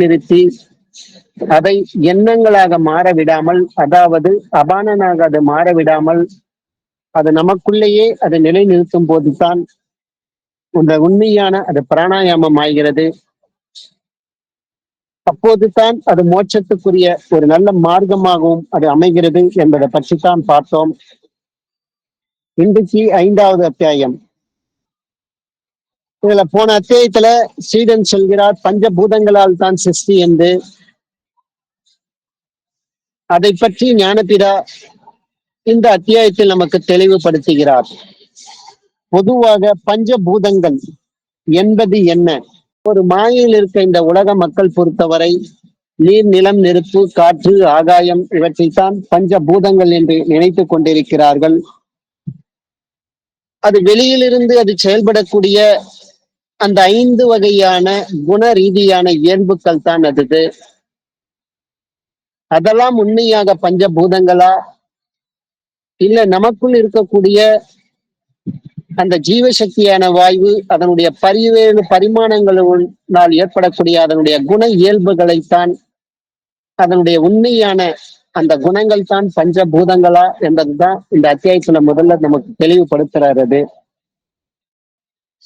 நிறுத்தி அதை எண்ணங்களாக மாற விடாமல், அதாவது அபானனாக அது மாற விடாமல், அது நமக்குள்ளேயே அதை நிலைநிறுத்தும் போதுதான் இந்த உண்மையான அது பிராணாயாமம் ஆகிறது. அப்போதுதான் அது மோட்சத்துக்குரிய ஒரு நல்ல மார்க்கமாகவும் அது அமைகிறது என்பதை பற்றித்தான் பார்த்தோம். இன்றைக்கு 5வது அத்தியாயம். இதுல போன அத்தியாயத்துல ஸ்ரீடன் சொல்கிறார் பஞ்சபூதங்களால் தான் சிருஷ்டி என்று. அதை பற்றி ஞானபிதா இந்த அத்தியாயத்தில் நமக்கு தெளிவுபடுத்துகிறார். பொதுவாக பஞ்சபூதங்கள் என்பது என்ன? ஒரு மாயையில் இருக்க இந்த உலக மக்கள் பொறுத்தவரை நீர், நிலம், நெருப்பு, காற்று, ஆகாயம் இவற்றைத்தான் பஞ்சபூதங்கள் என்று நினைத்துக் கொண்டிருக்கிறார்கள். அது வெளியிலிருந்து அது செயல்படக்கூடிய அந்த 5 வகையான குண ரீதியான இயல்புகள் தான் அது. அதெல்லாம் உண்மையாக பஞ்சபூதங்களா, இல்ல நமக்குள் இருக்கக்கூடிய அந்த ஜீவசக்தியான வாயு அதனுடைய பல்வேறு பரிமாணங்களினால் ஏற்படக்கூடிய அதனுடைய குண இயல்புகளைத்தான், அதனுடைய உண்மையான அந்த குணங்கள் தான் பஞ்சபூதங்களா என்பதுதான் இந்த அத்தியாயத்துல முதல்ல நமக்கு தெளிவுபடுத்துறாரு.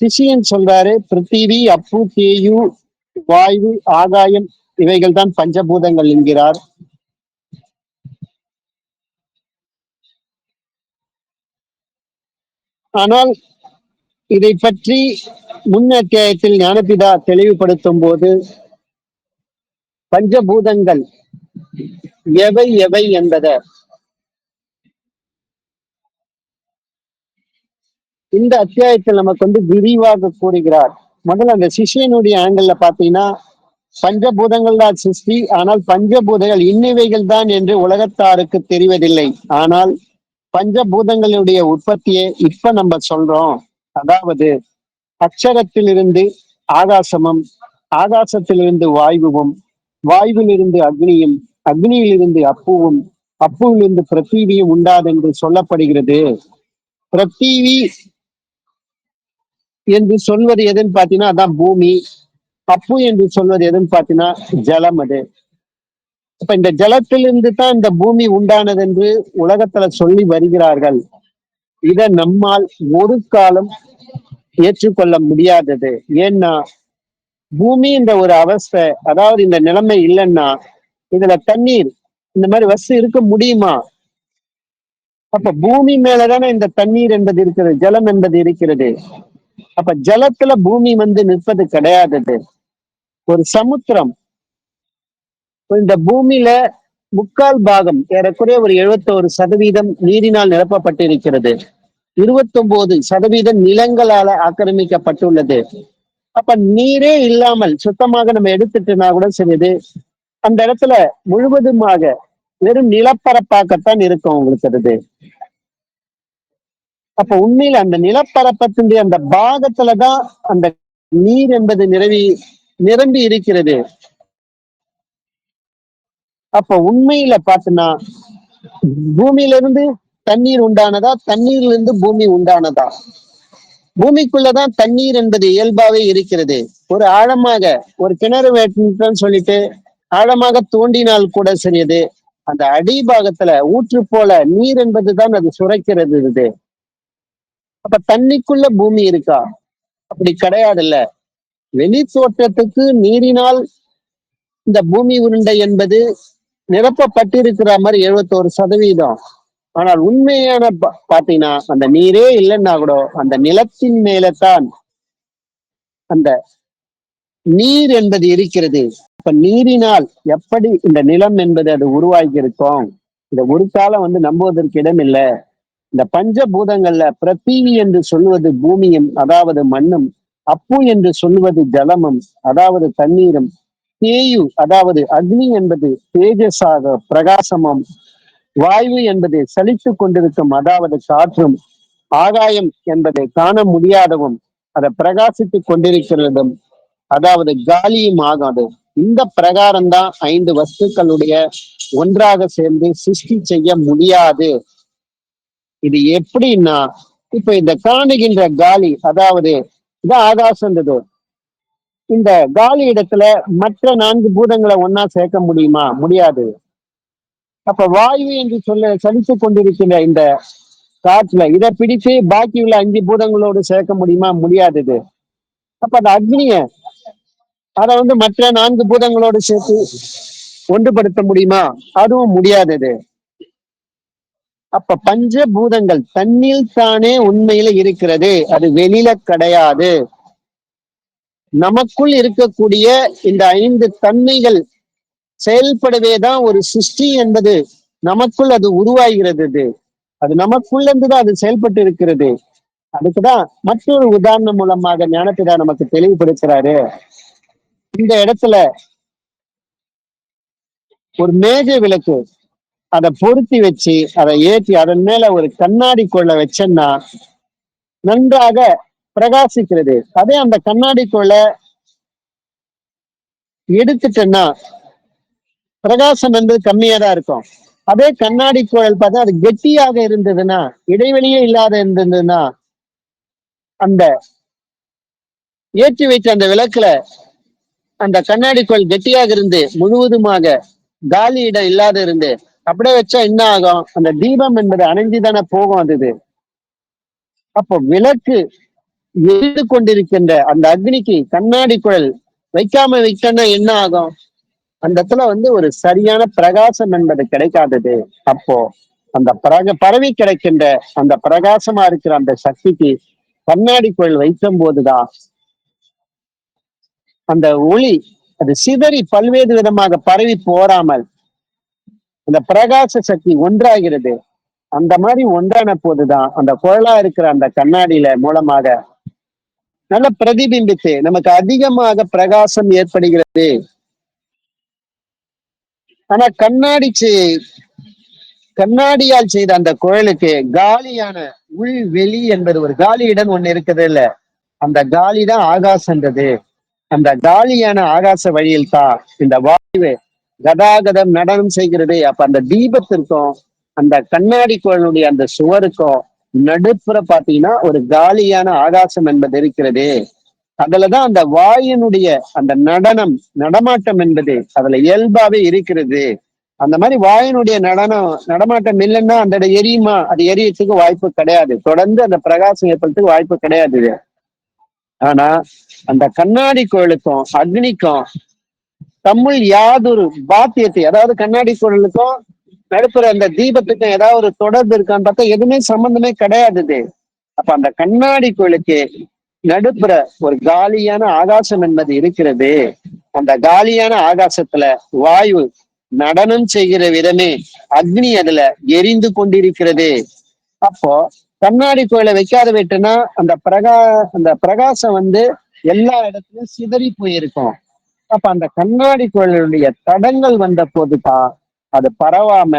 சிஷியன் சொல்றாரு பிருத்திவி, அப்பு, தேயு, வாயு, ஆகாயம் இவைகள் தான் பஞ்சபூதங்கள் என்கிறார். ஆனால் இதை பற்றி முன் அத்தியாயத்தில் ஞானபிதா தெளிவுபடுத்தும் போது பஞ்சபூதங்கள் எவை எவை என்பதை இந்த அத்தியாயத்தில் நமக்கு விரிவாக கூறுகிறார். முதல்ல அந்த சிஷியனுடைய ஆங்கிள் பாத்தீங்கன்னா பஞ்சபூதங்கள் தான் சிருஷ்டி, ஆனால் பஞ்சபூதங்கள் இன்னவைகள் தான் என்று உலகத்தாருக்கு தெரிவதில்லை. ஆனால் பஞ்சபூதங்களுடைய உற்பத்தியை இப்ப நம்ம சொல்றோம். அதாவது அக்ஷரத்திலிருந்து ஆகாசமும், ஆகாசத்திலிருந்து வாயுவும், வாயுவிலிருந்து அக்னியும், அக்னியிலிருந்து அப்புவும், அப்புவிலிருந்து பிருத்திவியும் உண்டாது என்று சொல்லப்படுகிறது. பிருத்திவி என்று சொல்வது எதுன்னு பாத்தீங்கன்னா அதான் பூமி. அப்பு என்று சொல்வது எதுன்னு பாத்தீங்கன்னா ஜலம். அது இப்ப இந்த ஜலத்திலிருந்து தான் இந்த பூமி உண்டானது என்று உலகத்துல சொல்லி வருகிறார்கள். இதை நம்மால் ஒரு காலம் ஏற்றுக்கொள்ள முடியாதது. ஏன்னா பூமி என்ற ஒரு அவஸ்தை, அதாவது இந்த நிலைமை இல்லைன்னா இதுல தண்ணீர் இந்த மாதிரி வசதி இருக்க முடியுமா? அப்ப பூமி மேலதானே இந்த தண்ணீர் என்பது இருக்கிறது, ஜலம் என்பது இருக்கிறது. அப்ப ஜலத்துல பூமி நிற்பது கிடையாது. ஒரு சமுத்திரம் இந்த பூமியில 3/4 பாகம், ஏறக்குறைய ஒரு 71% நீரினால் நிரப்பப்பட்டிருக்கிறது. 29% நிலங்களால ஆக்கிரமிக்கப்பட்டுள்ளது. அப்ப நீரே இல்லாமல் சுத்தமாக நம்ம எடுத்துட்டுனா கூட சரி, அந்த இடத்துல முழுவதுமாக வெறும் நிலப்பரப்பாகத்தான் இருக்கும் உங்களுக்கு அது. அப்ப உண்மையில அந்த நிலப்பரப்பத்தினுடைய அந்த பாகத்துலதான் அந்த நீர் என்பது நிரம்பி இருக்கிறது. அப்ப உண்மையில பாத்தீங்கன்னா பூமியிலிருந்து தண்ணீர் உண்டானதா, தண்ணீரிலிருந்து பூமி உண்டானதா? பூமிக்குள்ளதான் தண்ணீர் என்பது இயல்பாவே இருக்கிறது. ஒரு ஆழமாக ஒரு கிணறு வெட்டணும்னு சொல்லிட்டு ஆழமாக தோண்டினால் கூட சரியது, அந்த அடிபாகத்துல ஊற்று போல நீர் என்பதுதான் அது சுரைக்கிறது. அப்ப தண்ணிக்குள்ள பூமி இருக்கா? அப்படி கிடையாதுல்ல. வெளி தோற்றத்துக்கு நீரினால் இந்த பூமி உருண்டை என்பது நிரப்பப்பட்டிருக்கிற மாதிரி 71%. ஆனால் உண்மையான பாத்தீங்கன்னா அந்த நீரே இல்லைன்னா கூட அந்த நிலத்தின் மேலத்தான் அந்த நீர் என்பது இருக்கிறது. இப்ப நீரினால் எப்படி இந்த நிலம் என்பது அது உருவாகி இருக்கும்? இந்த ஒரு காலம் நம்புவதற்கு இடம் இல்லை. இந்த பஞ்சபூதங்கள்ல பிருத்திவி என்று சொல்லுவது பூமியும், அதாவது மண்ணும், அப்பு என்று சொல்லுவது ஜலமும், அதாவது தண்ணீரும், தேயு அதாவது அக்னி என்பது தேஜஸாக பிரகாசமும், வாயு என்பது சலித்து கொண்டிருக்கும் அதாவது காற்றும், ஆகாயம் என்பது காண முடியாதவும் அதை பிரகாசித்துக் கொண்டிருக்கிறதும் அதாவது காலியும் ஆகாது. இந்த பிரகாரம் தான் 5 வஸ்துக்களுடைய ஒன்றாக சேர்ந்து சிருஷ்டி செய்ய முடியாது. இது எப்படின்னா, இப்ப இந்த காணுகின்ற காலி அதாவது இது ஆகாசம், இந்த காலி இடத்துல மற்ற 4 பூதங்களை ஒன்னா சேர்க்க முடியுமா? முடியாது. அப்ப வாயு என்று சொல்ல சலித்துக் கொண்டிருக்கின்ற இந்த காற்றுல இதை பிடிச்சு பாக்கி உள்ள 5 பூதங்களோடு சேர்க்க முடியுமா? முடியாதது. அப்ப அந்த அக்னிய அதை மற்ற 4 பூதங்களோடு சேர்த்து ஒன்றுபடுத்த முடியுமா? அதுவும் முடியாதது. அப்ப பஞ்சபூதங்கள் தண்ணில் தானே உண்மையில இருக்கிறது, அது வெளியில கிடையாது. நமக்குள் இருக்கக்கூடிய இந்த 5 தன்மைகள் செயல்படவேதான் ஒரு சிருஷ்டி என்பது நமக்குள் அது உருவாகிறது. அது நமக்குள்ள இருந்துதான் அது செயல்பட்டு இருக்கிறது. அதுக்குதான் மற்றொரு உதாரணம் மூலமாக ஞானப்பிதா நமக்கு தெளிவுபடுத்துறாரு. இந்த இடத்துல ஒரு மேஜை விளக்கு அதை பொருத்தி வச்சு அதை ஏற்றி அதன் மேல ஒரு கண்ணாடி கொள்ள வச்சேன்னா நன்றாக பிரகாசிக்கிறது. அதே அந்த கண்ணாடி கொள்ள எடுத்துட்டேன்னா பிரகாசம் என்பது கம்மியா தான் இருக்கும். அதே கண்ணாடி குழல் பார்த்தா அது கெட்டியாக இருந்ததுன்னா, இடைவெளியே இல்லாத இருந்ததுன்னா, அந்த ஏற்றி வைத்த அந்த விளக்குல அந்த கண்ணாடி குழல் கெட்டியாக இருந்து முழுவதுமாக காலி இடம் இல்லாத இருந்து அப்படியே வச்சா என்ன ஆகும்? அந்த தீபம் என்பது அணைஞ்சுதானே போகும். அது அப்போ விளக்கு எரிந்து கொண்டிருக்கின்ற அந்த அக்னிக்கு கண்ணாடி குழல் வைக்காம வைக்கன்னா என்ன ஆகும்? அந்த இடத்துல ஒரு சரியான பிரகாசம் என்பது கிடைக்காதது. அப்போ அந்த பரவி கிடைக்கின்ற அந்த பிரகாசமா இருக்கிற அந்த சக்திக்கு கண்ணாடி குழல் வைக்கும் போதுதான் அந்த ஒளி அது சிதறி பல்வேறு விதமாக பரவி போறாமல் அந்த பிரகாச சக்தி ஒன்றாகிறது. அந்த மாதிரி ஒன்றான போதுதான் அந்த குழலா இருக்கிற அந்த கண்ணாடியில மூலமாக நல்ல பிரதிபிம்பித்து நமக்கு அதிகமாக பிரகாசம் ஏற்படுகிறது. ஆனா கண்ணாடியால் செய்த அந்த குழலுக்கு காலியான உள் வெளி என்பது ஒரு காலி இடம் ஒண்ணு இருக்குது இல்ல, அந்த காலிதான் ஆகாசன்றது. அந்த காலியான ஆகாச வழியில் தான் இந்த வாயு கதாகதம் நடனம் செய்கிறது. அப்ப அந்த தீபத்திற்கும் அந்த கண்ணாடி குழலுடைய அந்த சுவருக்கும் நடுப்புற பாத்தீங்கன்னா ஒரு காலியான ஆகாசம் என்பது இருக்கிறது. அதுலதான் அந்த வாயினுடைய அந்த நடமாட்டம் என்பது அதுல இயல்பாவே இருக்கிறது. அந்த மாதிரி வாயினுடைய நடமாட்டம் இல்லைன்னா அந்த இடம் எரியுமா? அது எரியத்துக்கு வாய்ப்பு கிடையாது. தொடர்ந்து அந்த பிரகாசம் ஏற்படுறதுக்கு வாய்ப்பு கிடையாது. ஆனா அந்த கண்ணாடி கோயிலுக்கும் அக்னிக்கும் தம்முள் யாதொரு பாத்தியத்தை, அதாவது கண்ணாடி கோயிலுக்கும் நடுப்புற அந்த தீபத்துக்கும் ஏதாவது ஒரு தொடர்பு இருக்கான்னு பார்த்தா எதுவுமே சம்பந்தமே கிடையாது. அப்ப அந்த கண்ணாடி கோயிலுக்கு நடுப்புற ஒரு காலியான ஆகாசம் என்பது இருக்கிறது. அந்த காலியான ஆகாசத்துல வாயு நடனம் செய்கிற விதமே அக்னி அதுல எரிந்து கொண்டிருக்கிறது. அப்போ கண்ணாடி கோயிலை வைக்காத விட்டுனா அந்த பிரகாசம் எல்லா இடத்துலயும் சிதறி போயிருக்கும். அப்ப அந்த கண்ணாடி கோயிலுடைய தடங்கள் வந்த போதுதான் அது பரவாம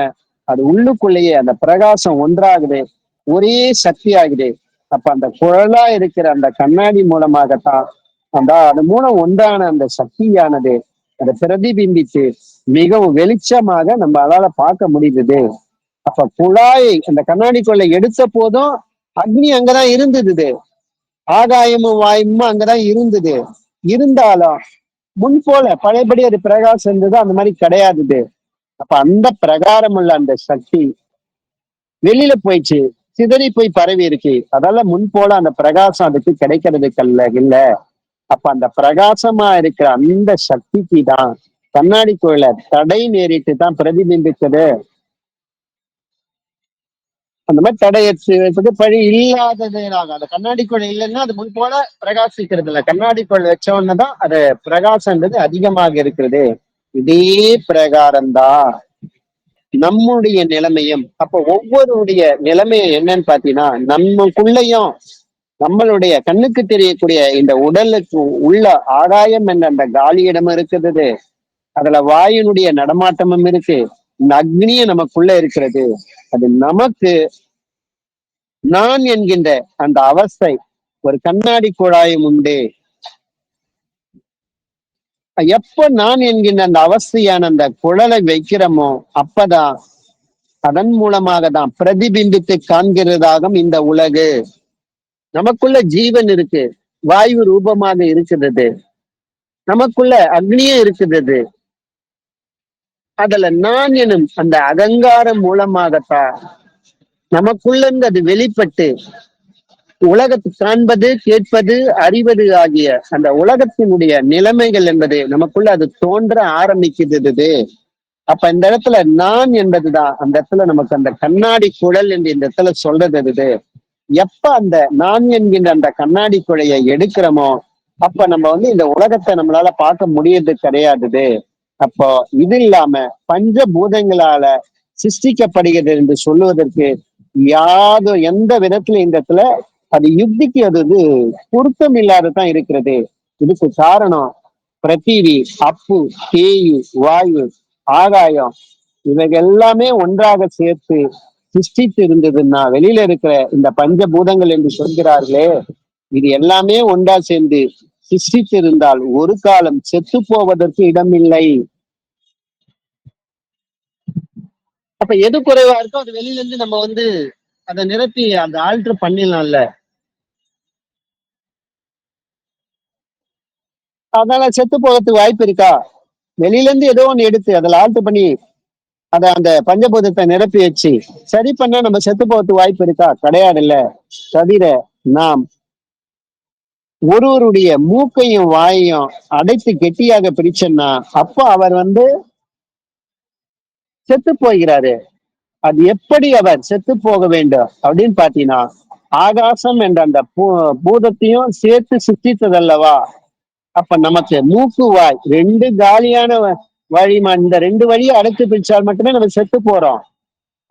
அது உள்ளுக்குள்ளேயே அந்த பிரகாசம் ஒன்றாகுது, ஒரே சக்தி ஆகுது. அப்ப அந்த குழலா இருக்கிற அந்த கண்ணாடி மூலமாகத்தான் அது மூலம் ஒன்றான அந்த சக்தியானது அதை பிரதிபிம்பித்து மிகவும் வெளிச்சமாக நம்மளால பார்க்க முடியுது. அப்ப குழாயை அந்த கண்ணாடி கொள்ளை எடுத்த போதும் அக்னி அங்கதான் இருந்தது, ஆகாயமும் வாயுமும் அங்கதான் இருந்தது. இருந்தாலும் முன் போல பழையபடி அது பிரகாசம் இருந்தது அந்த மாதிரி கிடையாது. அப்ப அந்த பிரகாரம் உள்ள அந்த சக்தி வெளியில போயிடுச்சு, சிதறி போய் பரவி இருக்கு. அதெல்லாம் முன் போல அந்த பிரகாசம் அதுக்கு கிடைக்கிறதுக்கு இல்ல. அப்ப அந்த பிரகாசமா இருக்கிற அந்த சக்திக்கு தான் கண்ணாடி கோயில தடை நேரிட்டு தான் பிரதிபிம்பிச்சது. அந்த மாதிரி தடையற்று பழி இல்லாதது. அந்த கண்ணாடி கோயில் இல்லைன்னா அது முன் போல பிரகாசிக்கிறது இல்லை. கண்ணாடி கோயில் வச்ச உடனேதான் அது பிரகாசம்ன்றது அதிகமாக இருக்கிறது. இதே பிரகாரம்தான் நம்முடைய நிலைமையும். அப்ப ஒவ்வொருடைய நிலைமையும் என்னன்னு பாத்தீங்கன்னா நமக்குள்ளயும் நம்மளுடைய கண்ணுக்கு தெரியக்கூடிய இந்த உடலுக்கு உள்ள ஆகாயம் என்ற அந்த காலியிடமும் இருக்குது, அதுல வாயுனுடைய நடமாட்டமும் இருக்கு, இந்த அக்னியும் நமக்குள்ள இருக்கிறது. அது நமக்கு நான் என்கின்ற அந்த அவஸ்தை ஒரு கண்ணாடி குழாயும் உண்டு. எப்ப நான் என்கின்ற அந்த அவஸ்தையான அந்த குழலை வைக்கிறோமோ அப்பதான் அதன் மூலமாக தான் பிரதிபிம்பித்து காண்கிறதாகும் இந்த உலகு. நமக்குள்ள ஜீவன் இருக்கு, வாயு ரூபமாக இருக்கிறது. நமக்குள்ள அக்னியே இருக்குது. அதுல நான் எனும் அந்த அகங்காரம் மூலமாகத்தான் நமக்குள்ள இருந்து அது வெளிப்பட்டு உலகத்தை காண்பது, கேட்பது, அறிவது ஆகிய அந்த உலகத்தினுடைய நிலைமைகள் என்பது நமக்குள்ள அது தோன்ற ஆரம்பிக்கிறது. அப்ப இந்த இடத்துல நான் என்பதுதான் அந்த இடத்துல நமக்கு அந்த கண்ணாடி குழல் என்று இந்த இடத்துல சொல்றது அது. எப்ப அந்த நான் என்கின்ற அந்த கண்ணாடி குழையை எடுக்கிறோமோ அப்ப நம்ம இந்த உலகத்தை நம்மளால பார்க்க முடியறது கிடையாது. அப்போ இது இல்லாம பஞ்ச பூதங்களால சிருஷ்டிக்கப்படுகிறது என்று சொல்லுவதற்கு எந்த விதத்துல இந்த இடத்துல அது யுக்திக்கு அது பொருத்தம் இல்லாததான் இருக்கிறது. இதுக்கு காரணம் பிரதீவி, அப்பு, தேயு, வாயு, ஆகாயம் இவைகள் எல்லாமே ஒன்றாக சேர்த்து சிருஷ்டித்து இருந்ததுன்னா வெளியில இருக்கிற இந்த பஞ்சபூதங்கள் என்று சொல்கிறார்களே இது எல்லாமே ஒன்றா சேர்ந்து சிருஷ்டித்து இருந்தால் ஒரு காலம் செத்து போவதற்கு இடமில்லை. அப்ப எது குறைவா இருக்கோ அது வெளியில இருந்து நம்ம அதை நிரப்பி அந்த ஆல்டர் பண்ணிடலாம்ல. அதனால செத்து போகிறதுக்கு வாய்ப்பு இருக்கா? வெளியில இருந்து ஏதோ ஒண்ணு எடுத்து அதில் ஆல்டர் பண்ணி அதை அந்த பஞ்சபூதத்தை நிரப்பி வச்சு சரி பண்ணா நம்ம செத்து போகிறதுக்கு வாய்ப்பு இருக்கா? கிடையாது. இல்ல தவிர நாம் ஒருவருடைய மூக்கையும் வாயையும் அடைத்து கெட்டியாக பிரிச்சோம்னா அப்போ அவர் செத்து போகிறாரு. அது எப்படி அவர் செத்து போக வேண்டும் அப்படின்னு பாத்தீங்கன்னா ஆகாசம் என்ற அந்த பூதத்தையும் சேர்த்து சித்தித்ததல்லவா. அப்ப நமக்கு மூக்கு வாய் ரெண்டு காலியான வழி, இந்த ரெண்டு வழியை அடைத்து பிரிச்சால் மட்டுமே நம்ம செத்து போறோம்.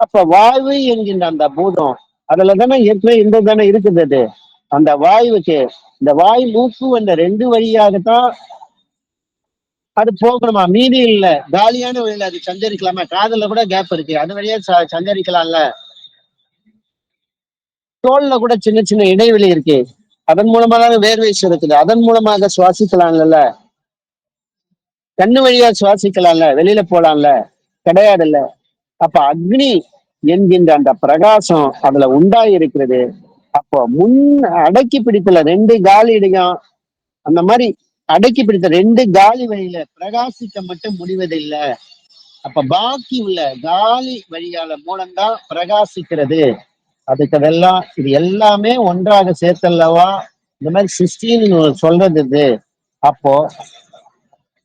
அப்ப வாயு என்கின்ற அந்த பூதம் அதுல தானே ஏற்கனவே இந்த தானே இருக்குது. அந்த வாயுவுக்கு இந்த வாய் மூக்கு அந்த ரெண்டு வழியாகத்தான் அது போகணுமா, மீதி இல்ல காலியான வழியில அது சஞ்சரிக்கலாமா? காதல கூட கேப் இருக்கு, அது வழியா சஞ்சரிக்கலாம்ல. தோல்ல கூட சின்ன சின்ன இடைவெளி இருக்கு, அதன் மூலமாக வேர்வை இருக்குது, அதன் மூலமாக சுவாசிக்கலாம்ல. கண்ணு வழியா சுவாசிக்கலாம்ல, வெளியில போலாம்ல. கிடையாதுல்ல. அப்ப அக்னி என்கின்ற அந்த பிரகாசம் அதுல உண்டாகி இருக்கிறது. அப்போ முன் அடக்கி பிடித்தல ரெண்டு காலி இடையும் அந்த மாதிரி அடக்கி பிடித்த ரெண்டு காலி வழியில பிரகாசிக்க மட்டும் முடிவதில்லை. அப்ப பாக்கி உள்ள காலி வழியால மூலம்தான் பிரகாசிக்கிறது. அதுக்கு அதெல்லாம் இது எல்லாமே ஒன்றாக சேர்த்தல்லவா இந்த மாதிரி சிருஷ்டின்னு சொல்றது இது. அப்போ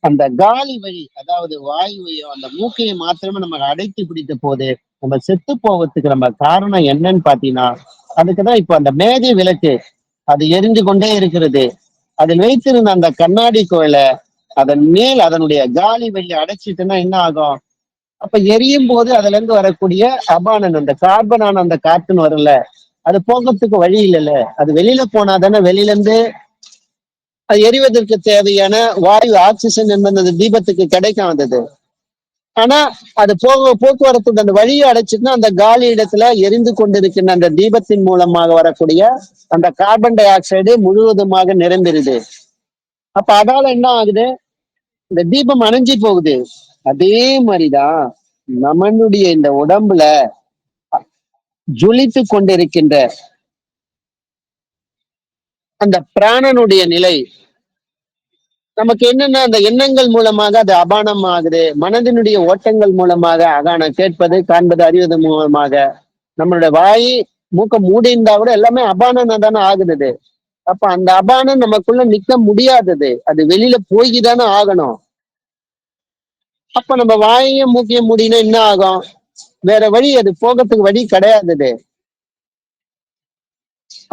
அந்த காலி வழி அதாவது வாயுவையும் அந்த மூக்கையும் மாத்திரமே நம்ம அடைத்து பிடித்த போது நம்ம செத்து போவதுக்கு நம்ம காரணம் என்னன்னு பாத்தீங்கன்னா அதுக்குதான் இப்ப அந்த மேதை விளக்கு அது எரிந்து கொண்டே இருக்கிறது. அதில் வைத்திருந்த அந்த கண்ணாடி கோயிலை அதன் மேல் அதனுடைய காலி வழி அடைச்சிட்டுன்னா என்ன ஆகும்? அப்ப எரியும் போது அதுல இருந்து வரக்கூடிய அபானன் அந்த கார்பனான அந்த காற்றுன்னு வரல, அது போகிறதுக்கு வழி இல்லைல்ல. அது வெளியில போனாதானே வெளியில இருந்து அது எரிவதற்கு தேவையான வாயு ஆக்சிஜன் என்பது அந்த தீபத்துக்கு கிடைக்கும் வந்தது. ஆனா அது போக்குவரத்துக்கு அந்த வழியை அடைச்சிட்டுனா அந்த காலி இடத்துல எரிந்து கொண்டிருக்கின்ற அந்த தீபத்தின் மூலமாக வரக்கூடிய அந்த கார்பன் டை ஆக்சைடு முழுவதுமாக நிரம்பிடுது. அப்ப அதால என்ன ஆகுது? இந்த தீபம் அணைஞ்சி போகுது. அதே மாதிரிதான் நம்மளுடைய இந்த உடம்புல ஜொலித்து கொண்டிருக்கின்ற அந்த பிராணனுடைய நிலை நமக்கு என்னன்னா அந்த எண்ணங்கள் மூலமாக அது அபானம் ஆகுது. மனதினுடைய ஓட்டங்கள் மூலமாக அகானம் கேட்பது, காண்பது, அறிவது மூலமாக நம்மளுடைய வாய் மூக்க மூடிந்தா கூட எல்லாமே அபானம் தானே ஆகுது. அப்ப அந்த அபானம் நமக்குள்ள நிக்க முடியாதது, அது வெளியில போய்தானே ஆகணும். அப்ப நம்ம வாயையும் மூக்கையும் மூடினா என்ன ஆகும்? வேற வழி அது போகிறதுக்கு வழி கிடையாது.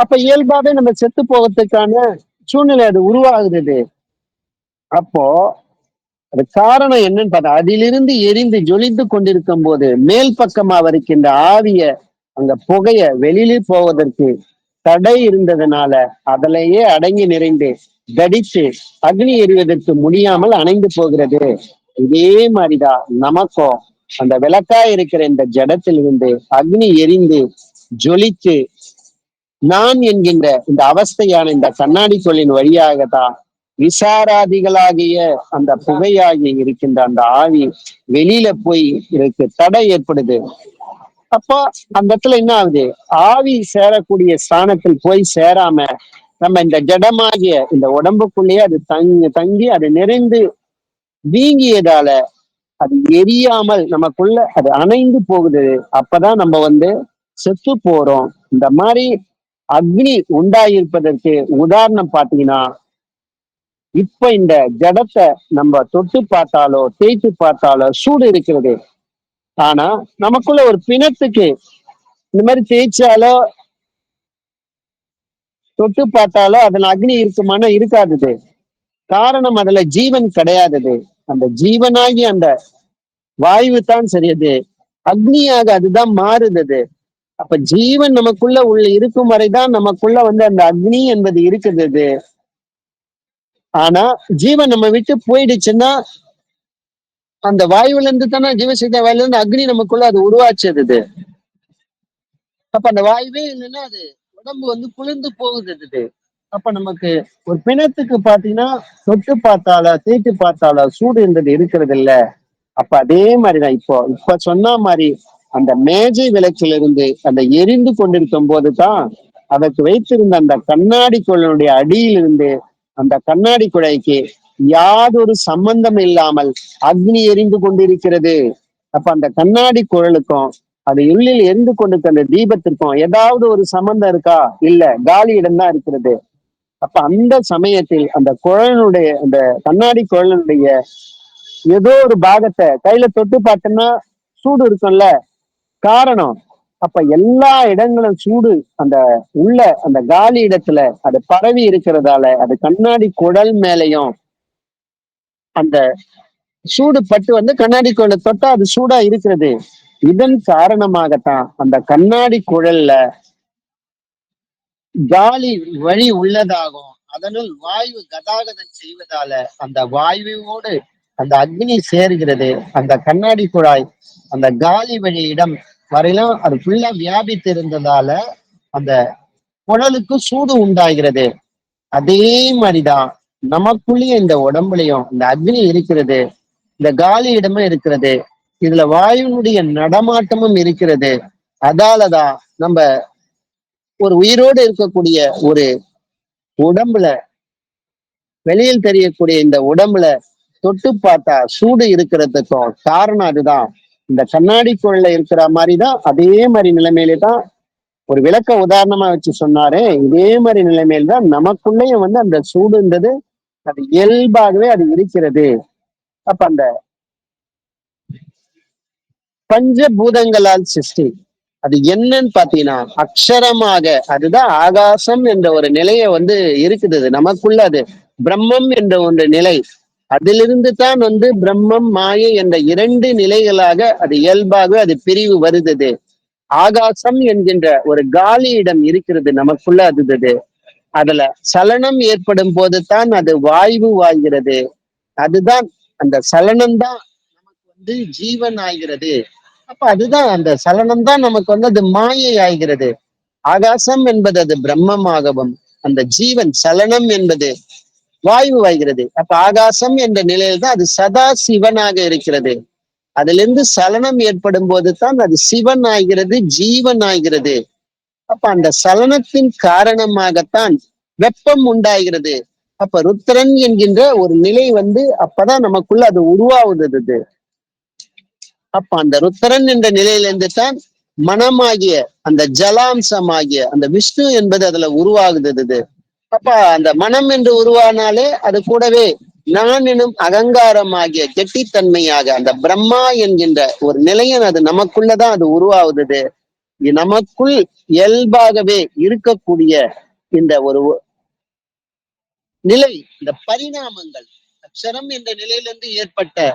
அப்ப இயல்பாவே நம்ம செத்து போகிறதுக்கான சூழ்நிலை அது உருவாகுது. அப்போ அது காரணம் என்னன்னு பார்த்தா அதிலிருந்து எரிந்து ஜொலித்து கொண்டிருக்கும் போது மேல் பக்கமா வருகின்ற ஆவிய அங்க புகைய வெளியில போவதற்கு தடை இருந்ததுனால அதிலேயே அடங்கி நிறைந்து தடித்து அக்னி எறிவதற்கு முடியாமல் அணைந்து போகிறது. இதே மாதிரிதான் நமக்கும் அந்த விளக்கா இருக்கிற இந்த ஜடத்திலிருந்து அக்னி எரிந்து ஜொலித்து நான் என்கின்ற இந்த அவஸ்தையான இந்த கண்ணாடி சொல்லின் வழியாகத்தான் விசாராதிகளாகிய அந்த புகையாகி இருக்கின்ற அந்த ஆவி வெளியில போய் இருக்கு தடை ஏற்படுது. அப்போ அந்த இடத்துல என்ன ஆகுது? ஆவி சேரக்கூடிய ஸ்தானத்தில் போய் சேராம நம்ம இந்த ஜடமாகிய இந்த உடம்புக்குள்ளேயே அது தங்கி தங்கி அது நிறைந்து வீங்கியதால அது எரியாமல் நமக்குள்ள அது அணைந்து போகுது. அப்பதான் நம்ம செத்து போறோம். இந்த மாதிரி அக்னி உண்டாயிருப்பதற்கு உதாரணம் பாத்தீங்கன்னா, இப்ப இந்த ஜடத்தை நம்ம தொட்டு பார்த்தாலோ தேய்த்து பார்த்தாலோ சூடு இருக்கிறது. ஆனா நமக்குள்ள ஒரு பிணத்துக்கு இந்த மாதிரி தேய்ச்சாலோ தொட்டு பார்த்தாலோ அதுல அக்னி இருக்குமானா இருக்காதது. காரணம் அதுல ஜீவன் கிடையாதது. அந்த ஜீவனாகி அந்த வாயு தான் சரியது அக்னியாக அதுதான் மாறுது. அப்ப ஜீவன் நமக்குள்ள உள்ள இருக்கும் வரைதான் நமக்குள்ள அந்த அக்னி என்பது இருக்குது. ஆனா ஜீவன் நம்ம விட்டு போயிடுச்சுன்னா அந்த வாயுல இருந்து தானே ஜீவசக்தி வாயுல இருந்து அக்னி நமக்குள்ள அது உருவாச்சது. அப்ப அந்த வாயுவே இல்லைன்னா அது உடம்பு குளிர்ந்து போகுது. அப்ப நமக்கு ஒரு பிணத்துக்கு பாத்தீங்கன்னா தொட்டு பார்த்தாலோ தேய்த்து பார்த்தாலோ சூடு என்பது இருக்கிறது இல்ல. அப்ப அதே மாதிரிதான் இப்ப சொன்ன மாதிரி அந்த மேஜை விளக்கிலிருந்து அந்த எரிந்து கொண்டிருக்கும் போதுதான் அதற்கு வைத்திருந்த அந்த கண்ணாடி குழலுடைய அடியிலிருந்து அந்த கண்ணாடி குழைக்கு யாதொரு சம்பந்தம் இல்லாமல் அக்னி எரிந்து கொண்டிருக்கிறது. அப்ப அந்த கண்ணாடி குழலுக்கும் அது உள்ளில் எரிந்து கொண்டிருக்க அந்த தீபத்திற்கும் ஏதாவது ஒரு சம்பந்தம் இருக்கா? இல்ல, காலி இடம் தான் இருக்கிறது. அப்ப அந்த சமயத்தில் அந்த குழலுடைய அந்த கண்ணாடி குழலுடைய ஏதோ ஒரு பாகத்தை கையில தொட்டு பார்த்தோம்னா சூடு இருக்கும்ல. காரணம் அப்ப எல்லா இடங்களும் சூடு அந்த உள்ள அந்த காலி இடத்துல அது பரவி இருக்கிறதால அது கண்ணாடி குழல் மேலையும் அந்த சூடு பட்டு கண்ணாடி குழல் தொட்டா அது சூடா இருக்கிறது. இதன் காரணமாகத்தான் அந்த கண்ணாடி குழல்ல காலி வழி உள்ளதாகும். அதனுள் வாயு கதாகதம் செய்வதால அந்த வாயுவோடு அந்த அக்னி சேர்கிறது. அந்த கண்ணாடி குழாய் அந்த காலி வழி இடம் வரையிலும் அது ஃபுல்லா வியாபித்து இருந்ததால அந்த குழலுக்கு சூடு உண்டாகிறது. அதே மாதிரிதான் நமக்குள்ளேயே இந்த உடம்புலையும் இந்த அக்னி இருக்கிறது, இந்த காலி இடமும் இருக்கிறது, இதுல வாயுனுடைய நடமாட்டமும் இருக்கிறது. அதாலதான் நம்ம ஒரு உயிரோடு இருக்கக்கூடிய ஒரு உடம்புல வெளியில் தெரியக்கூடிய இந்த உடம்புல தொட்டு பார்த்தா சூடு இருக்கிறதுக்கும் காரணம் அதுதான். இந்த கண்ணாடி குழல்ல இருக்கிற மாதிரிதான் அதே மாதிரி நிலைமையிலே தான் ஒரு விளக்க உதாரணமா வச்சு சொன்னாரு. இதே மாதிரி நிலைமையில தான் நமக்குள்ளேயும் அந்த சூடுன்றது அது இயல்பாகவே அது இருக்கிறது. அப்ப அந்த பஞ்சபூதங்களால் சிருஷ்டி அது என்னன்னு பாத்தீங்கன்னா அக்ஷரமாக அதுதான் ஆகாசம் என்ற ஒரு நிலைய இருக்குது நமக்குள்ள. அது பிரம்மம் என்ற ஒரு நிலை. அதிலிருந்து தான் பிரம்மம் மாயை என்ற இரண்டு நிலைகளாக அது இயல்பாக அது பிரிவு வருது. ஆகாசம் என்கின்ற ஒரு காலி இடம் இருக்கிறது நமக்குள்ள. அதுல சலனம் ஏற்படும் போதுதான் அது வாயு ஆகிறது. அதுதான் அந்த சலனம் தான் நமக்கு ஜீவன் ஆகிறது. அப்ப அதுதான் அந்த சலனம் தான் நமக்கு அது மாயை ஆகிறது. ஆகாசம் என்பது அது பிரம்மமாகவும் அந்த ஜீவன் சலனம் என்பது வாயு ஆகிறது. அப்ப ஆகாசம் என்ற நிலையில் தான் அது சதா சிவனாக இருக்கிறது. அதிலிருந்து சலனம் ஏற்படும் போது தான் அது சிவன் ஆகிறது, ஜீவன் ஆகிறது. அப்ப அந்த சலனத்தின் காரணமாகத்தான் வெப்பம் உண்டாகிறது. அப்ப ருத்ரன் என்கின்ற ஒரு நிலை அப்பதான் நமக்குள்ள அது உருவாகுது. அப்ப அந்த ருத்ரன் என்ற நிலையிலிருந்து தான் மனமாகிய அந்த ஜலாம்சமாகிய அந்த விஷ்ணு என்பது அதுல உருவாகுது. அப்ப அந்த மனம் என்று உருவானாலே அது கூடவே நான் எனும் அகங்காரமாகிய கெட்டித்தன்மையாக அந்த பிரம்மா என்கின்ற ஒரு நிலையம் அது நமக்குள்ளதான் அது உருவாகுது. நமக்குள் இயல்பாகவே இருக்கக்கூடிய இந்த ஒரு நிலை, இந்த பரிணாமங்கள் அக்ஷரம் என்ற நிலையிலிருந்து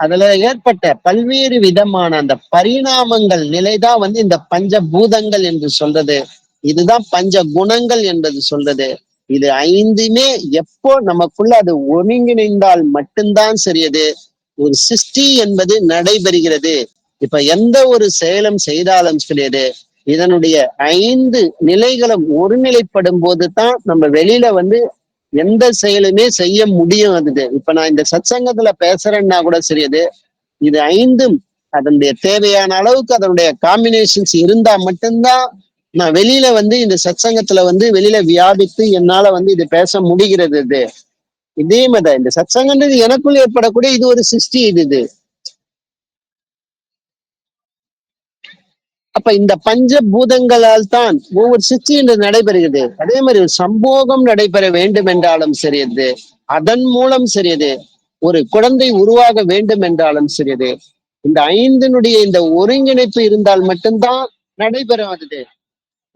அதுல ஏற்பட்ட பல்வேறு விதமான அந்த பரிணாமங்கள் நிலைதான் இந்த பஞ்சபூதங்கள் என்று சொல்றது. இதுதான் பஞ்ச குணங்கள் என்பது சொல்றது. இது ஐந்துமே எப்போ நமக்குள்ள அது ஒருங்கிணைந்தால் மட்டும்தான் சரியது ஒரு சிருஷ்டி என்பது நடைபெறுகிறது. இப்ப எந்த ஒரு செயலும் செய்தாலும் கிடையாது, இதனுடைய ஐந்து நிலைகளும் ஒருநிலைப்படும் போதுதான் நம்ம வெளியில எந்த செயலுமே செய்ய முடியும். இப்ப நான் இந்த சத்சங்கத்துல பேசுறேன்னா கூட சரியது, இது ஐந்தும் அதனுடைய தேவையான அளவுக்கு அதனுடைய காம்பினேஷன்ஸ் இருந்தா மட்டும்தான் நான் வெளியில இந்த சத்சங்கத்துல வெளியில வியாபித்து என்னால இது பேச முடிகிறது. இதே மாதிரி இந்த சத்சங்கன்றது எனக்குள் ஏற்படக்கூடிய இது ஒரு சிருஷ்டி. இது அப்ப இந்த பஞ்ச பூதங்களால் தான் ஒவ்வொரு சிருஷ்டி என்று நடைபெறுகிறது. அதே மாதிரி ஒரு சம்போகம் நடைபெற வேண்டும் என்றாலும் சரியது, அதன் மூலம் சரியது, ஒரு குழந்தை உருவாக வேண்டும் என்றாலும் சரியது, இந்த ஐந்தினுடைய இந்த ஒருங்கிணைப்பு இருந்தால் மட்டும்தான் நடைபெறும்.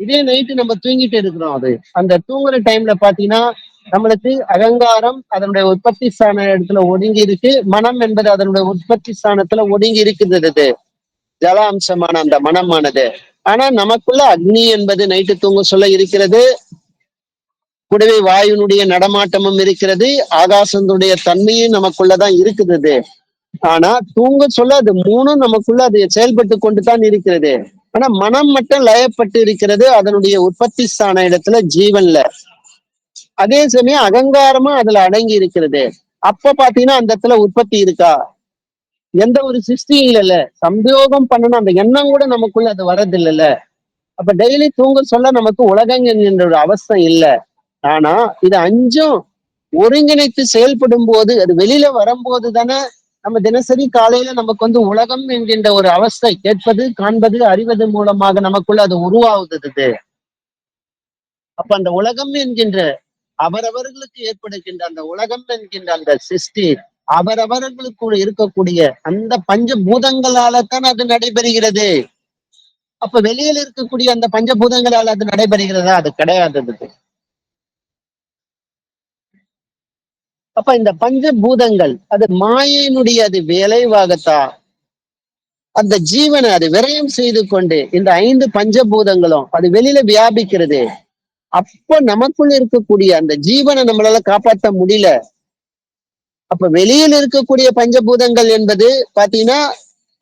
இதே நைட்டு நம்ம தூங்கிட்டு இருக்கிறோம். அந்த தூங்குற டைம்ல பாத்தீங்கன்னா நம்மளுக்கு அகங்காரம் அதனுடைய உற்பத்தி ஸ்தான இடத்துல ஒடுங்கி இருக்கு, மனம் என்பது அதனுடைய உற்பத்தி ஸ்தானத்துல ஒடுங்கி இருக்குது, ஜல அம்சமான அந்த மனமானது. ஆனா நமக்குள்ள அக்னி என்பது நைட்டு தூங்க சொல்ல இருக்கிறது, கூடவே வாயுனுடைய நடமாட்டமும் இருக்கிறது, ஆகாசனுடைய தன்மையும் நமக்குள்ளதான் இருக்குது. ஆனா தூங்க சொல்ல அது மூணும் நமக்குள்ள அது செயல்பட்டு கொண்டுதான் இருக்கிறது. ஆனா மனம் மட்டும் லயப்பட்டு இருக்கிறது அதனுடைய உற்பத்தி ஸ்தான இடத்துல, ஜீவன்ல. அதே சமயம் அகங்காரமும் அதுல அடங்கி இருக்கிறது. அப்ப பாத்தீங்கன்னா அந்த இடத்துல உற்பத்தி இருக்கா? எந்த ஒரு சிருஷ்டியும் இல்லைல்ல. சம்யோகம் பண்ணணும் அந்த எண்ணம் கூட நமக்குள்ள அது வரதில்லைல்ல. அப்ப டெய்லி தூங்க சொல்ல நமக்கு உலகங்க என்ற ஒரு அவஸ்தை இல்லை. ஆனா இது அஞ்சும் ஒருங்கிணைத்து செயல்படும் போது அது வெளியில வரும்போது தானே நம்ம தினசரி காலையில நமக்கு உலகம் என்கின்ற ஒரு அவஸ்தை கேட்பது, காண்பது, அறிவது மூலமாக நமக்குள்ள அது உருவாகுது. அப்ப அந்த உலகம் என்கின்ற அவரவர்களுக்கு ஏற்படுகின்ற அந்த உலகம் என்கின்ற அந்த சிருஷ்டி அவரவர்களுக்கு இருக்கக்கூடிய அந்த பஞ்ச பூதங்களால தான் அது நடைபெறுகிறது. அப்ப வெளியில இருக்கக்கூடிய அந்த பஞ்சபூதங்களால் அது நடைபெறுகிறதா? அது கிடையாது. அப்ப இந்த பஞ்சபூதங்கள் அது மாயினுடைய அது விளைவாகத்தான் அந்த ஜீவனை அது விரயம் செய்து கொண்டு இந்த 5 பஞ்சபூதங்களும் அது வெளியில வியாபிக்கிறது. அப்ப நமக்குள்ள இருக்கக்கூடிய அந்த ஜீவனை நம்மளால காப்பாற்ற முடியல. அப்ப வெளியில் இருக்கக்கூடிய பஞ்சபூதங்கள் என்பது பாத்தீங்கன்னா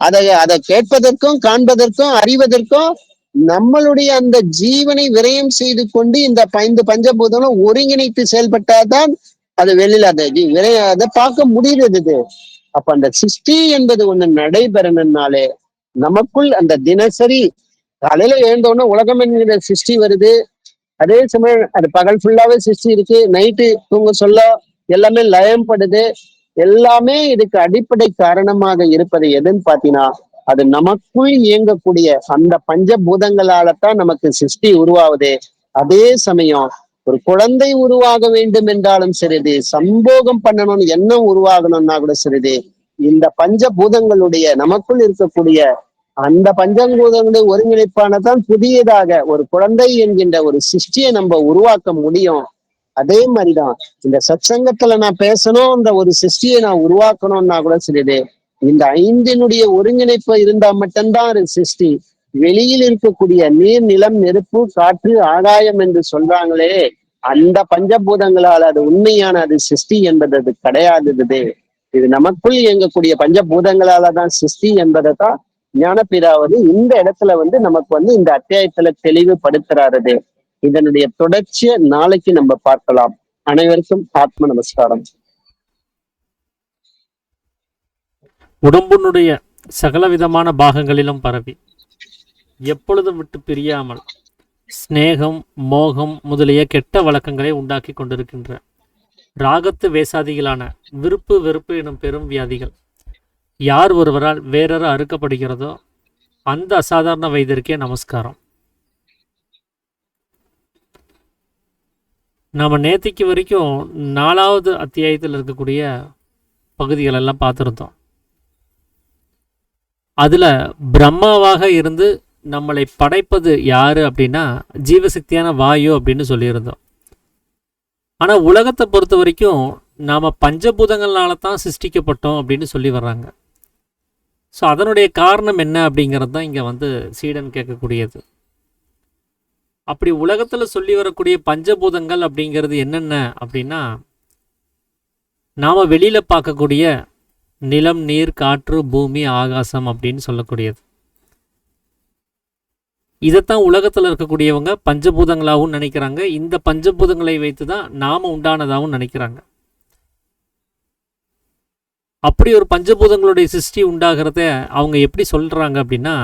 அதை கேட்பதற்கும், காண்பதற்கும், அறிவதற்கும் நம்மளுடைய அந்த ஜீவனை விரயம் செய்து கொண்டு இந்த 5 பஞ்சபூதங்களும் ஒருங்கிணைத்து செயல்பட்டாதான் அது வெளியில அதை பார்க்க முடியுது. அப்ப அந்த சிருஷ்டி என்பது ஒண்ணு நடைபெறணும்னாலே நமக்குள் அந்த தினசரி காலையில எழுந்தோன்னா உலகம் என்கிற சிருஷ்டி வருது. அதே சமயம் அது பகல் ஃபுல்லாவே சிருஷ்டி இருக்கு, நைட்டு தூங்க சொல்ல எல்லாமே லயம்படுது. எல்லாமே இதுக்கு அடிப்படை காரணமாக இருப்பது எதுன்னு பாத்தீங்கன்னா அது நமக்குள் இயங்கக்கூடிய அந்த பஞ்சபூதங்களாலதான் நமக்கு சிருஷ்டி உருவாகுது. அதே சமயம் ஒரு குழந்தை உருவாக வேண்டும் என்றாலும் சரிது, சம்போகம் பண்ணணும்னு எண்ணம் உருவாகணும்னா கூட சரிது, இந்த பஞ்சபூதங்களுடைய நமக்குள் இருக்கக்கூடிய அந்த பஞ்சபூதங்களுடைய ஒருங்கிணைப்பானதான் புதியதாக ஒரு குழந்தை என்கின்ற ஒரு சிருஷ்டியை நம்ம உருவாக்க முடியும். அதே மாதிரிதான் இந்த சத்சங்கத்துல நான் பேசணும்ன்ற ஒரு சிருஷ்டியை நான் உருவாக்கணும்னா கூட சரிது, இந்த 5னுடைய ஒருங்கிணைப்பு இருந்தா மட்டும்தான் அது சிருஷ்டி. வெளியில் இருக்கக்கூடிய நீர், நிலம், நெருப்பு, காற்று, ஆகாயம் என்று சொல்றாங்களே அந்த பஞ்சபூதங்களால் அது உண்மையான அது சிருஷ்டி என்பது அது கிடையாதது. இது நமக்குள் இயங்கக்கூடிய பஞ்சபூதங்களாலதான் சிருஷ்டி என்பதை தான் ஞானபிராவது இந்த இடத்துல நமக்கு இந்த அத்தியாயத்துல தெளிவுபடுத்துறாரு. இதனுடைய தொடர்ச்சியை நாளைக்கு நம்ம பார்க்கலாம். அனைவருக்கும் ஆத்ம நமஸ்காரம். உடம்புனுடைய சகலவிதமான பாகங்களிலும் பரவி எப்பொழுதும் விட்டு பிரியாமல் ஸ்நேகம், மோகம் முதலிய கெட்ட வழக்கங்களை உண்டாக்கி கொண்டிருக்கின்ற ராகத்து வேசாதிகளான விருப்பு வெறுப்பு எனும் பெரும் வியாதிகள் யார் ஒருவரால் வேறொரு அறுக்கப்படுகிறதோ அந்த அசாதாரண வைத்தியருக்கே நமஸ்காரம். நாம் நேத்திக்கு வரைக்கும் 4வது அத்தியாயத்தில் இருக்கக்கூடிய பகுதிகள் எல்லாம் பார்த்துருந்தோம். அதில் பிரம்மாவாக இருந்து நம்மளை படைப்பது யாரு அப்படின்னா ஜீவசக்தியான வாயு அப்படின்னு சொல்லியிருந்தோம். ஆனால் உலகத்தை பொறுத்த வரைக்கும் நாம் பஞ்சபூதங்களால தான் சிருஷ்டிக்கப்பட்டோம் அப்படின்னு சொல்லி வர்றாங்க. ஸோ அதனுடைய காரணம் என்ன அப்படிங்கிறது தான் இங்கே சீடன் கேட்கக்கூடியது. அப்படி உலகத்தில் சொல்லி வரக்கூடிய பஞ்சபூதங்கள் அப்படிங்கிறது என்னென்ன அப்படின்னா நாம் வெளியில் பார்க்கக்கூடிய நிலம், நீர், காற்று, பூமி, ஆகாசம் அப்படின்னு சொல்லக்கூடியது. இதைத்தான் உலகத்தில் இருக்கக்கூடியவங்க பஞ்சபூதங்களாகவும் நினைக்கிறாங்க. இந்த பஞ்சபூதங்களை வைத்து தான் நாம உண்டானதாகவும் நினைக்கிறாங்க. அப்படி ஒரு பஞ்சபூதங்களுடைய சிருஷ்டி உண்டாகிறத அவங்க எப்படி சொல்றாங்க அப்படின்னா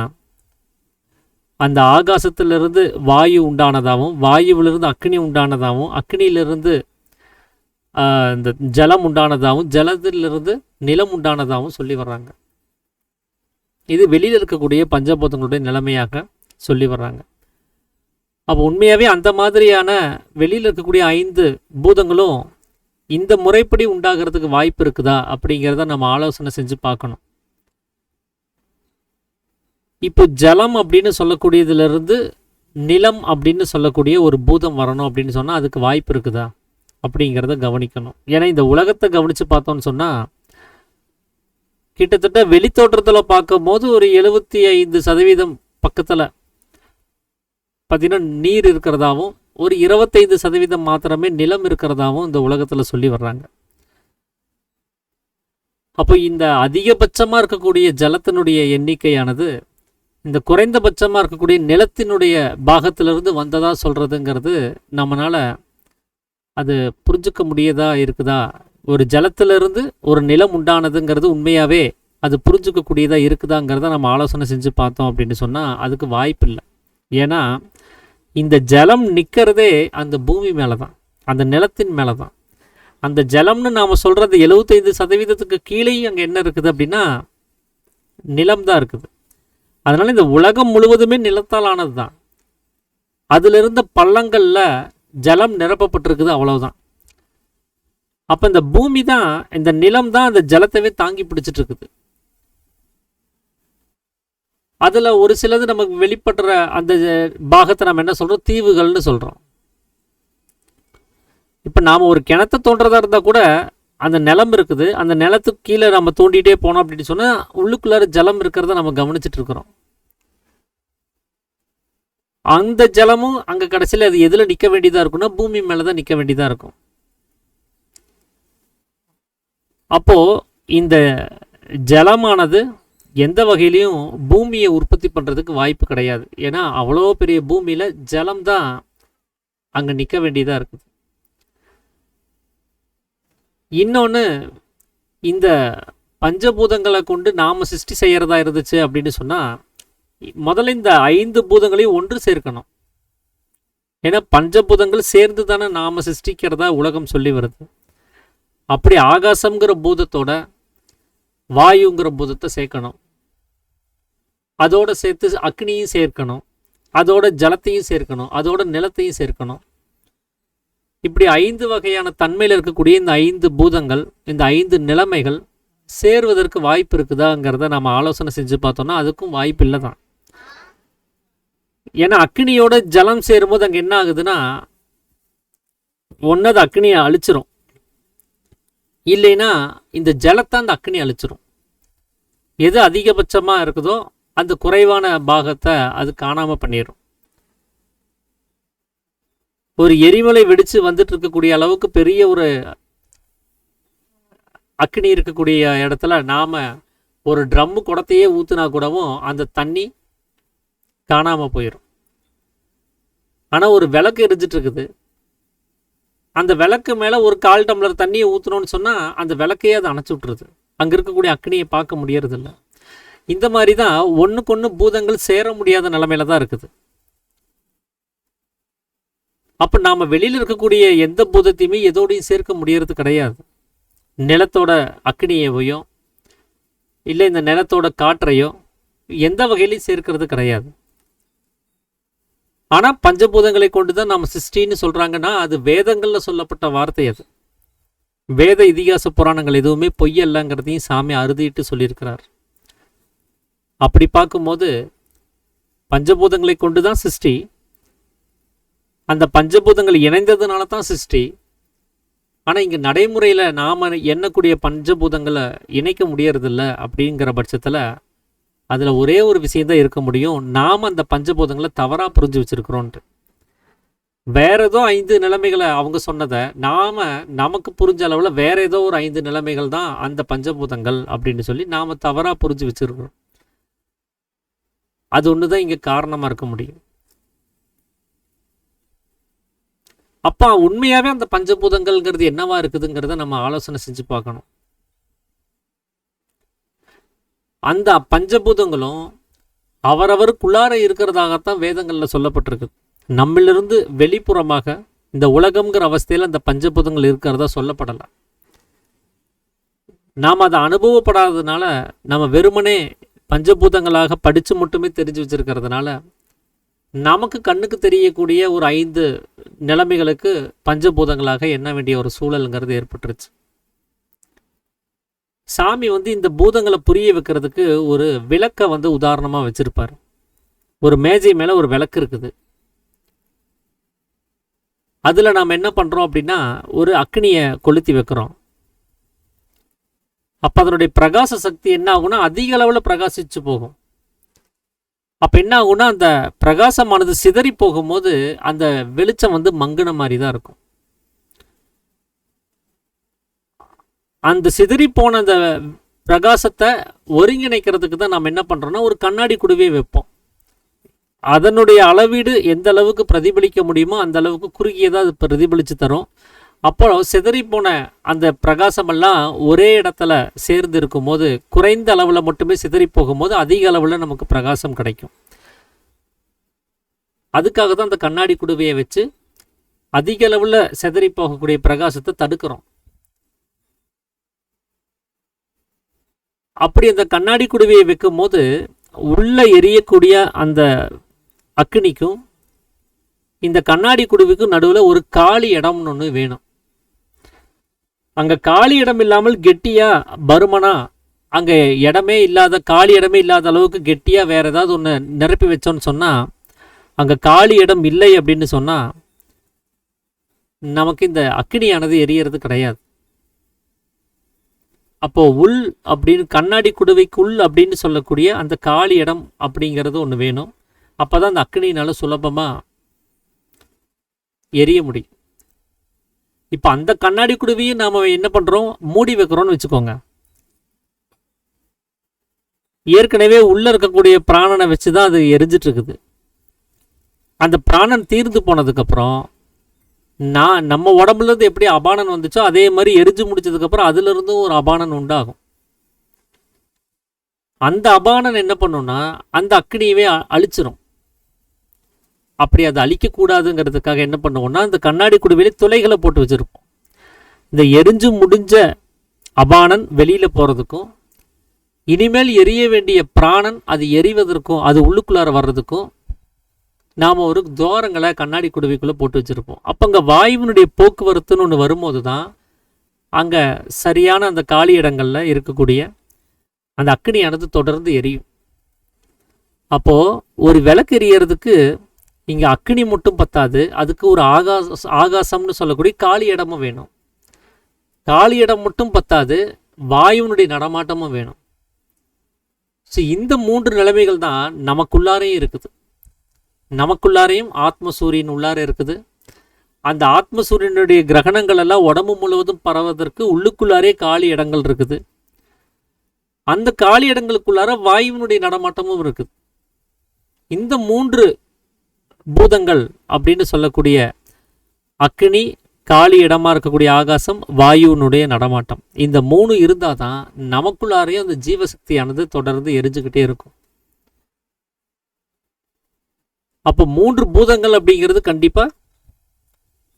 அந்த ஆகாசத்திலிருந்து வாயு உண்டானதாகவும், வாயுவிலிருந்து அக்னி உண்டானதாகவும், அக்னியிலிருந்து இந்த ஜலம் உண்டானதாகவும், ஜலத்திலிருந்து நிலம் உண்டானதாகவும் சொல்லி வர்றாங்க. இது வெளியில் இருக்கக்கூடிய பஞ்சபூதங்களுடைய நிலைமையாக சொல்லி வர்றாங்க. அப்போ உண்மையாகவே அந்த மாதிரியான வெளியில் இருக்கக்கூடிய 5 பூதங்களும் இந்த முறைப்படி உண்டாகிறதுக்கு வாய்ப்பு இருக்குதா அப்படிங்கிறத நம்ம ஆலோசனை செஞ்சு பார்க்கணும். இப்போ ஜலம் அப்படின்னு சொல்லக்கூடியதுலேருந்து நிலம் அப்படின்னு சொல்லக்கூடிய ஒரு பூதம் வரணும் அப்படின்னு சொன்னால் அதுக்கு வாய்ப்பு இருக்குதா அப்படிங்கிறத கவனிக்கணும். ஏன்னா இந்த உலகத்தை கவனித்து பார்த்தோன்னு சொன்னால் கிட்டத்தட்ட வெளித்தோற்றத்தில் பார்க்கும்போது ஒரு 75% பக்கத்தில் பார்த்தீங்கன்னா நீர் இருக்கிறதாவும், ஒரு 25% மாத்திரமே நிலம் இருக்கிறதாவும் இந்த உலகத்தில் சொல்லி வர்றாங்க. அப்போ இந்த அதிகபட்சமாக இருக்கக்கூடிய ஜலத்தினுடைய எண்ணிக்கையானது இந்த குறைந்தபட்சமாக இருக்கக்கூடிய நிலத்தினுடைய பாகத்திலிருந்து வந்ததாக சொல்கிறதுங்கிறது நம்மளால் அது புரிஞ்சுக்க முடியதா இருக்குதா? ஒரு ஜலத்திலிருந்து ஒரு நிலம் உண்டானதுங்கிறது உண்மையாகவே அது புரிஞ்சுக்கக்கூடியதாக இருக்குதாங்கிறத நம்ம ஆலோசனை செஞ்சு பார்த்தோம் அப்படின்னு சொன்னால் அதுக்கு வாய்ப்பு இல்லை. ஏன்னா இந்த ஜலம் நிற்கிறதே அந்த பூமி மேலே தான், அந்த நிலத்தின் மேலே தான். அந்த ஜலம்னு நாம் சொல்கிறது 75% கீழேயும் அங்கே என்ன இருக்குது அப்படின்னா நிலம் தான் இருக்குது. அதனால் இந்த உலகம் முழுவதுமே நிலத்தால் ஆனது தான். அதில் இருந்த பள்ளங்களில் ஜலம் நிரப்பப்பட்டிருக்குது, அவ்வளவுதான். அப்போ இந்த பூமி தான், இந்த நிலம் தான் அந்த ஜலத்தவே தாங்கி பிடிச்சிட்டு இருக்குது. அதில் ஒரு சிலது நமக்கு வெளிப்படுற அந்த பாகத்தை நம்ம என்ன சொல்கிறோம், தீவுகள்னு சொல்கிறோம். இப்போ நாம் ஒரு கிணத்தை தோன்றதா இருந்தால் கூட அந்த நிலம் இருக்குது, அந்த நிலத்துக்கு கீழே நம்ம தோண்டிகிட்டே போனோம் அப்படின்னு சொன்னால் உள்ளுக்குள்ளார ஜலம் இருக்கிறத நம்ம கவனிச்சுட்டு இருக்கிறோம். அந்த ஜலமும் அங்கே கடைசியில் அது எதில் நிற்க வேண்டியதாக இருக்குன்னா பூமி மேலே தான் நிற்க வேண்டியதாக இருக்கும். அப்போது இந்த ஜலமானது எந்த வகையிலையும் பூமியை உற்பத்தி பண்ணுறதுக்கு வாய்ப்பு கிடையாது. ஏன்னா அவ்வளோ பெரிய பூமியில் ஜலம் தான் அங்கே நிற்க வேண்டியதாக இருக்குது. இன்னொன்று, இந்த பஞ்சபூதங்களை கொண்டு நாம் சிருஷ்டி செய்கிறதா இருந்துச்சு அப்படின்னு சொன்னால் முதல்ல இந்த 5 பூதங்களையும் ஒன்று சேர்க்கணும். ஏன்னா பஞ்சபூதங்கள் சேர்ந்து தானே நாம் சிருஷ்டிக்கிறதா உலகம் சொல்லி வருது. அப்படி ஆகாசங்கிற பூதத்தோட வாயுங்கிற பூதத்தை சேர்க்கணும், அதோட சேர்த்து அக்னியும் சேர்க்கணும், அதோட ஜலத்தையும் சேர்க்கணும், அதோட நிலத்தையும் சேர்க்கணும். இப்படி 5 வகையான தன்மையில் இருக்கக்கூடிய இந்த 5 பூதங்கள், இந்த 5 நிலைமைகள் சேர்வதற்கு வாய்ப்பு இருக்குதாங்கிறத நம்ம ஆலோசனை செஞ்சு பார்த்தோம்னா அதுக்கும் வாய்ப்பு இல்லை தான். ஏன்னா அக்னியோட ஜலம் சேரும்போது அங்கே என்ன ஆகுதுன்னா ஒன்று அது அக்னியை அழிச்சிரும், இல்லைன்னா இந்த ஜலத்தை அந்த அக்னி அழிச்சிரும். எது அதிகபட்சமாக இருக்குதோ அந்த குறைவான பாகத்தை அது காணாமல் பண்ணிடும். ஒரு எரிமலை வெடித்து வந்துட்டு இருக்கக்கூடிய அளவுக்கு பெரிய ஒரு அக்னி இருக்கக்கூடிய இடத்துல நாம் ஒரு ட்ரம்மு குடத்தையே ஊற்றுனா கூடவும் அந்த தண்ணி காணாமல் போயிடும். ஆனால் ஒரு விளக்கு எரிஞ்சிட்டு இருக்குது, அந்த விளக்கு மேலே ஒரு 1/4 டம்ளர் தண்ணியை ஊற்றணும்னு சொன்னால் அந்த விளக்கையே அதை அணைச்சி விட்டுருது, அங்கே இருக்கக்கூடிய அக்னியை பார்க்க முடியறதில்ல. இந்த மாதிரி தான் ஒன்றுக்கு ஒன்று பூதங்கள் சேர முடியாத நிலைமையில தான் இருக்குது. அப்போ நாம் வெளியில் இருக்கக்கூடிய எந்த பூதத்தையுமே எதோடையும் சேர்க்க முடியறது கிடையாது. நிலத்தோட அக்னியையோ இல்லை இந்த நிலத்தோட காற்றையோ எந்த வகையிலையும் சேர்க்கிறது கிடையாது. ஆனால் பஞ்சபூதங்களை கொண்டு தான் நம்ம சிருஷ்டின்னு சொல்கிறாங்கன்னா அது வேதங்களில் சொல்லப்பட்ட வார்த்தை. அது வேத இதிகாச புராணங்கள் எதுவுமே பொய்யல்லங்கிறதையும் சாமி அறுதிட்டு சொல்லியிருக்கிறார். அப்படி பார்க்கும்போது பஞ்சபூதங்களை கொண்டு தான் சிருஷ்டி, அந்த பஞ்சபூதங்கள் இணைந்ததுனால தான் சிருஷ்டி. ஆனால் இங்கே நடைமுறையில் நாம் எண்ணக்கூடிய பஞ்சபூதங்களை இணைக்க முடியறதில்ல. அப்படிங்கிற பட்சத்தில் அதில் ஒரே ஒரு விஷயந்தான் இருக்க முடியும், நாம் அந்த பஞ்சபூதங்களை தவறாக புரிஞ்சு வச்சுருக்கிறோன்ட்டு. வேற ஏதோ 5 நிலைமைகளை அவங்க சொன்னதை நாம் நமக்கு புரிஞ்ச அளவில் வேற ஏதோ ஒரு 5 நிலைமைகள் தான் அந்த பஞ்சபூதங்கள் அப்படின்னு சொல்லி நாம் தவறாக புரிஞ்சு வச்சுருக்கிறோம். அது ஒன்று தான் இங்கே காரணமாக இருக்க முடியும். அப்போ உண்மையாகவே அந்த பஞ்சபூதங்கள்ங்கிறது என்னவா இருக்குதுங்கிறத நம்ம ஆலோசனை செஞ்சு பார்க்கணும். அந்த பஞ்சபூதங்களும் அவரவருக்குள்ளார இருக்கிறதாகத்தான் வேதங்களில் சொல்லப்பட்டிருக்கு. நம்மளிருந்து வெளிப்புறமாக இந்த உலகம்ங்கிற அவஸ்தையில் அந்த பஞ்சபூதங்கள் இருக்கிறதா சொல்லப்படலை. நாம் அதை அனுபவப்படாததுனால நம்ம வெறுமனே பஞ்சபூதங்களாக படித்து மட்டுமே தெரிஞ்சு வச்சிருக்கிறதுனால நமக்கு கண்ணுக்கு தெரியக்கூடிய ஒரு 5 நிலைமைகளுக்கு பஞ்சபூதங்களாக எண்ண வேண்டிய ஒரு சூழலுங்கிறது ஏற்பட்டுருச்சு. சாமி இந்த பூதங்களை புரிய வைக்கிறதுக்கு ஒரு விளக்கை உதாரணமாக வச்சிருப்பார். ஒரு மேஜை மேலே ஒரு விளக்கு இருக்குது. அதில் நாம் என்ன பண்ணுறோம் அப்படின்னா ஒரு அக்னியை கொளுத்தி வைக்கிறோம். அப்போ அதனுடைய பிரகாச சக்தி என்ன ஆகும்னா அதிக அளவில் பிரகாசிச்சு போகும். அப்போ என்ன ஆகும்னா அந்த பிரகாசமானது சிதறி போகும்போது அந்த வெளிச்சம் மங்குன மாதிரி தான் இருக்கும். அந்த சிதறி போன அந்த பிரகாசத்தை ஒருங்கிணைக்கிறதுக்கு தான் நம்ம என்ன பண்ணுறோம்னா ஒரு கண்ணாடி குடுவையை வைப்போம். அதனுடைய அளவீடு எந்த அளவுக்கு பிரதிபலிக்க முடியுமோ அந்த அளவுக்கு குறுகியதாக அது பிரதிபலித்து தரும். அப்போ சிதறி போன அந்த பிரகாசமெல்லாம் ஒரே இடத்துல சேர்ந்து இருக்கும்போது குறைந்த அளவில் மட்டுமே சிதறி போகும்போது அதிக அளவில் நமக்கு பிரகாசம் கிடைக்கும். அதுக்காக தான் அந்த கண்ணாடி குடுவையை வச்சு அதிக அளவில் சிதறி போகக்கூடிய பிரகாசத்தை தடுக்கிறோம். அப்படி அந்த கண்ணாடி குடுவையை வைக்கும் போது உள்ள எரியக்கூடிய அந்த அக்னிக்கும் இந்த கண்ணாடி குடுவைக்கும் நடுவில் ஒரு காலி இடம்னு ஒன்று வேணும். அங்கே காலி இடம் இல்லாமல் கெட்டியா பருமனா அங்கே இடமே இல்லாத காலி இடமே இல்லாத அளவுக்கு கெட்டியாக வேற ஏதாவது ஒன்று நிரப்பி வச்சோன்னு சொன்னால் அங்கே காலி இடம் இல்லை அப்படின்னு சொன்னால் நமக்கு இந்த அக்னியானது எரியறது கிடையாது. அப்போ உள் அப்படின்னு கண்ணாடி குடுவைக்குள் அப்படின்னு சொல்லக்கூடிய அந்த காலி இடம் அப்படிங்கிறது ஒன்று வேணும். அப்போ தான் அந்த அக்னியினால சுலபமாக எரிய முடியும். இப்போ அந்த கண்ணாடி குடுவையும் நாம் என்ன பண்ணுறோம் மூடி வைக்கிறோன்னு வச்சுக்கோங்க. ஏற்கனவே உள்ளே இருக்கக்கூடிய பிராணனை வச்சு தான் அது எரிஞ்சிட்டு இருக்குது. அந்த பிராணன் தீர்ந்து போனதுக்கப்புறம் நம்ம உடம்புலேருந்து எப்படி அபானன் வந்துச்சோ அதே மாதிரி எரிஞ்சு முடிச்சதுக்கப்புறம் அதுலேருந்தும் ஒரு அபானன் உண்டாகும். அந்த அபானன் என்ன பண்ணுன்னா அந்த அக்னியவே அழிச்சிரும். அப்படி அதை அழிக்கக்கூடாதுங்கிறதுக்காக என்ன பண்ணுவோம்னா அந்த கண்ணாடி குடுவையிலே துளைகளை போட்டு வச்சுருப்போம். இந்த எரிஞ்சு முடிஞ்ச அபானன் வெளியில் போகிறதுக்கும் இனிமேல் எரிய வேண்டிய பிராணன் அது எரிவதற்கும் அது உள்ளுக்குள்ளார வர்றதுக்கும் நாம் ஒரு துவாரங்களை கண்ணாடி குடுவைக்குள்ளே போட்டு வச்சுருப்போம். அப்போ அங்கே வாயுவினுடைய போக்குவரத்துன்னு ஒன்று வரும்போது தான் அங்கே சரியான அந்த காலி இடங்களில் இருக்கக்கூடிய அந்த அக்னியானது தொடர்ந்து எரியும். அப்போது ஒரு விளக்கு எரியறதுக்கு இங்கே அக்னி மட்டும் பத்தாது, அதுக்கு ஒரு ஆகாசம்னு சொல்லக்கூடிய காலி இடமும் வேணும். காலி இடம் மட்டும் பத்தாது, வாயுவினுடைய நடமாட்டமும் வேணும். ஸோ இந்த 3 நிலைமைகள் தான் நமக்குள்ளாரையும் இருக்குது. நமக்குள்ளாரையும் ஆத்மசூரியன் உள்ளார இருக்குது. அந்த ஆத்மசூரியனுடைய கிரகணங்கள் எல்லாம் உடம்பு முழுவதும் பரவதற்கு உள்ளுக்குள்ளாரே காலி இடங்கள் இருக்குது. அந்த காலி இடங்களுக்குள்ளார வாயுவினுடைய நடமாட்டமும் இருக்குது. இந்த 3 பூதங்கள் அப்படின்னு சொல்லக்கூடிய அக்னி, காலி இடமா இருக்கக்கூடிய ஆகாசம், வாயுவினுடைய நடமாட்டம், இந்த 3 இருந்தால் தான் நமக்குள்ளாரையும் அந்த ஜீவசக்தியானது தொடர்ந்து எரிஞ்சுக்கிட்டே இருக்கும். அப்போ 3 பூதங்கள் அப்படிங்கிறது கண்டிப்பாக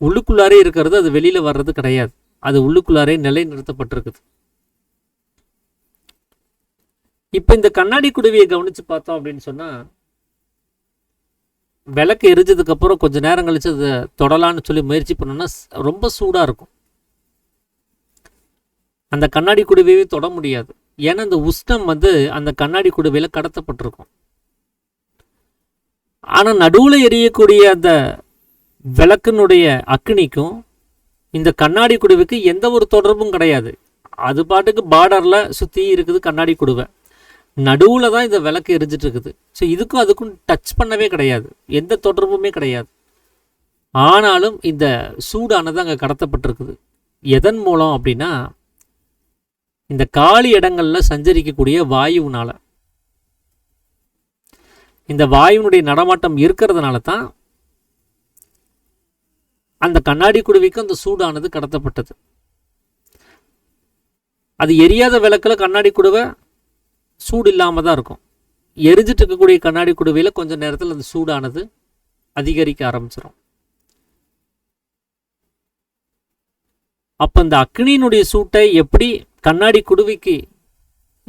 உள்ளுக்குள்ளாரே இருக்கிறது, அது வெளியில் வர்றது கிடையாது. அது உள்ளுக்குள்ளாரே நிலை நிறுத்தப்பட்டிருக்குது. இப்போ இந்த கண்ணாடி குடுவையை கவனித்து பார்த்தோம் அப்படின்னு சொன்னால் விளக்கு எரிஞ்சதுக்கப்புறம் கொஞ்சம் நேரம் கழிச்சு அதை தொடலான்னு சொல்லி முயற்சி பண்ணோன்னா ரொம்ப சூடாக இருக்கும். அந்த கண்ணாடி குடுவையை தொட முடியாது. ஏன்னா அந்த உஷ்ணம் அந்த கண்ணாடி குடுவையில் கடத்தப்பட்டிருக்கும். ஆனால் நடுவில் எரியக்கூடிய அந்த விளக்கினுடைய அக்னிக்கும் இந்த கண்ணாடி குடுவைக்கு எந்த ஒரு தொடர்பும் கிடையாது. அது பாட்டுக்கு பார்டரில் சுற்றி இருக்குது கண்ணாடி குடுவை, நடுவில் தான் இந்த விளக்கு எரிஞ்சிட்டு இருக்குது. ஸோ இதுக்கும் அதுக்கும் டச் பண்ணவே கிடையாது, எந்த தொடர்புமே கிடையாது. ஆனாலும் இந்த சூடானது அங்கே கடத்தப்பட்டிருக்குது. எதன் மூலம் அப்படின்னா இந்த காலி இடங்களில் சஞ்சரிக்கக்கூடிய வாயுனால, இந்த வாயுனுடைய நடமாட்டம் இருக்கிறதுனால தான் அந்த கண்ணாடி குடுவைக்கு அந்த சூடானது கடத்தப்பட்டது. அது எரியாத விளக்கில் கண்ணாடி குடுவை சூடு இல்லாமல் தான் இருக்கும். எரிஞ்சிட்டு இருக்கக்கூடிய கண்ணாடி குடுவையில் கொஞ்ச நேரத்தில் அந்த சூடானது அதிகரிக்க ஆரம்பிச்சிடும். அப்போ இந்த அக்னியினுடைய சூட்டை எப்படி கண்ணாடி குடுவைக்கு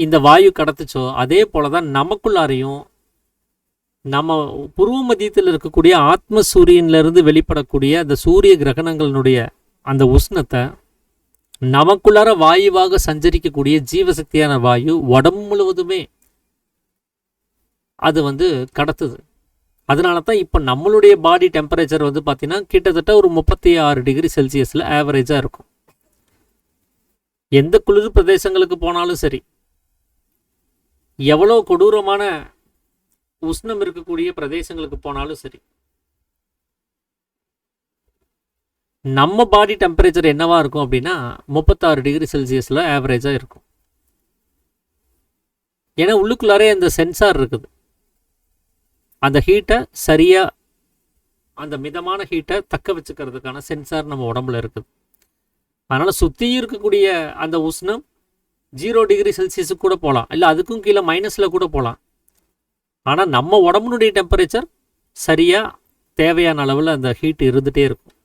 இந்த வாயு கடத்துச்சோ அதே போல தான் நமக்குள்ளாரையும் நம்ம புருவ மத்தியத்தில் இருக்கக்கூடிய ஆத்ம சூரியனிலிருந்து வெளிப்படக்கூடிய அந்த சூரிய கிரகணங்களினுடைய அந்த உஷ்ணத்தை நமக்குள்ளார வாயுவாக சஞ்சரிக்கக்கூடிய ஜீவசக்தியான வாயு உடம்பு முழுவதுமே அது கடத்துது. அதனால தான் இப்போ நம்மளுடைய பாடி டெம்பரேச்சர் பார்த்தீங்கன்னா கிட்டத்தட்ட ஒரு 36 டிகிரி செல்சியஸில் ஆவரேஜாக இருக்கும். எந்த குளிர் பிரதேசங்களுக்கு போனாலும் சரி, எவ்வளோ கொடூரமான உஷ்ணம் இருக்கக்கூடிய பிரதேசங்களுக்கு போனாலும் சரி, நம்ம பாடி டெம்பரேச்சர் என்னவா இருக்கும் அப்படின்னா 36 டிகிரி செல்சியஸில் ஆவரேஜாக இருக்கும். ஏன்னா உள்ளுக்குள்ளாரே அந்த சென்சார் இருக்குது. அந்த ஹீட்டை சரியாக, அந்த மிதமான ஹீட்டை தக்க வச்சுக்கிறதுக்கான சென்சார் நம்ம உடம்புல இருக்குது. அதனால் சுற்றி இருக்கக்கூடிய அந்த உஷ்ணம் 0 டிகிரி செல்சியஸுக்கு கூட போகலாம், இல்லை அதுக்கும் கீழே மைனஸில் கூட போகலாம். ஆனால் நம்ம உடம்புனுடைய டெம்பரேச்சர் சரியாக தேவையான அளவில் அந்த ஹீட் இருந்துகிட்டே இருக்கும்.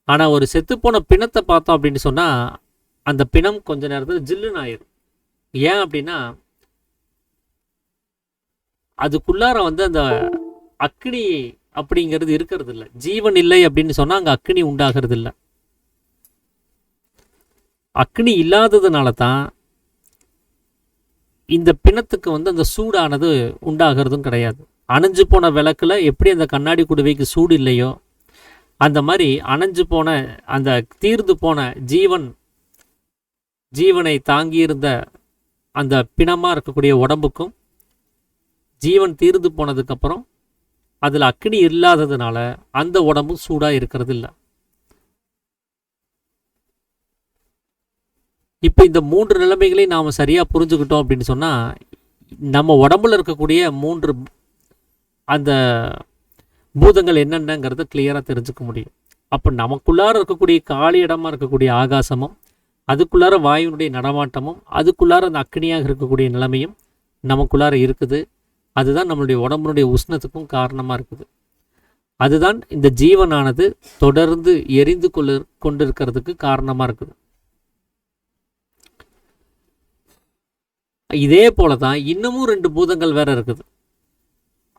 ஆனால் ஒரு செத்துப்போன பிணத்தை பார்த்தோம் அப்படின்னு சொன்னால் அந்த பிணம் கொஞ்ச நேரத்தில் ஜில்லுன்னு ஆயிரும். ஏன் அப்படின்னா அதுக்குள்ளார அந்த அக்னி அப்படிங்கிறது இருக்கிறது இல்லை. ஜீவன் இல்லை அப்படின்னு சொன்னால் அங்கே அக்னி உண்டாகிறது இல்லை. அக்னி இல்லாததுனால தான் இந்த பிணத்துக்கு அந்த சூடானது உண்டாகிறதும் கிடையாது. அணைஞ்சு போன விளக்குல எப்படி அந்த கண்ணாடி குடுவைக்கு சூடு இல்லையோ அந்த மாதிரி அணைஞ்சு போன அந்த தீர்ந்து போன ஜீவனை தாங்கியிருந்த அந்த பிணமாக இருக்கக்கூடிய உடம்புக்கும் ஜீவன் தீர்ந்து போனதுக்கப்புறம் அதில் அக்னி இல்லாததுனால அந்த உடம்பும் சூடாக இருக்கிறது இல்லை. இப்போ இந்த 3 நிலைமைகளையும் நாம் சரியாக புரிஞ்சுக்கிட்டோம் அப்படின்னு சொன்னால் நம்ம உடம்புல இருக்கக்கூடிய 3 அந்த பூதங்கள் என்னென்னங்கிறத கிளியராக தெரிஞ்சுக்க முடியும். அப்போ நமக்குள்ளார இருக்கக்கூடிய காலி இடமா இருக்கக்கூடிய ஆகாசமும், அதுக்குள்ளார வாயுனுடைய நடமாட்டமும், அதுக்குள்ளார அந்த அக்னியாக இருக்கக்கூடிய நிலைமையும் நமக்குள்ளார இருக்குது. அதுதான் நம்மளுடைய உடம்புனுடைய உஷ்ணத்துக்கும் காரணமாக இருக்குது. அதுதான் இந்த ஜீவனானது தொடர்ந்து எரிந்து கொண்டிருக்கிறதுக்கு காரணமாக இருக்குது. இதே போல தான் இன்னமும் 2 பூதங்கள் வேற இருக்குது.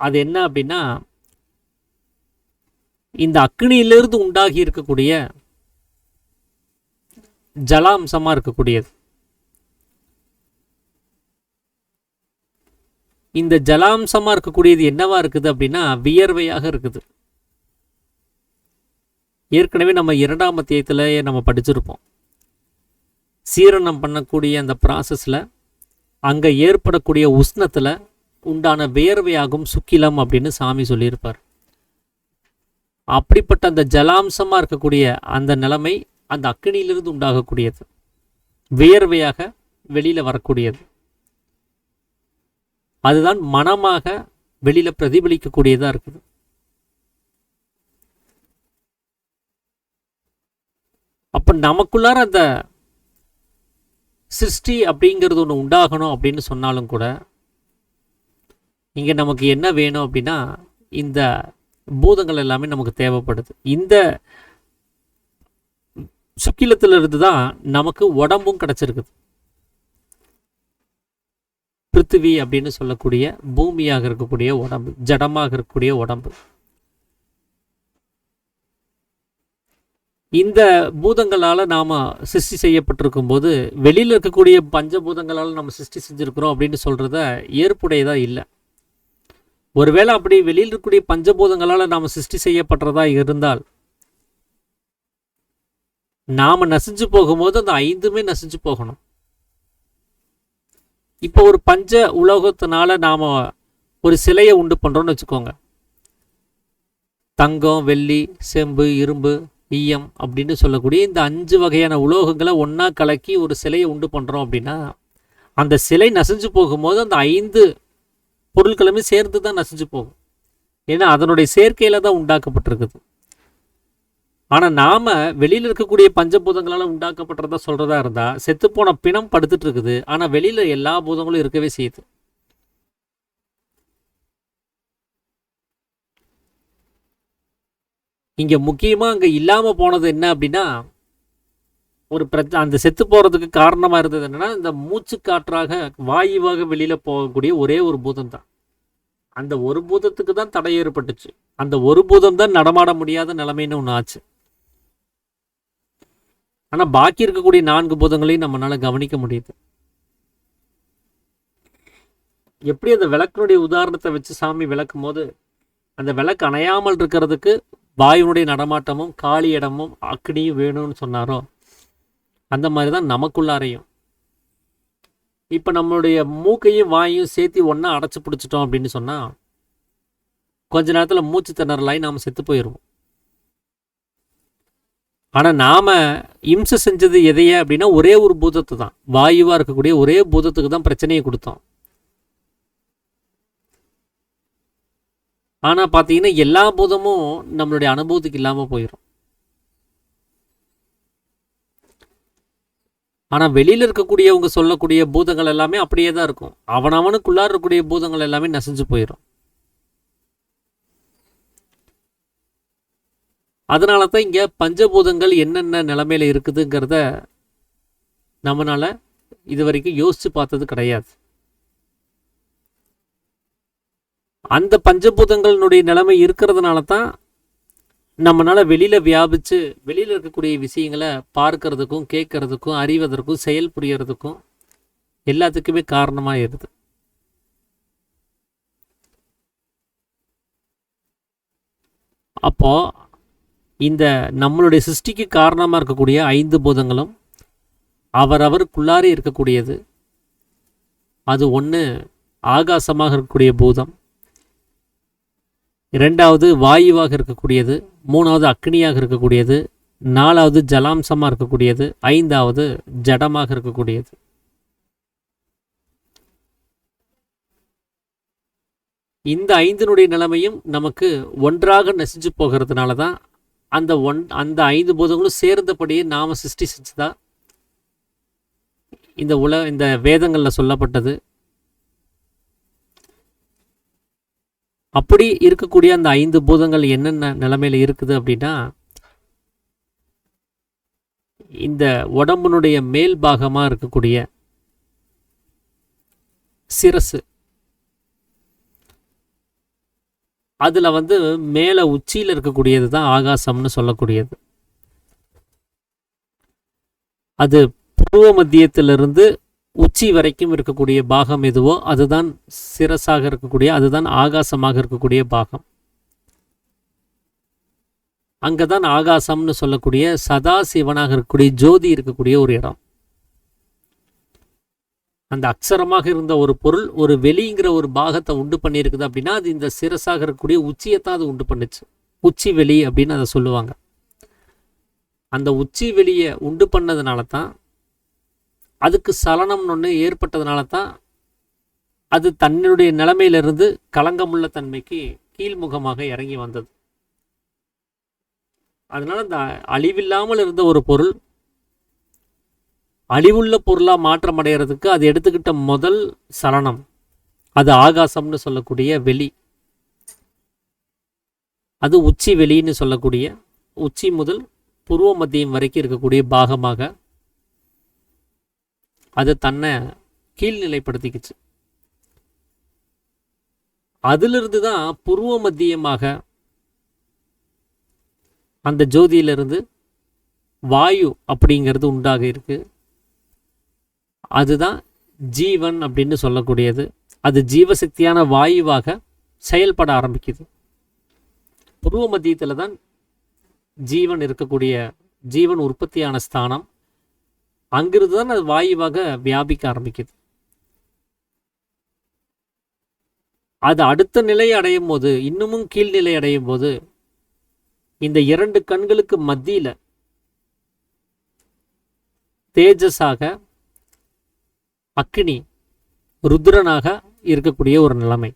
அது என்ன அப்படின்னா இந்த அக்னியிலிருந்து உண்டாகி இருக்கக்கூடிய ஜலாம்சமா இருக்கக்கூடியது. இந்த ஜலாம்சமா இருக்கக்கூடியது என்னவா இருக்குது அப்படின்னா வியர்வையாக இருக்குது. ஏற்கனவே நம்ம 2ஆம் அத்தியாயத்திலேயே நம்ம படிச்சிருப்போம். சீரணம் பண்ணக்கூடிய அந்த ப்ராசஸில் அங்கே ஏற்படக்கூடிய உஷ்ணத்தில் உண்டான வியர்வையாகும் சுக்கிலம் அப்படின்னு சாமி சொல்லியிருப்பார். அப்படிப்பட்ட அந்த ஜலாம்சமாக இருக்கக்கூடிய அந்த நிலைமை அந்த அக்னியிலிருந்து உண்டாகக்கூடியது, வியர்வையாக வெளியில் வரக்கூடியது. அதுதான் மனமாக வெளியில் பிரதிபலிக்கக்கூடியதாக இருக்குது. அப்போ நமக்குள்ளார அந்த சிருஷ்டி அப்படிங்கிறது ஒன்று உண்டாகணும் அப்படின்னு சொன்னாலும் கூட இங்கே நமக்கு என்ன வேணும் அப்படின்னா இந்த பூதங்கள் எல்லாமே நமக்கு தேவைப்படுது. இந்த சுக்கிலத்திலிருந்து தான் நமக்கு உடம்பும் கிடைச்சிருக்குது. பிருத்திவி அப்படின்னு சொல்லக்கூடிய பூமியாக இருக்கக்கூடிய உடம்பு, ஜடமாக இருக்கக்கூடிய உடம்பு. இந்த பூதங்களால் நாம் சிருஷ்டி செய்யப்பட்டிருக்கும் போது வெளியில் இருக்கக்கூடிய பஞ்சபூதங்களால் நம்ம சிருஷ்டி செஞ்சுருக்கிறோம் அப்படின்னு சொல்கிறத ஏற்புடையதாக இல்லை. ஒருவேளை அப்படி வெளியில் இருக்கக்கூடிய பஞ்சபூதங்களால் நாம் சிருஷ்டி செய்யப்படுறதா இருந்தால் நாம் நசிஞ்சு போகும்போது அந்த 5மே நசிஞ்சு போகணும். இப்போ ஒரு பஞ்ச உலோகத்தினால நாம் ஒரு சிலையை உண்டு பண்ணுறோன்னு வச்சுக்கோங்க. தங்கம், வெள்ளி, செம்பு, இரும்பு, ஈயம் அப்படின்னு சொல்லக்கூடிய இந்த 5 வகையான உலோகங்களை ஒன்றா கலக்கி ஒரு சிலையை உண்டு பண்ணுறோம் அப்படின்னா அந்த சிலை நசிஞ்சு போகும்போது அந்த 5 பொருட்களுமே சேர்ந்து தான் நசிஞ்சு போகும். ஏன்னா அதனுடைய சேர்க்கையில் தான் உண்டாக்கப்பட்டிருக்குது. ஆனால் நாம் வெளியில் இருக்கக்கூடிய பஞ்சபூதங்களால் உண்டாக்கப்பட்டதா சொல்கிறதா இருந்தால் செத்துப்போன பிணம் படுத்துட்டு இருக்குது. ஆனால் வெளியில் எல்லா பூதங்களும் இருக்கவே செய்யுது. இங்க முக்கியமா அங்க இல்லாம போனது என்ன அப்படின்னா, ஒரு அந்த செத்து போறதுக்கு காரணமா இருந்தது என்னன்னா, இந்த மூச்சு காற்றாக வாயுவாக வெளியில போகக்கூடிய ஒரே ஒரு பூதம் தான். அந்த ஒரு பூதத்துக்கு தான் தடை ஏற்பட்டுச்சு. அந்த ஒரு பூதம் தான் நடமாட முடியாத நிலைமைன்னு ஒன்று ஆச்சு. ஆனா பாக்கி இருக்கக்கூடிய 4 பூதங்களையும் நம்மளால கவனிக்க முடியுது. எப்படி அந்த விளக்கினுடைய உதாரணத்தை வச்சு சாமி விளக்கும் போது, அந்த விளக்கு அணையாமல் இருக்கிறதுக்கு வாயுனுடைய நடமாட்டமும் காலி இடமும் அக்னியும் வேணும்னு சொன்னாரோ, அந்த மாதிரி தான் நமக்குள்ளாரையும். இப்போ நம்மளுடைய மூக்கையும் வாயையும் சேர்த்து ஒன்றா அடைச்சி பிடிச்சிட்டோம் அப்படின்னு சொன்னால், கொஞ்ச நேரத்தில் மூச்சு திணறலாய் நாம் செத்து போயிடுவோம். ஆனால் நாம் இம்சை செஞ்சது எதையே அப்படின்னா, ஒரே ஒரு பூதத்தை தான், வாயுவாக இருக்கக்கூடிய ஒரே பூதத்துக்கு தான் பிரச்சனையை கொடுத்தோம். ஆனால் பார்த்தீங்கன்னா எல்லா பூதமும் நம்மளுடைய அனுபவத்துக்கு இல்லாமல் போயிடும். ஆனால் வெளியில் இருக்கக்கூடியவங்க சொல்லக்கூடிய பூதங்கள் எல்லாமே அப்படியே தான் இருக்கும். அவனவனுக்குள்ளார இருக்கக்கூடிய பூதங்கள் எல்லாமே நசிஞ்சு போயிடும். அதனால தான் இங்கே பஞ்சபூதங்கள் என்னென்ன நிலைமையில இருக்குதுங்கிறத நம்மளால இது வரைக்கும் யோசிச்சு பார்த்தது கிடையாது. அந்த பஞ்சபூதங்களினுடைய நிலைமை இருக்கிறதுனால தான் நம்மளால வெளியில வியாபிச்சு வெளியில இருக்கக்கூடிய விஷயங்களை பார்க்கறதுக்கும் கேட்கறதுக்கும் அறிவதற்கும் செயல் புரியறதுக்கும் எல்லாத்துக்குமே காரணமாயிருது. அப்போ இந்த நம்மளுடைய சிருஷ்டிக்கு காரணமாக இருக்கக்கூடிய 5 பூதங்களும் அவரவருக்குள்ளாரே இருக்கக்கூடியது. அது ஒன்று ஆகாசமாக இருக்கக்கூடிய பூதம், 2வது வாயுவாக இருக்கக்கூடியது, 3வது அக்னியாக இருக்கக்கூடியது, 4வது ஜலாம்சமாக இருக்கக்கூடியது, 5வது ஜடமாக இருக்கக்கூடியது. இந்த 5னுடைய நிலைமையும் நமக்கு ஒன்றாக நசிஞ்சு போகிறதுனால தான் அந்த 5 பூதங்களும் சேர்ந்தபடியே நாம சிருஷ்டி செஞ்சுதான் இந்த வேதங்களில் சொல்லப்பட்டது. அப்படி இருக்கக்கூடிய அந்த 5 பூதங்கள் என்னென்ன நிலைமையில இருக்குது அப்படின்னா, இந்த உடம்புனுடைய மேல் பாகமா இருக்கக்கூடிய சிரசு, அதுல மேல உச்சியில இருக்கக்கூடியது தான் ஆகாசம்னு சொல்லக்கூடியது. அது பூர்வ மத்தியத்திலிருந்து உச்சி வரைக்கும் இருக்கக்கூடிய பாகம் எதுவோ அதுதான் சிரசாக இருக்கக்கூடிய, அதுதான் ஆகாசமாக இருக்கக்கூடிய பாகம். அங்கதான் ஆகாசம்னு சொல்லக்கூடிய சதா சிவனாக இருக்கக்கூடிய ஜோதி இருக்கக்கூடிய ஒரு இடம். அந்த அக்ஷரமாக இருந்த ஒரு பொருள் ஒரு வெளிங்கிற ஒரு பாகத்தை உண்டு பண்ணியிருக்குது அப்படின்னா, அது இந்த சிரசாக இருக்கக்கூடிய உச்சியைத்தான் அது உண்டு பண்ணுச்சு. உச்சி வெளி அப்படின்னு அதை சொல்லுவாங்க. அந்த உச்சி வெளியை உண்டு பண்ணதுனால தான், அதுக்கு சலனம்னு ஒன்று ஏற்பட்டதுனால தான் அது தன்னுடைய நிலைமையிலிருந்து களங்கமுள்ள தன்மைக்கு கீழ்முகமாக இறங்கி வந்தது. அதனால இந்த அழிவில்லாமல் இருந்த ஒரு பொருள் அழிவுள்ள பொருளாக மாற்றம் அடைகிறதுக்கு அது எடுத்துக்கிட்ட முதல் சலனம் அது ஆகாசம்னு சொல்லக்கூடிய வெளி. அது உச்சி வெளின்னு சொல்லக்கூடிய உச்சி முதல் பூர்வ மத்தியம் வரைக்கும் இருக்கக்கூடிய பாகமாக அது தன்னை கீழ்நிலைப்படுத்திக்கிச்சு. அதிலிருந்து தான் பூர்வ மத்தியமாக அந்த ஜோதியிலிருந்து வாயு அப்படிங்கிறது உண்டாக இருக்கு. அதுதான் ஜீவன் அப்படின்னு சொல்லக்கூடியது. அது ஜீவசக்தியான வாயுவாக செயல்பட ஆரம்பிக்குது. பூர்வ மத்தியத்தில் தான் ஜீவன் இருக்கக்கூடிய, ஜீவன் உற்பத்தியான ஸ்தானம். அங்கிருந்து தான் அது வாயுவாக வியாபிக்க ஆரம்பிக்குது. அது அடுத்த நிலையை அடையும் போது, இன்னமும் கீழ்நிலை அடையும் போது, இந்த 2 கண்களுக்கு மத்தியில தேஜஸாக அக்னி ருத்ரனாக இருக்கக்கூடிய ஒரு நிலைமை.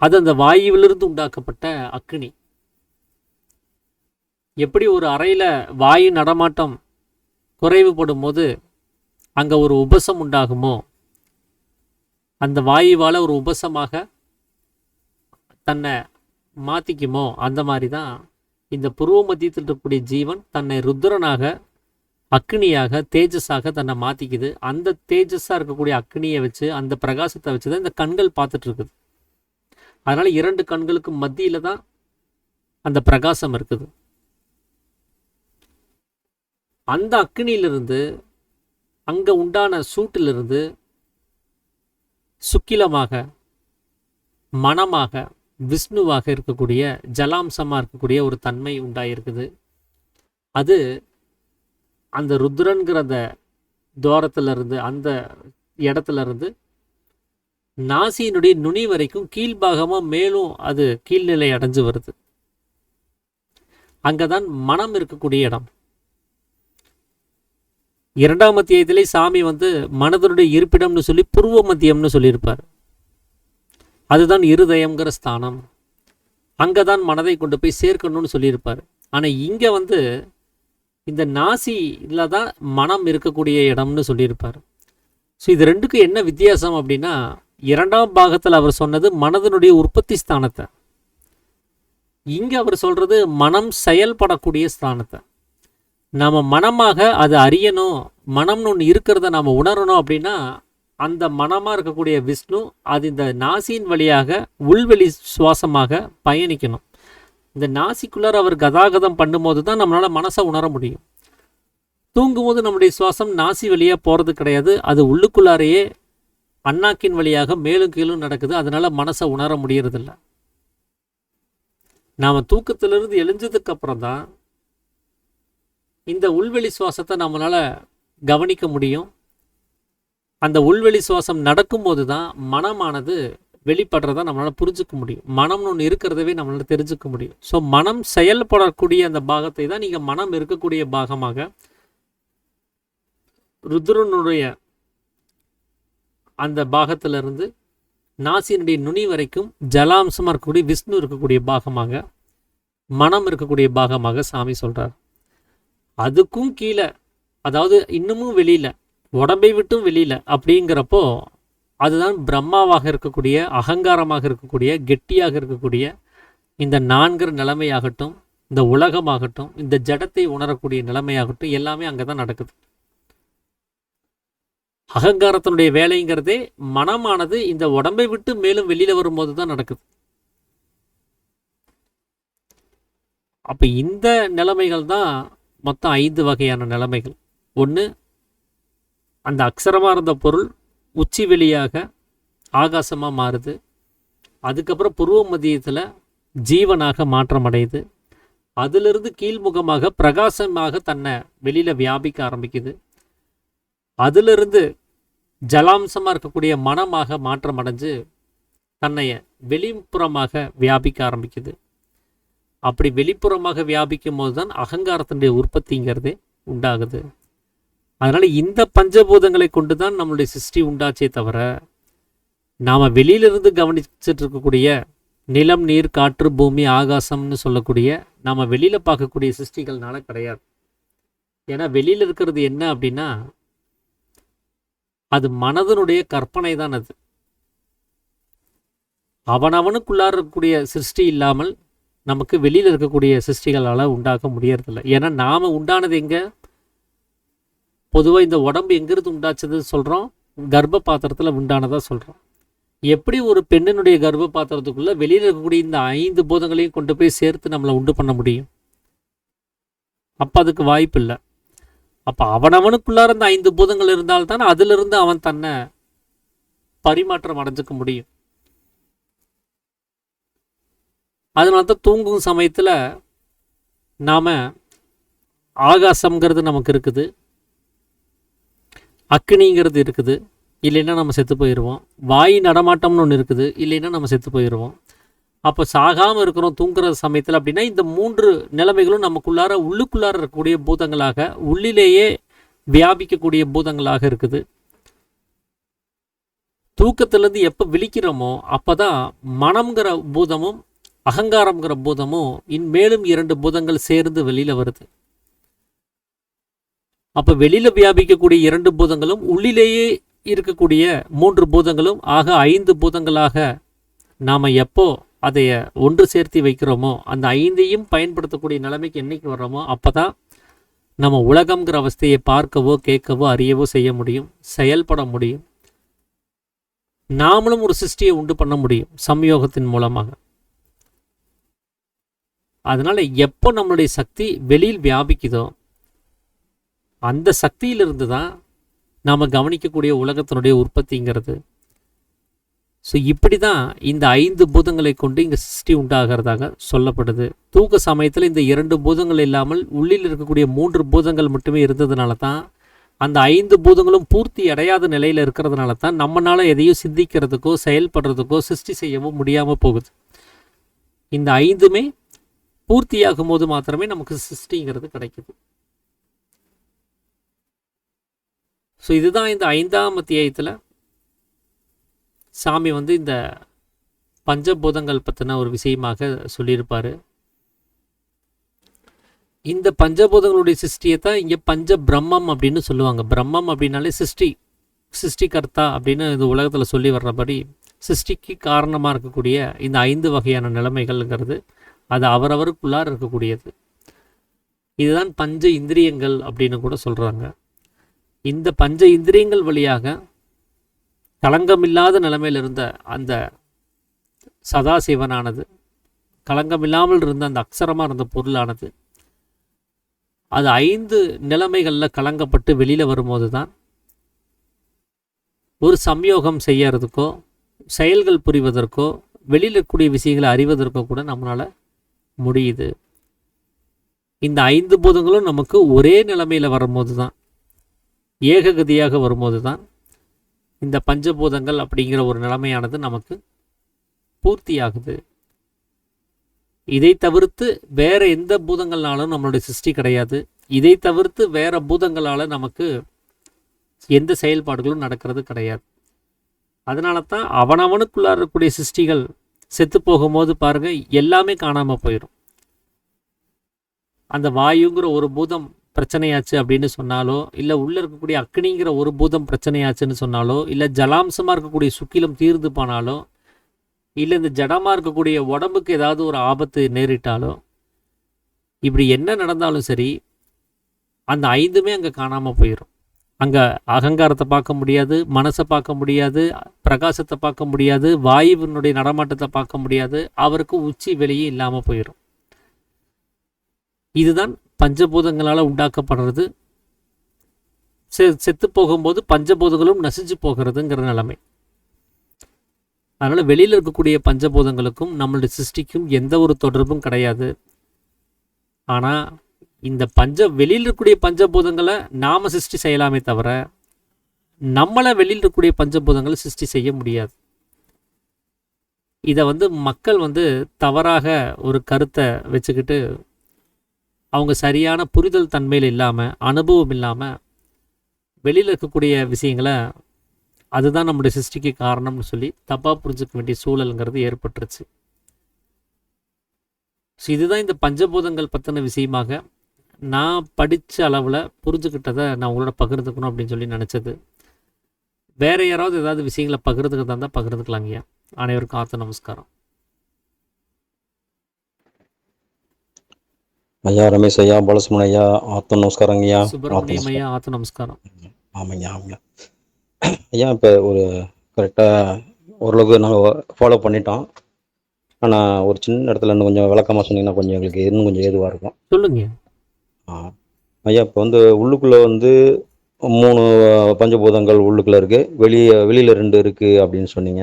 அது அந்த வாயுவிலிருந்து உண்டாக்கப்பட்ட அக்னி. எப்படி ஒரு அறையில் வாயு நடமாட்டம் குறைவுபடும் போது அங்கே ஒரு உபசம் உண்டாகுமோ, அந்த வாயுவால் ஒரு உபசமாக தன்னை மாற்றிக்குமோ அந்த மாதிரி தான் இந்த புருவ மத்தியத்தில் இருக்கக்கூடிய ஜீவன் தன்னை ருத்ரனாக, அக்னியாக, தேஜஸாக தன்னை மாற்றிக்குது. அந்த தேஜஸாக இருக்கக்கூடிய அக்னியை வச்சு, அந்த பிரகாசத்தை வச்சு தான் இந்த கண்கள் பார்த்துட்டு இருக்குது. அதனால் 2 கண்களுக்கு மத்தியில் தான் அந்த பிரகாசம் இருக்குது. அந்த அக்னியிலிருந்து, அங்கே உண்டான சூட்டிலிருந்து சுக்கிலமாக, மனமாக, விஷ்ணுவாக இருக்கக்கூடிய, ஜலாம்சமாக இருக்கக்கூடிய ஒரு தன்மை உண்டாயிருக்குது. அது அந்த ருத்ரன்கிற அந்த துவாரத்திலிருந்து, அந்த இடத்துலேருந்து நாசியினுடைய நுனி வரைக்கும் கீழ்பாகமாக மேலும் அது கீழ்நிலை அடைஞ்சு வருது. அங்கே தான் மனம் இருக்கக்கூடிய இடம். 2ஆம் அத்தியாயத்திலே சாமி மனதனுடைய இருப்பிடம்னு சொல்லி புருவ மத்தியம்னு சொல்லியிருப்பார். அதுதான் இருதயம்ங்கிற ஸ்தானம். அங்கே தான் மனதை கொண்டு போய் சேர்க்கணும்னு சொல்லியிருப்பார். ஆனால் இங்கே இந்த நாசியில் தான் மனம் இருக்கக்கூடிய இடம்னு சொல்லியிருப்பார். ஸோ இது ரெண்டுக்கும் என்ன வித்தியாசம் அப்படின்னா, 2ஆம் பாகத்தில் அவர் சொன்னது மனதனுடைய உற்பத்தி ஸ்தானத்தை, இங்கே அவர் சொல்கிறது மனம் செயல்படக்கூடிய ஸ்தானத்தை. நாம் மனமாக அதை அறியணும், மனம்னு ஒன்று இருக்கிறத நாம் உணரணும் அப்படின்னா அந்த மனமாக இருக்கக்கூடிய விஷ்ணு அது இந்த நாசியின் வழியாக உள்வெளி சுவாசமாக பயணிக்கணும். இந்த நாசிக்குள்ளார அவர் கதாகதம் பண்ணும்போது தான் நம்மளால் மனசை உணர முடியும். தூங்கும்போது நம்முடைய சுவாசம் நாசி வழியாக போகிறது கிடையாது, அது உள்ளுக்குள்ளாரையே அண்ணாக்கின் வழியாக மேலும் கீழும் நடக்குது. அதனால் மனசை உணர முடியறதில்ல. நாம் தூக்கத்திலிருந்து எழுஞ்சதுக்கு அப்புறம் தான் இந்த உள்வெளி சுவாசத்தை நம்மளால் கவனிக்க முடியும். அந்த உள்வெளி சுவாசம் நடக்கும்போது தான் மனமானது வெளிப்படுறத நம்மளால் புரிஞ்சுக்க முடியும். மனம்னு ஒன்று இருக்கிறதவே நம்மளால் தெரிஞ்சுக்க முடியும். ஸோ மனம் செயல்படக்கூடிய அந்த பாகத்தை தான் நீங்கள் மனம் இருக்கக்கூடிய பாகமாக, ருத்ரனுடைய அந்த பாகத்திலிருந்து நாசியினுடைய நுனி வரைக்கும் ஜலாம்சமாக இருக்கக்கூடிய விஷ்ணு இருக்கக்கூடிய பாகமாக, மனம் இருக்கக்கூடிய பாகமாக சாமி சொல்கிறார். அதுக்கும் கீழே, அதாவது இன்னமும் வெளியில், உடம்பை விட்டும் வெளியில் அப்படிங்கிறப்போ அதுதான் பிரம்மாவாக இருக்கக்கூடிய, அகங்காரமாக இருக்கக்கூடிய, கெட்டியாக இருக்கக்கூடிய இந்த 4 நிலைமையாகட்டும், இந்த உலகமாகட்டும், இந்த ஜடத்தை உணரக்கூடிய நிலைமையாகட்டும், எல்லாமே அங்கே தான் நடக்குது. அகங்காரத்தினுடைய வேலைங்கிறதே மனமானது இந்த உடம்பை விட்டு மேலும் வெளியில் வரும்போது தான் நடக்குது. அப்போ இந்த நிலைமைகள் தான் மொத்தம் 5 வகையான நிலைமைகள். ஒன்று, அந்த அக்ஷரமாக இருந்த பொருள் உச்சி வெளியாக ஆகாசமாக மாறுது. அதுக்கப்புறம் புருவ மத்தியத்தில் ஜீவனாக மாற்றம் அடையுது. அதிலிருந்து கீழ்முகமாக பிரகாசமாக தன்னை வெளியில் வியாபிக்க ஆரம்பிக்குது. அதிலிருந்து ஜலாம்சமாக இருக்கக்கூடிய மனமாக மாற்றம் அடைஞ்சு தன்னை வெளிப்புறமாக வியாபிக்க ஆரம்பிக்குது. அப்படி வெளிப்புறமாக வியாபிக்கும் போது தான் அகங்காரத்தினுடைய உற்பத்திங்கிறதே உண்டாகுது. அதனால் இந்த பஞ்சபூதங்களை கொண்டு தான் நம்மளுடைய சிருஷ்டி உண்டாச்சே தவிர, நாம் வெளியிலிருந்து கவனிச்சுட்டு இருக்கக்கூடிய நிலம், நீர், காற்று, பூமி, ஆகாசம்னு சொல்லக்கூடிய நாம் வெளியில் பார்க்கக்கூடிய சிருஷ்டிகள்னால கிடையாது. ஏன்னா வெளியில் இருக்கிறது என்ன அப்படின்னா, அது மனதனுடைய கற்பனை தான். அது அவனவனுக்குள்ளார இருக்கக்கூடிய சிருஷ்டி இல்லாமல் நமக்கு வெளியில் இருக்கக்கூடிய சிருஷ்டிகளால் உண்டாக்க முடியறதில்லை. ஏன்னா நாம் உண்டானது எங்கே? பொதுவாக இந்த உடம்பு எங்கிருந்து உண்டாச்சது சொல்கிறோம்? கர்ப்ப பாத்திரத்தில் உண்டானதாக சொல்கிறோம். எப்படி ஒரு பெண்ணினுடைய கர்ப்ப பாத்திரத்துக்குள்ளே வெளியில் இருக்கக்கூடிய இந்த 5 பூதங்களையும் கொண்டு போய் சேர்த்து நம்மளை உண்டு பண்ண முடியும்? அப்போ அதுக்கு வாய்ப்பு இல்லை. அப்போ அவனவனுக்குள்ளார இந்த 5 பூதங்கள் இருந்தால்தான் அதிலிருந்து அவன் தன்னை பரிமாற்றம் அடைஞ்சிக்க முடியும். அதனால தான் தூங்கும் சமயத்தில் நாம் ஆகாசம்ங்கிறது நமக்கு இருக்குது, அக்னிங்கிறது இருக்குது, இல்லைன்னா நம்ம செத்து போயிடுவோம். வாய் நடமாட்டம்னு ஒன்று இருக்குது, இல்லைன்னா நம்ம செத்து போயிடுவோம். அப்போ சாகாமல் இருக்கிறோம் தூங்குற சமயத்தில் அப்படின்னா இந்த 3 நிலைமைகளும் நமக்குள்ளார உள்ளுக்குள்ளார இருக்கக்கூடிய பூதங்களாக, உள்ளிலேயே வியாபிக்கக்கூடிய பூதங்களாக இருக்குது. தூக்கத்திலேருந்து எப்போ விழிக்கிறோமோ அப்போ தான் மனம்ங்கிற பூதமும் அகங்காரம்ங்கிற பூதமும் மேலும் 2 பூதங்கள் சேர்ந்து வெளியில் வருது. அப்போ வெளியில் வியாபிக்கக்கூடிய 2 பூதங்களும் உள்ளிலேயே இருக்கக்கூடிய 3 பூதங்களும் ஆக 5 பூதங்களாக நாம் எப்போ அதைய ஒன்று சேர்த்து வைக்கிறோமோ, அந்த 5ஐயும் பயன்படுத்தக்கூடிய நிலைமைக்கு என்னைக்கு வர்றோமோ அப்பதான் நம்ம உலகம்ங்கிற அவஸ்தையை பார்க்கவோ கேட்கவோ அறியவோ செய்ய முடியும், செயல்பட முடியும். நாமளும் ஒரு சிருஷ்டியை உண்டு பண்ண முடியும் சம்யோகத்தின் மூலமாக. அதனால எப்போ நம்மளுடைய சக்தி வெளியில் வியாபிக்குதோ அந்த சக்தியிலிருந்து தான் நாம் கவனிக்கக்கூடிய உலகத்தினுடைய உற்பத்திங்கிறது. ஸோ இப்படி தான் இந்த 5 பூதங்களை கொண்டு இங்கே சிருஷ்டி உண்டாகிறதாக சொல்லப்படுது. தூக்க சமயத்தில் இந்த 2 பூதங்கள் இல்லாமல் உள்ளில் இருக்கக்கூடிய 3 பூதங்கள் மட்டுமே இருந்ததுனால தான், அந்த 5 பூதங்களும் பூர்த்தி அடையாத நிலையில் இருக்கிறதுனால தான் நம்மளால் எதையும் சிந்திக்கிறதுக்கோ செயல்படுறதுக்கோ சிருஷ்டி செய்யவோ முடியாமல் போகுது. இந்த 5மே பூர்த்தியாகும் போது மாத்திரமே நமக்கு சிருஷ்டிங்கிறது கிடைக்குது. ஸோ இதுதான் இந்த 5ஆம் அத்தியாயத்தில் சாமி இந்த பஞ்சபூதங்கள் பற்றின ஒரு விஷயமாக சொல்லியிருப்பார். இந்த பஞ்சபூதங்களுடைய சிருஷ்டியை தான் இங்கே பஞ்ச பிரம்மம் அப்படின்னு சொல்லுவாங்க. பிரம்மம் அப்படின்னாலே சிருஷ்டிகர்த்தா அப்படின்னு இந்த உலகத்தில் சொல்லி வர்றபடி சிருஷ்டிக்கு காரணமாக இருக்கக்கூடிய இந்த 5 வகையான நிலைமைகள்ங்கிறது அது அவரவருக்குள்ளார் இருக்கக்கூடியது. இதுதான் பஞ்ச இந்திரியங்கள் அப்படின்னு கூட சொல்கிறாங்க. இந்த பஞ்ச இந்திரியங்கள் வழியாக களங்கமில்லாத நிலைமையில் இருந்த அந்த சதாசிவனானது, களங்கமில்லாமல் இருந்த அந்த அக்ஷரமாக இருந்த பொருளானது, அது 5 நிலைமைகளில் கலங்கப்பட்டு வெளியில் வரும்போது தான் ஒரு சம்யோகம் செய்யறதுக்கோ செயல்கள் புரிவதற்கோ வெளியில் இருக்கக்கூடிய விஷயங்களை அறிவதற்கோ கூட நம்மளால் முடியுது. இந்த 5 பூதங்களும் நமக்கு ஒரே நிலைமையில் வரும்போது தான், ஏககதியாக வரும்போது தான் இந்த பஞ்சபூதங்கள் அப்படிங்கிற ஒரு நிலைமையானது நமக்கு பூர்த்தியாகுது. இதை தவிர்த்து வேற எந்த பூதங்கள்னாலும் நம்மளுடைய சிருஷ்டி கிடையாது. இதை தவிர்த்து வேற பூதங்களால் நமக்கு எந்த செயல்பாடுகளும் நடக்கிறது கிடையாது. அதனால தான் அவனவனுக்குள்ளார இருக்கக்கூடிய சிருஷ்டிகள் செத்து போகும்போது பாருங்க எல்லாமே காணாமல் போயிடும். அந்த வாயுங்கிற ஒரு பூதம் பிரச்சனையாச்சு அப்படின்னு சொன்னாலோ, இல்லை உள்ளே இருக்கக்கூடிய அக்னிங்கிற ஒரு பூதம் பிரச்சனையாச்சுன்னு சொன்னாலோ, இல்லை ஜலாம்சமாக இருக்கக்கூடிய சுக்கிலம் தீர்ந்து போனாலோ, இல்லை இந்த ஜடமாக இருக்கக்கூடிய உடம்புக்கு ஏதாவது ஒரு ஆபத்து நேரிட்டாலோ, இப்படி என்ன நடந்தாலும் சரி அந்த 5மே அங்கே காணாமல் போயிடும். அங்கே அகங்காரத்தை பார்க்க முடியாது, மனசை பார்க்க முடியாது, பிரகாசத்தை பார்க்க முடியாது, வாயுவினுடைய நடமாட்டத்தை பார்க்க முடியாது, அவருக்கு உச்சி வெளியே இல்லாமல் போயிடும். இதுதான் பஞ்சபூதங்களால் உண்டாக்கப்படுறது. செத்து போகும்போது பஞ்சபூதங்களும் நசிஞ்சு போகிறதுங்கிற நிலைமை. அதனால் வெளியில் இருக்கக்கூடிய பஞ்சபூதங்களுக்கும் நம்மளுடைய சிருஷ்டிக்கும் எந்த ஒரு தொடர்பும் கிடையாது. ஆனால் இந்த வெளியில் இருக்கக்கூடிய பஞ்சபூதங்களை நாம் சிருஷ்டி செய்யலாமே தவிர நம்மளை வெளியில் இருக்கக்கூடிய பஞ்சபூதங்களை சிருஷ்டி செய்ய முடியாது. இதை மக்கள் தவறாக ஒரு கருத்தை வச்சுக்கிட்டு அவங்க சரியான புரிதல் தன்மையில் இல்லாமல், அனுபவம் இல்லாமல் வெளியில் இருக்கக்கூடிய விஷயங்களை அதுதான் நம்முடைய சிருஷ்டிக்கு காரணம்னு சொல்லி தப்பாக புரிஞ்சுக்க வேண்டிய சூழலுங்கிறது ஏற்பட்டுருச்சு. ஸோ இதுதான் இந்த பஞ்சபூதங்கள் பற்றின விஷயமாக நான் படித்த அளவில் புரிஞ்சுக்கிட்டதை நான் உங்களோட பகிர்ந்துக்கணும் அப்படின்னு சொல்லி நினச்சது. வேறு யாராவது ஏதாவது விஷயங்களை பகிர்ந்துக்கிறதா இருந்தால் பகிர்ந்துக்கலாங்கய்யா. அனைவருக்கும் ஆத்த நமஸ்காரம். ஐயா ரமேஷ் ஐயா, பாலசுமன் ஐயா, ஆத்த நமஸ்காரங்க ஐயா. சுப்பிரமணியம் ஐயா, ஆத்த நமஸ்காரம். ஆமாங்க ஆமாங்க ஐயா. இப்போ ஒரு கரெக்டாக ஓரளவுக்கு நாங்கள் ஃபாலோ பண்ணிட்டோம். ஆனால் ஒரு சின்ன இடத்துல இன்னும் கொஞ்சம் விளக்கமாக சொன்னீங்கன்னா கொஞ்சம் எங்களுக்கு இன்னும் கொஞ்சம் ஏதுவாக இருக்கும். சொல்லுங்க ஐயா. இப்போ உள்ளுக்குள்ளே 3 பஞ்சபூதங்கள் உள்ளுக்குள்ளே இருக்குது, வெளியில் 2 இருக்குது அப்படின்னு சொன்னீங்க.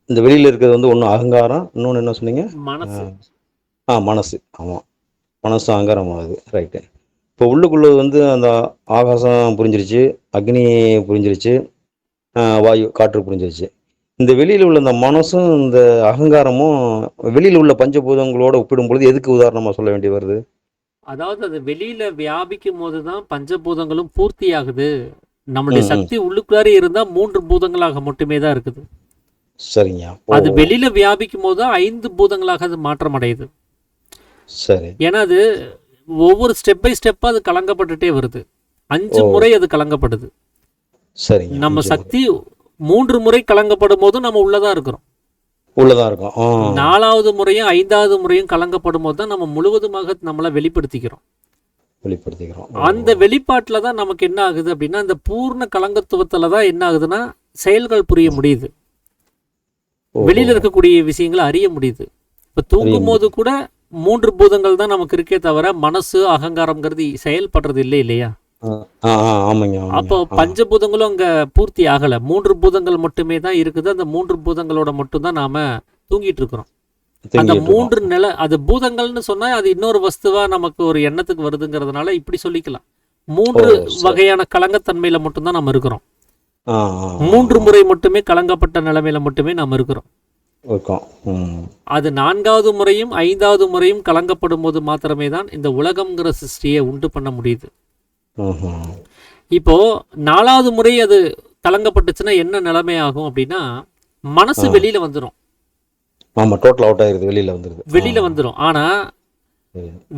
இந்த வெளியில் இருக்கிறது ஒன்று அகங்காரம், இன்னொன்று என்ன சொன்னீங்க? மனசு. மனசு. ஆமாம், மனசு அகங்காரம் ஆகுது. ரைட்டு. இப்போ உள்ளுக்குள்ளே அந்த ஆகாசம் புரிஞ்சிருச்சு, அக்னி புரிஞ்சிருச்சு, வாயு காற்று புரிஞ்சிருச்சு. இந்த வெளியில் உள்ள இந்த மனசும் இந்த அகங்காரமும் வெளியில் உள்ள பஞ்சபூதங்களோட ஒப்பிடும்பொழுது எதுக்கு உதாரணமாக சொல்ல வேண்டி வருது? அதாவது அது வெளியில வியாபிக்கும் போது தான் பஞ்சபூதங்களும் பூர்த்தி ஆகுது. நம்மளுடைய சக்தி உள்ளுக்குள்ளாரே இருந்தா 3 பூதங்களாக மட்டுமே தான் இருக்குது. சரிங்க. அது வெளியில வியாபிக்கும் போது 5 பூதங்களாக அது மாற்றம் அடையுது. சரி. ஏன்னா அது ஒவ்வொரு ஸ்டெப் பை ஸ்டெப்பா அது கலங்கப்பட்டுட்டே வருது. 5 முறை அது கலங்கப்படுது. சரிங்க. நம்ம சக்தி 3 முறை கலங்கப்படும் போதும் நம்ம உள்ளதான் இருக்கிறோம். உள்ளதான் இருக்கும். 4வது முறையும் 5வது முறையும் கலங்கப்படும் போது தான் நம்ம முழுவதுமாக நம்மளை வெளிப்படுத்திக்கிறோம். வெளிப்படுத்திக்கிறோம். அந்த வெளிப்பாட்டில் தான் நமக்கு என்ன ஆகுது அப்படின்னா, அந்த பூர்ண கலங்கத்துவத்தில் தான் என்ன ஆகுதுன்னா செயல்கள் புரிய முடியுது, வெளியில இருக்கக்கூடிய விஷயங்களை அறிய முடியுது. இப்போ தூங்கும் போது கூட 3 பூதங்கள் தான் நமக்கு இருக்கே தவிர மனசு அகங்காரம்ங்கிறது செயல்படுறது இல்லை இல்லையா? ஆமாங்க. அப்போ பஞ்சபூதங்களும் அங்க பூர்த்தி ஆகல, 3 பூதங்கள் மட்டுமே தான் இருக்குது. அந்த 3 பூதங்களோட மட்டும்தான் நாம தூங்கிட்டு இருக்கிறோம். அந்த 3 நிலை, அது பூதங்கள்னு சொன்னா அது இன்னொரு வஸ்துவா நமக்கு ஒரு எண்ணத்துக்கு வருதுங்கிறதுனால இப்படி சொல்லிக்கலாம். 3 வகையான கலங்கத்தன்மையில மட்டும்தான் நம்ம இருக்கிறோம். 3 முறை மட்டுமே கலங்கப்பட்ட நிலைமையில மட்டுமே நாம் இருக்கிறோம். அது 4வது முறையும் 5வது முறையும் கலங்கப்படும் போது மாத்திரமே தான் இந்த உலகம்ங்கிற சிருஷ்டியை உண்டு பண்ண முடியுது. இப்போ 4வது முறை அது கலங்கப்பட்டுச்சுன்னா என்ன நிலைமை ஆகும் அப்படின்னா, மனசு வெளியில வந்துடும். ஆமா, டோட்டல் அவுட் ஆயிருது, வெளியில வந்துடும். ஆனா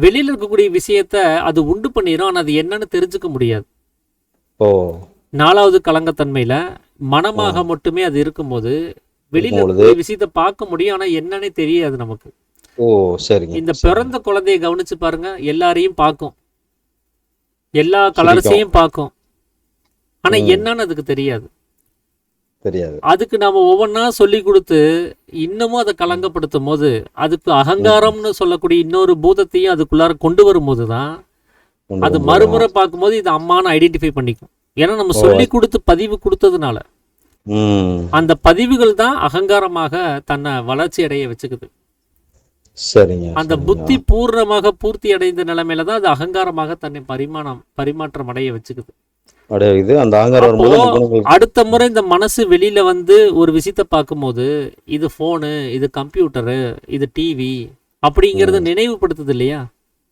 வெளியில இருக்கக்கூடிய விஷயத்த அது உண்டு பண்ணிடும். ஆனா அது என்னன்னு தெரிஞ்சுக்க முடியாது. 4வது கலங்கத்தன்மையில மனமாக மட்டுமே அது இருக்கும்போது வெளியில இருக்கக்கூடிய விஷயத்த பார்க்க முடியும். ஆனா என்னன்னே தெரியாது நமக்கு. இந்த பிறந்த குழந்தைய கவனிச்சு பாருங்க, எல்லாரையும் பார்க்கும், எல்லா கலர்ஸையும் பார்க்கும். ஆனா என்னன்னு அதுக்கு தெரியாது. அதுக்கு நாம ஒவ்வொன்னா சொல்லி கொடுத்து இன்னமும் அதை கலங்கப்படுத்தும் போது, அதுக்கு அகங்காரம்னு சொல்லக்கூடிய இன்னொரு பூதத்தையும் அதுக்குள்ளார கொண்டு வரும்போது தான் அது மறுமுறை பார்க்கும்போது இது அம்மான்னு ஐடென்டிஃபை பண்ணிக்கும். ஏன்னா நம்ம சொல்லி கொடுத்து பதிவு கொடுத்ததுனால அந்த பதிவுகள் தான் அகங்காரமாக தன்னை வளர்ச்சி அடைய வச்சுக்குது. அந்த புத்தி பூர்ணமாக பூர்த்தி அடைந்த நிலைமையில தான் அது அகங்காரமாக தன்னை பரிமாற்றம் அடைய வச்சுக்குது. அடுத்த முறை இந்த மனசு வெளியில வந்து ஒரு விஷயத்த பார்க்கும்போது, இது போனு, இது கம்ப்யூட்டரு, இது டிவி அப்படிங்கறத நினைவுபடுத்துது இல்லையா?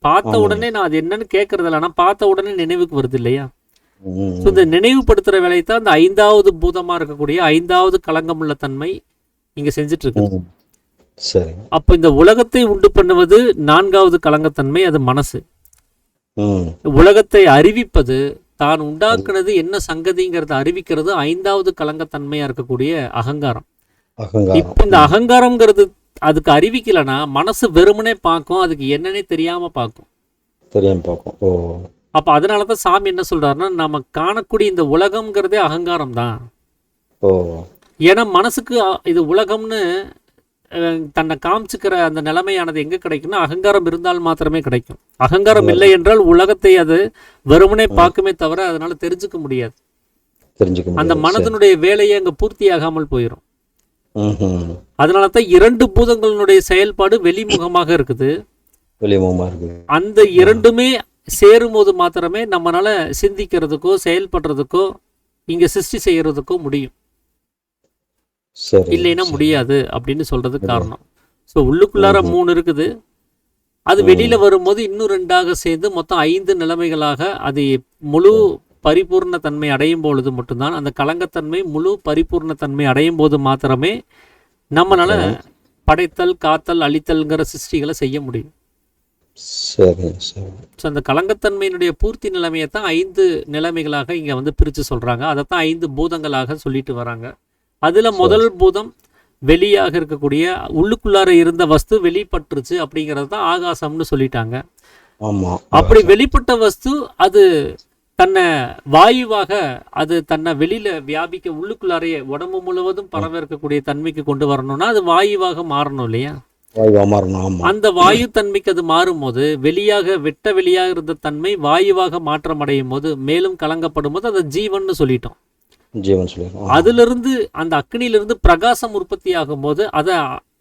பார்த்த உடனே நான் அது என்னன்னு கேட்கறது இல்லை, ஆனா பார்த்த உடனே நினைவுக்கு வருது இல்லையா? இந்த நினைவுபடுத்துற வேலையை தான் அந்த 5வது பூதமா இருக்கக்கூடிய 5வது கலங்கமுள்ள தன்மை இங்க செஞ்சுட்டு இருக்கு. அப்ப இந்த உலகத்தை உண்டு பண்ணுவது 4வது கலங்கத்தன்மை, அது மனசு. உலகத்தை அறிவிப்பது, தான் உண்டாக்குனது என்ன சங்கதிங்கிறத அறிவிக்கிறது 5வது கலங்கத்தன்மையா இருக்கக்கூடிய அகங்காரம். இப்ப இந்த அகங்காரம்ங்கிறது அதுக்கு அறிவிக்கலன்னா மனசு வெறுமனே பார்க்கும், அதுக்கு என்னன்னே தெரியாம பார்க்கும். அப்ப அதனாலதான் சாமி என்ன சொல்றாருன்னா, நம்ம காணக்கூடிய இந்த உலகம்ங்கிறதே அகங்காரம் தான். ஏன்னா மனசுக்கு இது உலகம்னு தன்னை காமிச்சுக்கிற அந்த நிலைமையானது எங்க கிடைக்கும்னா அகங்காரம் இருந்தால் மாத்திரமே கிடைக்கும். அகங்காரம் இல்லை என்றால் உலகத்தை அது வெறுமனே பார்க்குமே தவிர அதனால தெரிஞ்சுக்க முடியாது. அந்த மனதனுடைய வேலையை அங்க பூர்த்தியாகாமல் போயிடும். அதனாலதான் 2 பூதங்களுடைய செயல்பாடு வெளிமுகமாக இருக்குது. அந்த 2மே சேரும் போது மாத்திரமே நம்மளால சிந்திக்கிறதுக்கோ செயல்படுறதுக்கோ இங்க சிருஷ்டி செய்யறதுக்கோ முடியும். இல்லைன்னா முடியாது அப்படின்னு சொல்றது காரணம். ஸோ உள்ளுக்குள்ளார 3 இருக்குது, அது வெளியில வரும்போது இன்னும் 2ஆக சேர்ந்து மொத்தம் 5 நிலைமைகளாக அது முழு பரிபூர்ண தன்மை அடையும் பொழுது மட்டும்தான், அந்த கலங்கத்தன்மை முழு பரிபூர்ண தன்மை அடையும் போது மாத்திரமே நம்மளால படைத்தல், காத்தல், அழித்தல்ங்கிற சிருஷ்டிகளை செய்ய முடியும். அந்த கலங்கத்தன்மையினுடைய பூர்த்தி நிலைமையை தான் 5 நிலைமைகளாக இங்க வந்து பிரிச்சு சொல்றாங்க. அதைத்தான் 5 பூதங்களாக சொல்லிட்டு வராங்க. அதுல முதல் பூதம் வெளியாக இருக்கக்கூடிய உள்ளுக்குள்ளார இருந்த வஸ்து வெளிப்பட்டுருச்சு அப்படிங்கிறது தான் ஆகாசம்னு சொல்லிட்டாங்க. அப்படி வெளிப்பட்ட வஸ்து அது தன்னை வாயுவாக அது தன்னை வெளியில வியாபிக்க உள்ளுக்குள்ளாரையே உடம்பு முழுவதும் பரவ இருக்கக்கூடிய தன்மைக்கு கொண்டு வரணும்னா அது வாயுவாக மாறணும் இல்லையா? அந்த வாயு தன்மைக்கு அது மாறும் போது வெட்ட வெளியாக இருந்த தன்மை வாயுவாக மாற்றம் அடையும் போது மேலும் கலங்கப்படும் போது அதை ஜீவன் சொல்லிட்டோம். அதுல இருந்து அந்த அக்னியிலிருந்து பிரகாசம் உற்பத்தி ஆகும் போது அத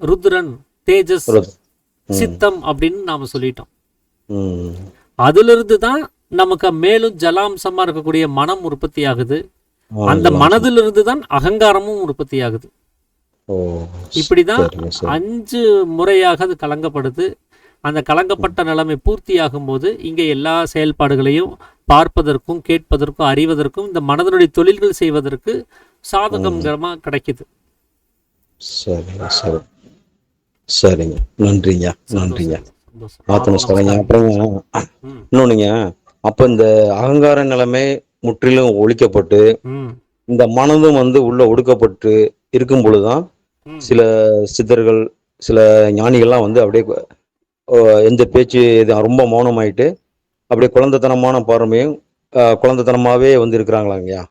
ருத்ரன், தேஜஸ், சித்தம் அப்படின்னு நாம சொல்லிட்டோம். அதுல இருந்து தான் நமக்கு மேலும் ஜலாம்சமா இருக்கக்கூடிய மனம் உற்பத்தி ஆகுது. அந்த மனதிலிருந்து தான் அகங்காரமும் உற்பத்தி ஆகுது. இப்படிதான் 5 முறையாக அது கலங்கப்படுது. அந்த கலங்கப்பட்ட நிலைமை பூர்த்தி ஆகும் போது இங்க எல்லா செயல்பாடுகளையும் பார்ப்பதற்கும் கேட்பதற்கும் அறிவதற்கும் இந்த மனதனுடைய தொழில்கள் செய்வதற்கு சாதகமா கிடைக்குது. சரிங்க, நன்றிங்க. அப்புறம் இன்னொன்னுங்க, அப்ப இந்த அகங்கார நிலைமை முற்றிலும் ஒழிக்கப்பட்டு இந்த மனதும் வந்து உள்ள ஒடுக்கப்பட்டு இருக்கும் பொழுதுதான் ம். சில சித்தர்கள், சில ஞானிகள்லாம் வந்து அப்படியே எந்த பேச்சு இது ரொம்ப மௌனமாயிட்டு அப்படியே குழந்தைத்தனமான பார்வையும் குழந்தைத்தனமாவே வந்து இருக்கிறாங்களாங்கய்யா.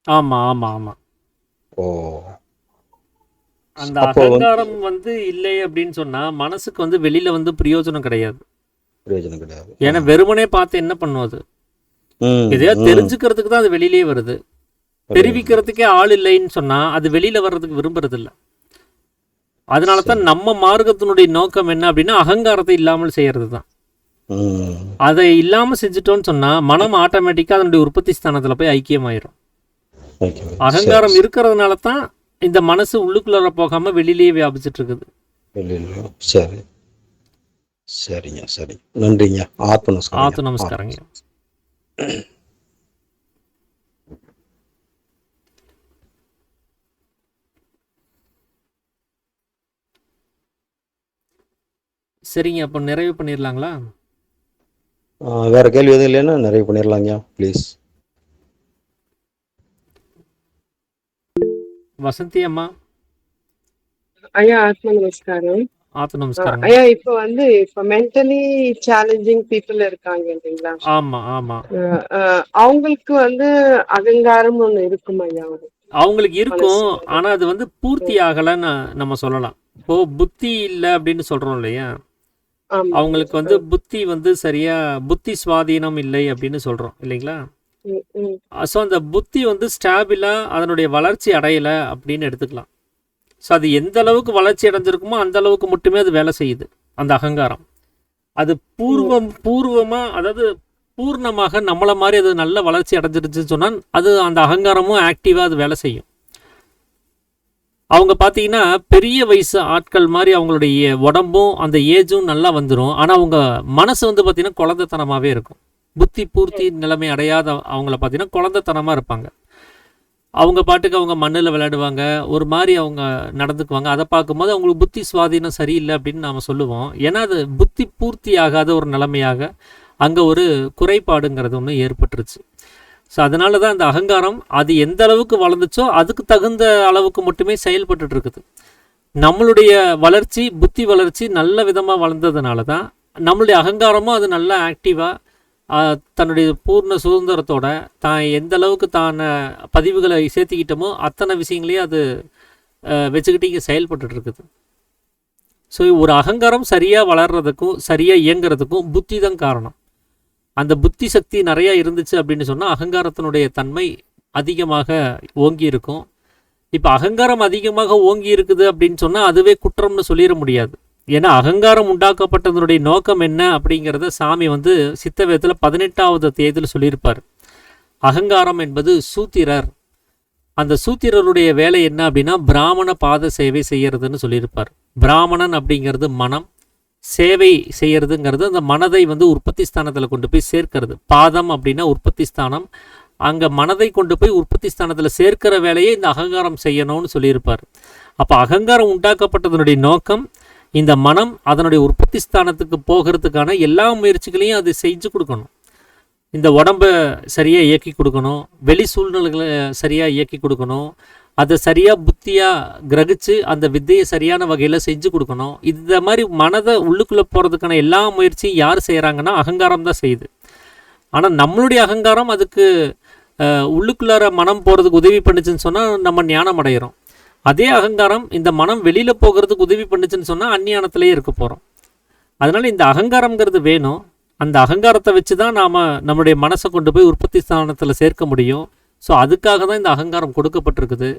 ஆமா, ஆமா, ஆமா. ஓ! அந்த அப்போ வந்து அகங்காரம் வந்து இல்லை அப்படின்னு சொன்னா, மனசுக்கு வந்து வெளியில வந்து பிரயோஜனம் கிடையாது. பிரயோஜனம் கிடையாது. ஏன்னா வெறுமனே பார்த்து என்ன பண்ணும் அது? ம், எதையாவது ம். தெரிஞ்சுக்கிறதுக்கு தான் அது வெளியிலேயே வருது. வெளியே வருது. தெரிவிக்கிறதுக்கே ஆள் இல்லைன்னு சொன்னா, அது வெளியில வர்றதுக்கு விரும்புறது இல்ல. அதனால தான் சரி. நம்ம மார்க்கத்தினுடைய நோக்கம் என்ன அப்படின்னா, அகங்காரத்தை இல்லாமல் செய்யறது தான். ம். அதை இல்லாம செஞ்சுட்டோம்னு சொன்னா, மனம் ஆட்டோமேட்டிக்கா அதனுடைய உற்பத்தி ஸ்தானத்துல போய் ஐக்கியமாயிரும். ஓகே. சரி, அகங்காரம் சரி. இருக்கிறதுனால தான் இந்த மனசு உள்ளுக்குள்ள போகாம வெளியிலேயே வியாபிச்சிட்டு இருக்குது. வெளியில. சரி. சரிங்க, சரி. நன்றிங்க. ஆத்ம நமஸ்காரங்க. ஆத்து நமஸ்காரங்க. சரிங்க, அப்போ நிறைவு பண்ணிடலாங்களா? வேற கேள்வி எதுவும் இல்லைன்னா நிறைவு பண்ணிடலாங்கய்யா ப்ளீஸ். வசந்தி அம்மா. ஐயா ஆத்ம நமஸ்காரம். ஆத்து நமஸ்காரங்க. ஐயா இப்ப மென்டலி சேலஞ்சிங் பீப்புள் இருக்காங்க இல்லைங்களா? ஆமா, ஆமா. அவங்களுக்கு அகங்காரம் ஒண்ணு இருக்கும் ஐயா. அவங்களுக்கு இருக்கும், மனசுல. ஆனா அது வந்து பூர்த்தி ஆகலைன்னு நம்ம சொல்லலாம். இப்போ புத்தி இல்லை அப்படின்னு சொல்றோம் இல்லையா, ஆமா. அவங்களுக்கு வந்து புத்தி வந்து சரியா புத்தி சுவாதீனம் இல்லை அப்படின்னு சொல்றோம் இல்லைங்களா. ம், ம். ஸோ அந்த புத்தி வந்து ஸ்டாபிளா அதனுடைய வளர்ச்சி அடையலை அப்படின்னு எடுத்துக்கலாம். ஸோ அது எந்த அளவுக்கு வளர்ச்சி அடைஞ்சிருக்குமோ அந்த அளவுக்கு மட்டுமே அது வேலை செய்யுது, அந்த அகங்காரம். அது பூர்வமா, அதாவது பூர்ணமாக நம்மளை மாதிரி அது நல்ல வளர்ச்சி அடைஞ்சிருச்சுன்னு சொன்னால் அது அந்த அகங்காரமும் ஆக்டிவாக அது வேலை செய்யும். அவங்க பார்த்தீங்கன்னா பெரிய வயசு ஆட்கள் மாதிரி அவங்களுடைய உடம்பும் அந்த ஏஜும் நல்லா வந்துடும். ஆனால் அவங்க மனசு வந்து பார்த்தீங்கன்னா குழந்தைத்தனமாகவே இருக்கும். புத்தி பூர்த்தி நிலைமை அடையாத அவங்கள பார்த்தீங்கன்னா குழந்தைத்தனமாக இருப்பாங்க. அவங்க பாட்டுக்கு அவங்க மண்ணில் விளையாடுவாங்க, ஒரு மாதிரி அவங்க நடந்துக்குவாங்க. அதை பார்க்கும்போது அவங்களுக்கு புத்தி சுவாதீனம் சரியில்லை அப்படின்னு நாம் சொல்லுவோம். ஏன்னா அது புத்தி பூர்த்தி ஆகாத ஒரு நிலைமையாக அங்கே ஒரு குறைபாடுங்கிறது ஒன்று ஏற்பட்டுருச்சு. ஸோ அதனால தான் அந்த அகங்காரம் அது எந்த அளவுக்கு வளர்ந்துச்சோ அதுக்கு தகுந்த அளவுக்கு மட்டுமே செயல்பட்டு இருக்குது. நம்மளுடைய வளர்ச்சி, புத்தி வளர்ச்சி நல்ல விதமாக வளர்ந்ததுனால தான் நம்மளுடைய அகங்காரமும் அது நல்லா ஆக்டிவாக தன்னுடைய பூர்ண சுதந்திரத்தோட தான் எந்த அளவுக்கு தான பதிவுகளை சேர்த்திக்கிட்டோமோ அத்தனை விஷயங்களையும் அது வச்சுக்கிட்டு இங்கே செயல்பட்டு இருக்குது. ஸோ ஒரு அகங்காரம் சரியாக வளர்கிறதுக்கும் சரியாக இயங்குறதுக்கும் புத்தி தான் காரணம். அந்த புத்தி சக்தி நிறையா இருந்துச்சு அப்படின்னு சொன்னால் அகங்காரத்தினுடைய தன்மை அதிகமாக ஓங்கி இருக்கும். இப்போ அகங்காரம் அதிகமாக ஓங்கி இருக்குது அப்படின்னு சொன்னால் அதுவே குற்றம்னு சொல்லிட முடியாது. ஏன்னா அகங்காரம் உண்டாக்கப்பட்டதனுடைய நோக்கம் என்ன அப்படிங்கிறத சாமி வந்து சித்தவேதத்தில் 18வது தேதியில் சொல்லியிருப்பார். அகங்காரம் என்பது சூத்திரர். அந்த சூத்திரருடைய வேலை என்ன அப்படின்னா பிராமண பாத சேவை செய்யறதுன்னு சொல்லியிருப்பார். பிராமணன் அப்படிங்கிறது மனம், சேவை செய்யறதுங்கிறது அந்த மனதை வந்து உற்பத்தி ஸ்தானத்தில் கொண்டு போய் சேர்க்கிறது. பாதம் அப்படின்னா உற்பத்தி ஸ்தானம், அங்கே மனதை கொண்டு போய் உற்பத்தி ஸ்தானத்தில் சேர்க்கிற வேலையை இந்த அகங்காரம் செய்யணும்னு சொல்லியிருப்பார். அப்போ அகங்காரம் உண்டாக்கப்பட்டதனுடைய நோக்கம் இந்த மனம் அதனுடைய உற்பத்தி ஸ்தானத்துக்கு போகிறதுக்கான எல்லா முயற்சிகளையும் அது செஞ்சு கொடுக்கணும். இந்த உடம்பை சரியாக இயக்கி கொடுக்கணும், வெளி சூழ்நிலைகளை சரியாக இயக்கி கொடுக்கணும், அதை சரியாக புத்தியாக கிரகிச்சு அந்த வித்தையை சரியான வகையில் செஞ்சு கொடுக்கணும். இந்த மாதிரி மனதை உள்ளுக்குள்ளே போகிறதுக்கான எல்லா முயற்சியும் யார் செய்கிறாங்கன்னா அகங்காரம் தான் செய்யுது. ஆனால் நம்மளுடைய அகங்காரம் அதுக்கு உள்ளுக்குள்ளார மனம் போகிறதுக்கு உதவி பண்ணுச்சுன்னு சொன்னால் நம்ம ஞானம் அடைகிறோம். அதே அகங்காரம் இந்த மனம் வெளியில் போகிறதுக்கு உதவி பண்ணுச்சுன்னு சொன்னால் அஞ்ஞானத்திலேயே இருக்க போகிறோம். அதனால் இந்த அகங்காரங்கிறது வேணும். அந்த அகங்காரத்தை வச்சு தான் நாம் நம்மளுடைய மனசை கொண்டு போய் உற்பத்தி ஸ்தானத்தில் சேர்க்க முடியும். ஸோ அதுக்காக தான் இந்த அகங்காரம் கொடுக்கப்பட்டிருக்குது.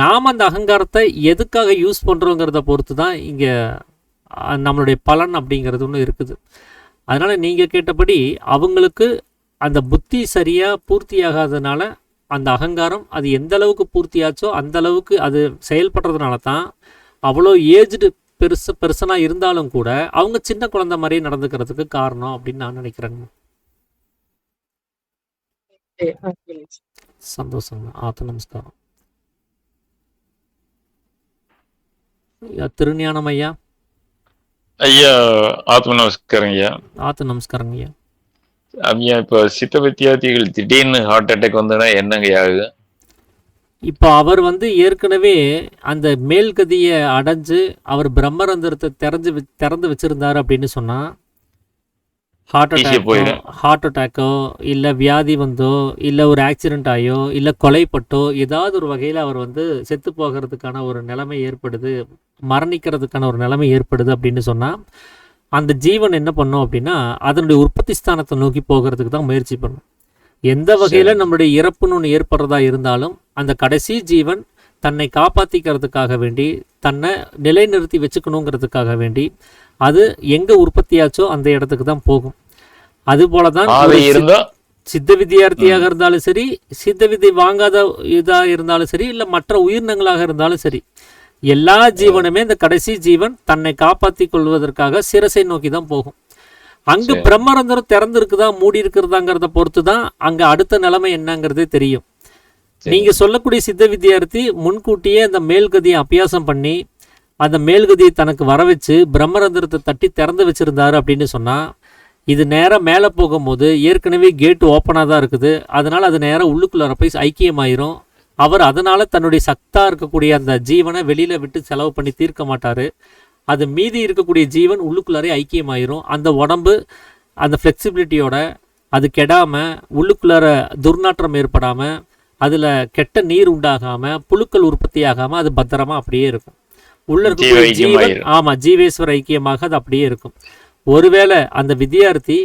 நாம் அந்த அகங்காரத்தை எதுக்காக யூஸ் பண்ணுறோங்கிறத பொறுத்து தான் இங்கே நம்மளுடைய பலன் அப்படிங்கிறது ஒன்று இருக்குது. அதனால் நீங்கள் கேட்டபடி அவங்களுக்கு அந்த புத்தி சரியாக பூர்த்தியாகாதனால அந்த அகங்காரம் அது எந்த அளவுக்கு பூர்த்தியாச்சோ அந்த அளவுக்கு அது செயல்படுறதுனால தான் அவ்வளோ ஏஜ்டு பெருசனாக இருந்தாலும் கூட அவங்க சின்ன குழந்தை மாதிரியே நடந்துக்கிறதுக்கு காரணம் அப்படின்னு நான் நினைக்கிறேங்க. சந்தோஷங்க. ஆத்து நமஸ்காரம். திருஞானம் ஐயா. ஐயா ஆத்ம நமஸ்காரம் ஐயா. ஆத்து நமஸ்காரங்க ஐயா. ஐயா இப்போ சித்த வித்தியார்த்திகள் திடீர்னு ஹார்ட் அட்டாக் வந்தோன்னா என்னங்க ஆகுது? இப்போ அவர் வந்து ஏற்கனவே அந்த மேல்கதியை அடைஞ்சு அவர் பிரம்மரந்திரத்தை திறந்து வச்சிருந்தாரு அப்படின்னு சொன்னா ஹார்ட் அட்டாக்கோ இல்லை வியாதி வந்தோ இல்லை ஒரு ஆக்சிடென்ட் ஆயோ இல்லை கொலைப்பட்டோ ஏதாவது ஒரு வகையில் அவர் வந்து செத்து போகிறதுக்கான ஒரு நிலைமை ஏற்படுது, மரணிக்கிறதுக்கான ஒரு நிலைமை ஏற்படுது அப்படின்னு சொன்னால் அந்த ஜீவன் என்ன பண்ணும் அப்படின்னா அதனுடைய உற்பத்தி ஸ்தானத்தை நோக்கி போகிறதுக்கு தான் முயற்சி பண்ணும். எந்த வகையில் நம்மளுடைய இறப்புன்னு ஒன்று ஏற்படுறதா இருந்தாலும் அந்த கடைசி ஜீவன் தன்னை காப்பாற்றிக்கிறதுக்காக வேண்டி, தன்னை நிலைநிறுத்தி வச்சுக்கணுங்கிறதுக்காக வேண்டி அது எங்கே உற்பத்தியாச்சோ அந்த இடத்துக்கு தான் போகும். அதுபோல தான் சித்த வித்தியார்த்தியாக இருந்தாலும் சரி, சித்த வித்தை வாங்காத இதாக இருந்தாலும் சரி, இல்லை மற்ற உயிரினங்களாக இருந்தாலும் சரி, எல்லா ஜீவனுமே இந்த கடைசி ஜீவன் தன்னை காப்பாற்றி கொள்வதற்காக சிரசை நோக்கி தான் போகும். அங்கு பிரம்மரந்திரம் திறந்து இருக்குதா மூடி இருக்கிறதாங்கிறத பொறுத்து தான் அங்கே அடுத்த நிலைமை என்னங்கிறதே தெரியும். நீங்கள் சொல்லக்கூடிய சித்த வித்தியார்த்தி முன்கூட்டியே அந்த மேல்கதியை அபியாசம் பண்ணி அந்த மேல்கதியை தனக்கு வர வச்சு பிரம்மரந்திரத்தை தட்டி திறந்து வச்சிருந்தாரு அப்படின்னு சொன்னால் இது நேராக மேலே போகும்போது ஏற்கனவே கேட்டு ஓப்பனாக தான் இருக்குது. அதனால் அது நேராக உள்ளுக்குள்ளார போய் ஐக்கியமாயிரும். அவர் அதனால் தன்னுடைய சக்தாக இருக்கக்கூடிய அந்த ஜீவனை வெளியில் விட்டு செலவு பண்ணி தீர்க்க மாட்டார். அது மீதி இருக்கக்கூடிய ஜீவன் உள்ளுக்குள்ளாரே ஐக்கியமாயிரும். அந்த உடம்பு அந்த ஃப்ளெக்சிபிலிட்டியோட அது கெடாமல், உள்ளுக்குள்ளார துர்நாற்றம் ஏற்படாமல், அதில் கெட்ட நீர் உண்டாகாமல், புழுக்கள் உற்பத்தி ஆகாமல் அது பத்திரமா அப்படியே இருக்கும். உள்ள இருக்கக்கூடிய ஜீவன் ஜீவேஸ்வர ஐக்கியமாக அது அப்படியே இருக்கும். ஒருவேளை அந்த வித்தியார்த்தி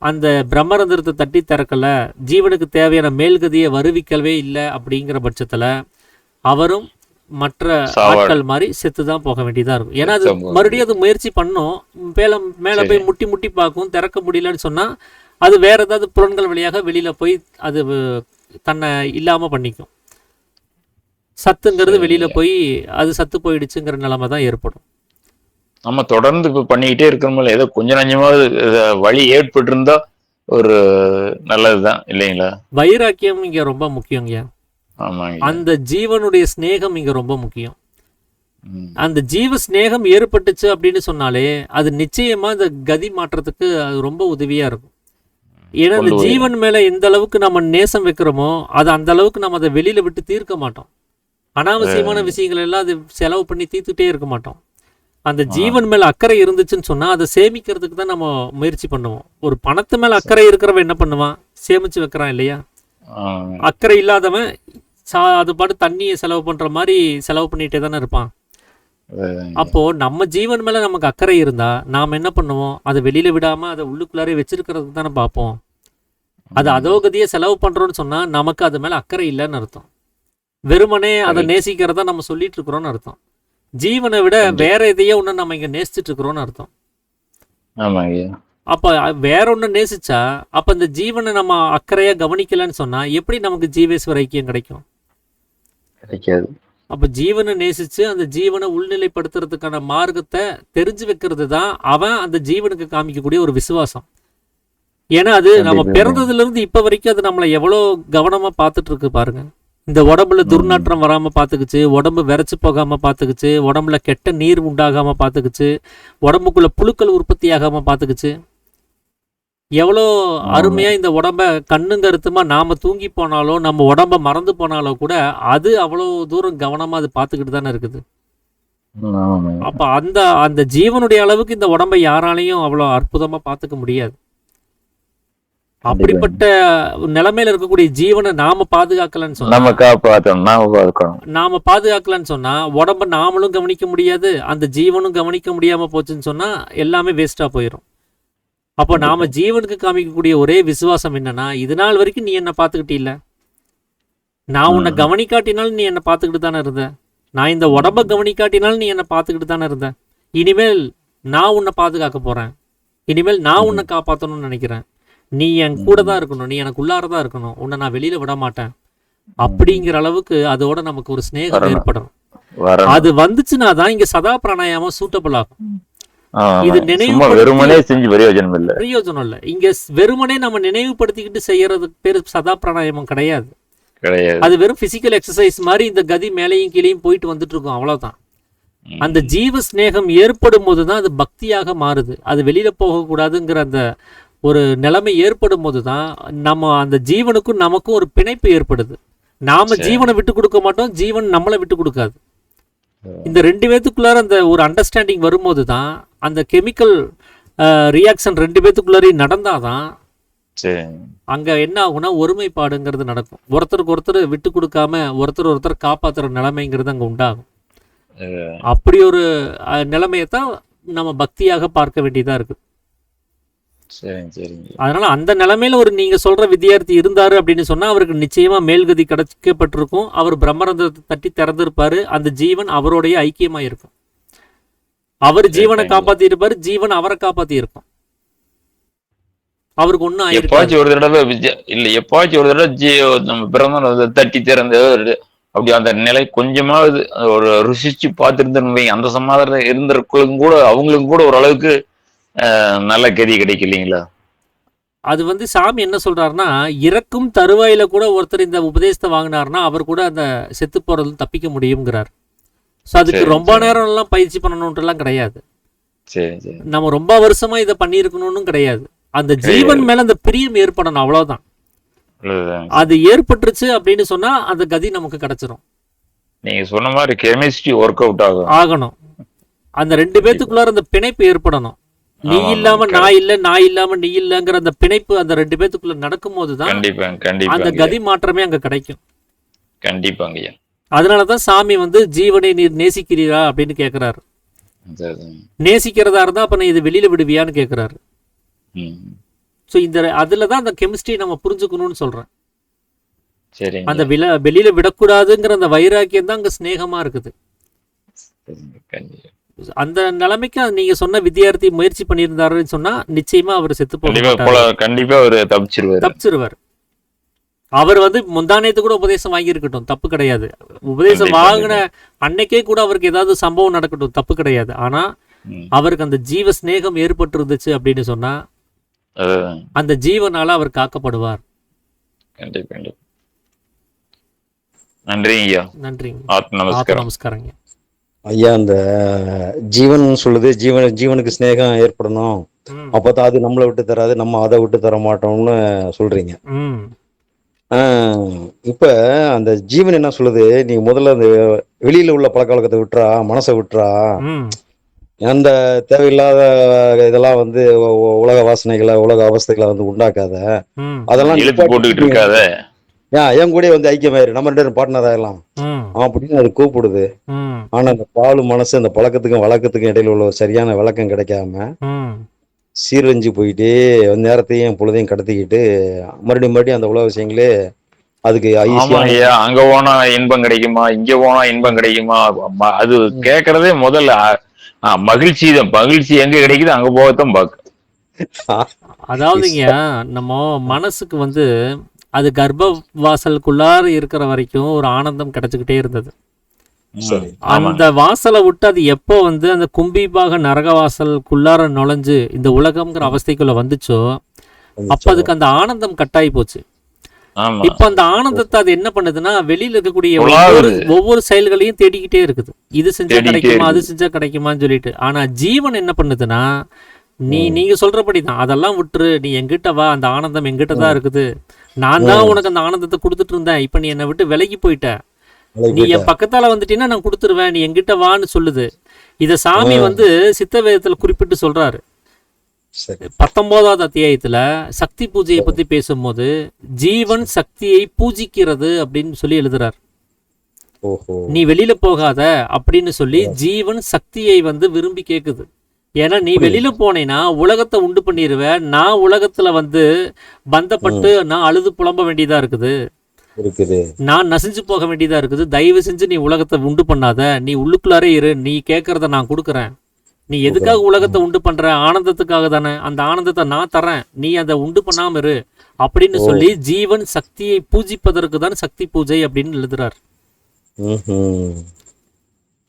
அந்த பிரம்மரந்திரத்தை தட்டி திறக்கல, ஜீவனுக்கு தேவையான மேல்கதியை வருவிக்கவே இல்லை அப்படிங்கிற பட்சத்தில் அவரும் மற்ற ஆட்கள் மாதிரி செத்து தான் போக வேண்டியதாக இருக்கும். ஏன்னா அது மறுபடியும் அது முயற்சி பண்ணும், மேலே போய் முட்டி முட்டி பார்க்கும், திறக்க முடியலன்னு சொன்னால் அது வேற ஏதாவது புலன்கள் வழியாக வெளியில் போய் அது தன்னை இல்லாமல் பண்ணிக்கும். சத்துங்கிறது வெளியில் போய் அது சத்து போயிடுச்சுங்கிற நிலைமை தான் ஏற்படும். நம்ம தொடர்ந்து இப்போ பண்ணிக்கிட்டே இருக்கிறோம்ல, ஏதோ கொஞ்சம் நஞ்சமாவது வழி ஏற்பட்டு இருந்தா ஒரு நல்லதுதான் இல்லைங்களா? வைராக்கியம் இங்க ரொம்ப முக்கியங்க. ஆமாங்க. அந்த ஜீவனுடைய ஸ்நேகம் இங்க ரொம்ப முக்கியம். அந்த ஜீவ ஸ்நேகம் ஏற்பட்டுச்சு அப்படின்னு சொன்னாலே அது நிச்சயமா இந்த கதி மாற்றத்துக்கு அது ரொம்ப உதவியா இருக்கும். ஏன்னா அந்த ஜீவன் மேல எந்த அளவுக்கு நம்ம நேசம் வைக்கிறோமோ அது அந்த அளவுக்கு நம்ம அதை வெளியில விட்டு தீர்க்க மாட்டோம். அனாவசியமான விஷயங்கள் எல்லாம் அது செலவு பண்ணி தீர்த்துட்டே இருக்க மாட்டோம். அந்த ஜீவன் மேல அக்கறை இருந்துச்சுன்னு சொன்னா அதை சேமிக்கிறதுக்கு தான் நம்ம முயற்சி பண்ணுவோம். ஒரு பணத்து மேல அக்கறை இருக்கிறவன் என்ன பண்ணுவான்? சேமிச்சு வைக்கிறான் இல்லையா? அக்கறை இல்லாதவன் அது பாட்டு தண்ணியை செலவு பண்ற மாதிரி செலவு பண்ணிட்டே தானே இருப்பான். அப்போ நம்ம ஜீவன் மேல நமக்கு அக்கறை இருந்தா நாம் என்ன பண்ணுவோம்? அதை வெளியில விடாம அதை உள்ளுக்குள்ளாரே வச்சிருக்கிறதுக்கு தானே பார்ப்போம். அது அதோகதியை செலவு பண்றோம்னு சொன்னா நமக்கு அது மேல அக்கறை இல்லைன்னு அர்த்தம். வெறுமனே அதை நேசிக்கிறதா நம்ம சொல்லிட்டு இருக்கிறோம்னு அர்த்தம். ஜீவனை விட வேற எதையோ ஒண்ணு நம்ம இங்க நேசிச்சுட்டு இருக்கிறோம்னு அர்த்தம். அப்ப வேற ஒண்ணு நேசிச்சா அப்ப இந்த ஜீவனை நம்ம அக்கறையா கவனிக்கலன்னு சொன்னா எப்படி நமக்கு ஜீவேஸ்வர ஐக்கியம் கிடைக்கும்? அப்ப ஜீவனை நேசிச்சு அந்த ஜீவனை உள்நிலைப்படுத்துறதுக்கான மார்க்கத்தை தெரிஞ்சு வைக்கிறது தான் அவன் அந்த ஜீவனுக்கு காமிக்கக்கூடிய ஒரு விசுவாசம். ஏன்னா அது நம்ம பிறந்ததுல இருந்து இப்ப வரைக்கும் அது நம்மளை எவ்வளவு கவனமா பார்த்துட்டு இருக்கு பாருங்க. இந்த உடம்புல துர்நாற்றம் வராம பாத்துக்குச்சு, உடம்பு விரைச்சு போகாம பாத்துக்குச்சு, உடம்புல கெட்ட நீர் உண்டாகாம பாத்துக்குச்சு, உடம்புக்குள்ள புழுக்கள் உற்பத்தி ஆகாம பாத்துக்குச்சு. எவ்வளோ அருமையா இந்த உடம்ப கண்ணும் கருத்துமா நாம தூங்கி போனாலோ நம்ம உடம்ப மறந்து போனாலோ கூட அது அவ்வளோ தூரம் கவனமா அது பார்த்துக்கிட்டு தானே இருக்குது. அப்ப அந்த அந்த ஜீவனுடைய அளவுக்கு இந்த உடம்பை யாராலையும் அவ்வளோ அற்புதமா பார்த்துக்க முடியாது. அப்படிப்பட்ட நிலைமையில இருக்கக்கூடிய ஜீவனை நாம பாதுகாக்கலன்னு சொன்னா உடம்ப நாமளும் கவனிக்க முடியாது, அந்த ஜீவனும் கவனிக்க முடியாம போச்சுன்னு சொன்னா எல்லாமே வேஸ்டா போயிடும். அப்போ நாம ஜீவனுக்கு காமிக்கக்கூடிய ஒரே விசுவாசம் என்னன்னா, இது நாள் வரைக்கும் நீ என்ன பார்த்துக்கிட்டீல்ல, நான் உன்னை கவனிக்காட்டினாலும் நீ என்ன பார்த்துக்கிட்டு தானே இருந்த, நான் இந்த உடம்ப கவனிக்காட்டினாலும் நீ என்ன பார்த்துக்கிட்டு தானே இருந்த, இனிமேல் நான் உன்னை பாதுகாக்க போறேன், இனிமேல் நான் உன்னை காப்பாற்றணும்னு நினைக்கிறேன், நீ என் கூட தான் இருக்கணும், நீ எனக்கு உள்ளாரதான் இருக்கணும், உன்னை நான் வெளியில விட மாட்டேன் அப்படிங்கிற அளவுக்கு அதோட நமக்கு ஒரு ஸ்நேகம் ஏற்படணும். அது வந்துச்சுன்னா தான் இங்க சதா பிராணாயாமம் சூட்டபிள் ஆகும். இது வெறுமனே செஞ்சு பிரயோஜனம் இல்ல. இங்க வெறுமனே நம்ம நினைவுபடுத்திக்கிட்டு செய்யறது பேரு சதா பிராணாயாமம் கிடையாது. அது வெறும் பிசிக்கல் எக்ஸசைஸ் மாதிரி இந்த கதி மேலையும் கீழையும் போயிட்டு வந்துட்டு இருக்கும், அவ்வளவுதான். அந்த ஜீவ ஸ்நேகம் ஏற்படும் போதுதான் அது பக்தியாக மாறுது. அது வெளியில போகக்கூடாதுங்கிற அந்த ஒரு நிலைமை ஏற்படும் போதுதான் நம்ம அந்த ஜீவனுக்கும் நமக்கும் ஒரு பிணைப்பு ஏற்படுது. நாம சரி. ஜீவனை விட்டு கொடுக்க மாட்டோம், ஜீவன் நம்மளை விட்டு கொடுக்காது. இந்த 2 பேத்துக்குள்ளார அந்த ஒரு அண்டர்ஸ்டாண்டிங் வரும்போது தான் அந்த கெமிக்கல் ரியாக்ஷன் 2 பேத்துக்குள்ளாரையும் நடந்தாதான் சரி. அங்க என்ன ஆகும்னா ஒருமைப்பாடுங்கிறது நடக்கும். ஒருத்தருக்கு ஒருத்தர் விட்டு கொடுக்காம ஒருத்தர் காப்பாத்துற நிலைமைங்கிறது அங்க உண்டாகும். அப்படி ஒரு நிலைமையத்தான் நம்ம பக்தியாக பார்க்க வேண்டியதா இருக்கு. சரிங்க சரிங்க. அதனால அந்த நிலைமையில ஒரு நீங்க சொல்ற வித்தியார்த்தி இருந்தாரு அப்படின்னு சொன்னா அவருக்கு நிச்சயமா மேல்கதி கிடைக்கப்பட்டிருக்கும். அவர் பிரம்மரந்தத்தை தட்டி திறந்திருப்பாரு. அந்த ஜீவன் அவருடைய ஐக்கியமா இருக்கும். அவர் ஜீவனை காப்பாத்தி இருப்பாரு, ஜீவன் அவரை காப்பாத்தி இருக்கும். அவருக்கு ஒன்னும் ஆயிருக்காது. எப்பாச்சும் ஒரு தடவை எப்பாச்சும் ஒரு தடவை நம்ம பிறந்த தட்டி திறந்து அப்படி அந்த நிலை கொஞ்சமாவது ஒரு ருசிச்சு பார்த்துருந்து அந்த சமாதானம் இருந்திருக்கும் கூட அவங்களுக்கும் கூட ஓரளவுக்கு நல்ல கதி கிடைக்கும் இல்லைங்களா? அது வந்து சாமி என்ன சொல்றாருன்னா, இறக்கும் தருவாயில கூட ஒருத்தர் இந்த உபதேசத்தை வாங்கினாருன்னா அவர் கூட அந்த செத்து போறது தப்பிக்க முடியுங்கிறார். ஸோ அதுக்கு சரி, ரொம்ப சரி. நேரம் எல்லாம் பயிற்சி பண்ணணும்ட்டுலாம் கிடையாது. சரி சரி. நம்ம ரொம்ப வருஷமா இதை பண்ணியிருக்கணும்னு கிடையாது. அந்த ஜீவன் மேல அந்த பிரியம் ஏற்படணும், அவ்வளவுதான். அது ஏற்பட்டுருச்சு அப்படின்னு சொன்னா அந்த கதி நமக்கு கிடைச்சிரும். நீங்க சொன்ன மாதிரி கெமிஸ்ட்ரி ஒர்க் அவுட் ஆகணும். அந்த 2 பேத்துக்குள்ளார அந்த பிணைப்பு ஏற்படணும். நீ ஆமா, இல்லாம correct. நான் இல்ல, நான் இல்லாம நீ இல்லங்கிற அந்த பிணைப்பு அந்த 2 பேத்துக்குள்ள நடக்கும் போதுதான் கண்டிப்பா அந்த கண்டிப்பா கதி மாற்றமே அங்க கிடைக்கும். கண்டிப்பாங்க ஐயா. அதனாலதான் சாமி வந்து ஜீவனை நீர் நேசிக்கிறீரா அப்படின்னு கேக்குறாரு. நேசிக்கிறதா இருந்தா அப்ப நீ இது வெளியில விடுவியான்னு கேக்குறாரு. ஸோ இந்த அதுலதான் அந்த கெமிஸ்ட்ரி நம்ம புரிஞ்சுக்கணும்னு சொல்றேன். சரி. அந்த வெளியில விடக்கூடாதுங்கிற அந்த வைராக்கியம் தான் அங்க ஸ்நேகமா இருக்குது. அந்த நிலைமைக்கு நீங்க சொன்ன வித்தியார்த்தி முயற்சி பண்ணியிருந்தாருன்னு சொன்னா நிச்சயமா அவர் செத்து கண்டிப்பா அவர் தப்பிச்சிருவார். அவர் வந்து முந்தானேத்து கூட உபதேசம் வாங்கி இருக்கட்டும், தப்பு கிடையாது. உபதேசம் வாங்கின அன்னைக்கே கூட அவருக்கு ஏதாவது சம்பவம் நடக்கட்டும், தப்பு கிடையாது. ஆனா அவருக்கு அந்த ஜீவ ஸ்நேகம் ஏற்பட்டு இருந்துச்சு அப்படின்னு சொன்னா அந்த ஜீவனால அவர் காக்கப்படுவார். நன்றிங்க. நமஸ்காரங்க ஐயா. அந்த ஜீவன் சொல்லுது, ஜீவனுக்கு ஸ்நேகம் ஏற்படணும், அப்பதான் அது நம்மளை விட்டு தராது, நம்ம அதை விட்டு தர மாட்டோம்னு சொல்றீங்க. இப்ப அந்த ஜீவன் என்ன சொல்லுது, நீ முதல்ல அந்த வெளியில உள்ள பழக்க வழக்கத்தை விட்டுறா, மனசை விட்டுறா, அந்த தேவையில்லாத இதெல்லாம் வந்து உலக வாசனைகளை உலக அவஸ்தைகளை வந்து உண்டாக்காத, அதெல்லாம் போட்டுக்கிட்டு இருக்காத, என் கூட வந்து ஐக்கியமாயிரு, நம்ம 2 பேரும் பார்ட்னர் ஆகலாம் அப்படின்னு அது கூப்பிடுது. ஆனா அந்த பாலு மனசு அந்த பழக்கத்துக்கும் வழக்கத்துக்கும் இடையில உள்ள ஒரு சரியான விளக்கம் கிடைக்காம சீரழிஞ்சு போயிட்டே நேரத்தையும் பொழுதையும் கடத்திக்கிட்டு மறுபடியும் அந்த உலக விஷயங்களே அதுக்கு அங்க போனா இன்பம் கிடைக்குமா, இங்க போனா இன்பம் கிடைக்குமா, அது கேக்குறதே முதல்ல மகிழ்ச்சி தான். மகிழ்ச்சி எங்க கிடைக்குது அங்க போகத்தான் பாக்க. அதாவதுங்க நம்ம மனசுக்கு வந்து அது கர்ப்ப வாசலுக்குள்ளார இருக்கிற வரைக்கும் ஒரு ஆனந்தம் கிடைச்சுக்கிட்டே இருந்தது. அந்த வாசலை விட்டு அது எப்போ வந்து அந்த கும்பிபாக நரக வாசலுக்குள்ளார நுழைஞ்சு இந்த உலகம்ங்கிற அவஸ்தைக்குள்ள வந்துச்சோ அப்ப அதுக்கு அந்த ஆனந்தம் கட்டாயி போச்சு. இப்ப அந்த ஆனந்தத்தை அது என்ன பண்ணுதுன்னா வெளியில இருக்கக்கூடிய ஒவ்வொரு செயல்களையும் தேடிக்கிட்டே இருக்குது. இது செஞ்சா கிடைக்குமா, அது செஞ்சா கிடைக்குமான்னு சொல்லிட்டு. ஆனா ஜீவன் என்ன பண்ணுதுன்னா, நீங்க சொல்றபடிதான் அதெல்லாம் விட்டுரு, நீ எங்கிட்ட வா, அந்த ஆனந்தம் எங்கிட்ட தான் இருக்குது, நான் தான் உனக்கு அந்த ஆனந்தத்தை கொடுத்துட்டு இருந்தேன், இப்ப நீ என்னை விட்டு விலகி போயிட்ட, நீ என் பக்கத்தால வந்துட்டீங்கன்னா நான் கொடுத்துருவேன், நீ எங்கிட்ட வான்னு சொல்லுது. இத சாமி வந்து சித்த வேதத்துல குறிப்பிட்டு சொல்றாரு. 19வது அத்தியாயத்துல சக்தி பூஜையை பத்தி பேசும்போது ஜீவன் சக்தியை பூஜிக்கிறது அப்படின்னு சொல்லி எழுதுறார். நீ வெளியில போகாத அப்படின்னு சொல்லி ஜீவன் சக்தியை வந்து விரும்பி கேக்குது. ஏன்னா நீ வெளியில போனேன்னா உலகத்தை உண்டு பண்ணிடுவ, நான் உலகத்துல வந்து பந்தப்பட்டு நான் அழுது புலம்ப வேண்டியதா இருக்குது, நான் நசிஞ்சு போக வேண்டியதா இருக்குது, தயவு செஞ்சு நீ உலகத்தை உண்டு பண்ணாத, நீ உள்ளுக்குள்ளாரே இரு, நீ கேட்கறத நான் கொடுக்குறேன், நீ எதுக்காக உலகத்தை உண்டு பண்ற, ஆனந்தத்துக்காக தானே, அந்த ஆனந்தத்தை நான் தரேன், நீ அதை உண்டு பண்ணாம இரு அப்படின்னு சொல்லி ஜீவன் சக்தியை பூஜிப்பதற்கு தான் சக்தி பூஜை அப்படின்னு எழுதுறார்.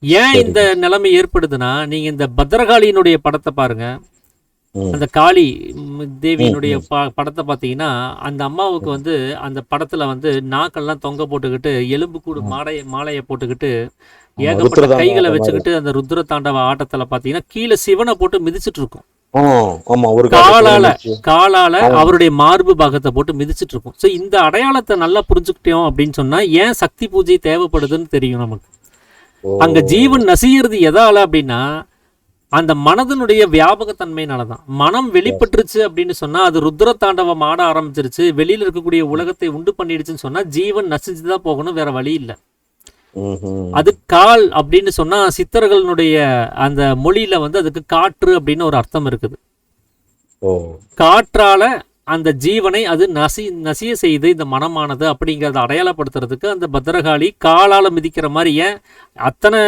ஏன் இந்த நிலைமை ஏற்படுதுன்னா, நீங்க இந்த பத்ரகாளியினுடைய படத்தை பாருங்க, அந்த காளி தேவியினுடைய படத்தை பார்த்தீங்கன்னா அந்த அம்மாவுக்கு வந்து அந்த படத்துல வந்து நாக்கெல்லாம் தொங்க போட்டுக்கிட்டு எலும்பு கூடு மாலையை போட்டுக்கிட்டு ஏகப்பட்ட கைகளை வச்சுக்கிட்டு அந்த ருத்ர தாண்டவ ஆட்டத்துல பாத்தீங்கன்னா கீழே சிவனை போட்டு மிதிச்சுட்டு இருக்கும். ஆமா ஒரு காலால காலத்துல காலால ஆமா. அவருடைய மார்பு பாகத்தை போட்டு மிதிச்சிட்டு இருக்கும். ஸோ இந்த அடையாளத்தை நல்லா புரிஞ்சுக்கிட்டோம் அப்படின்னு சொன்னா ஏன் சக்தி பூஜை தேவைப்படுதுன்னு தெரியும் நமக்கு. அங்க ஜீவன் நசிகிறது எதால அப்படின்னா அந்த மனதனுடைய வியாபகத்தன்மையினால தான். மனம் வெளிப்பட்டுருச்சு அப்படின்னு சொன்னா அது ருத்ர தாண்டவம் ஆட ஆரம்பிச்சிருச்சு, வெளியில இருக்கக்கூடிய உலகத்தை உண்டு பண்ணிடுச்சுன்னு சொன்னா ஜீவன் நசிச்சுதான் போகணும், வேற வழி இல்லை. அது கால் அப்படின்னு சொன்னா சித்தர்களுடைய அந்த மொழியில வந்து அதுக்கு காற்று அப்படின்னு ஒரு அர்த்தம் இருக்குது. காற்றால அந்த ஜீவனை அது நசிய செய்து இந்த மனமானது அப்படிங்கிறத அடையாளப்படுத்துறதுக்கு அந்த பத்திரகாளி காலால மிதிக்கிற மாதிரி. ஏன் அத்தனை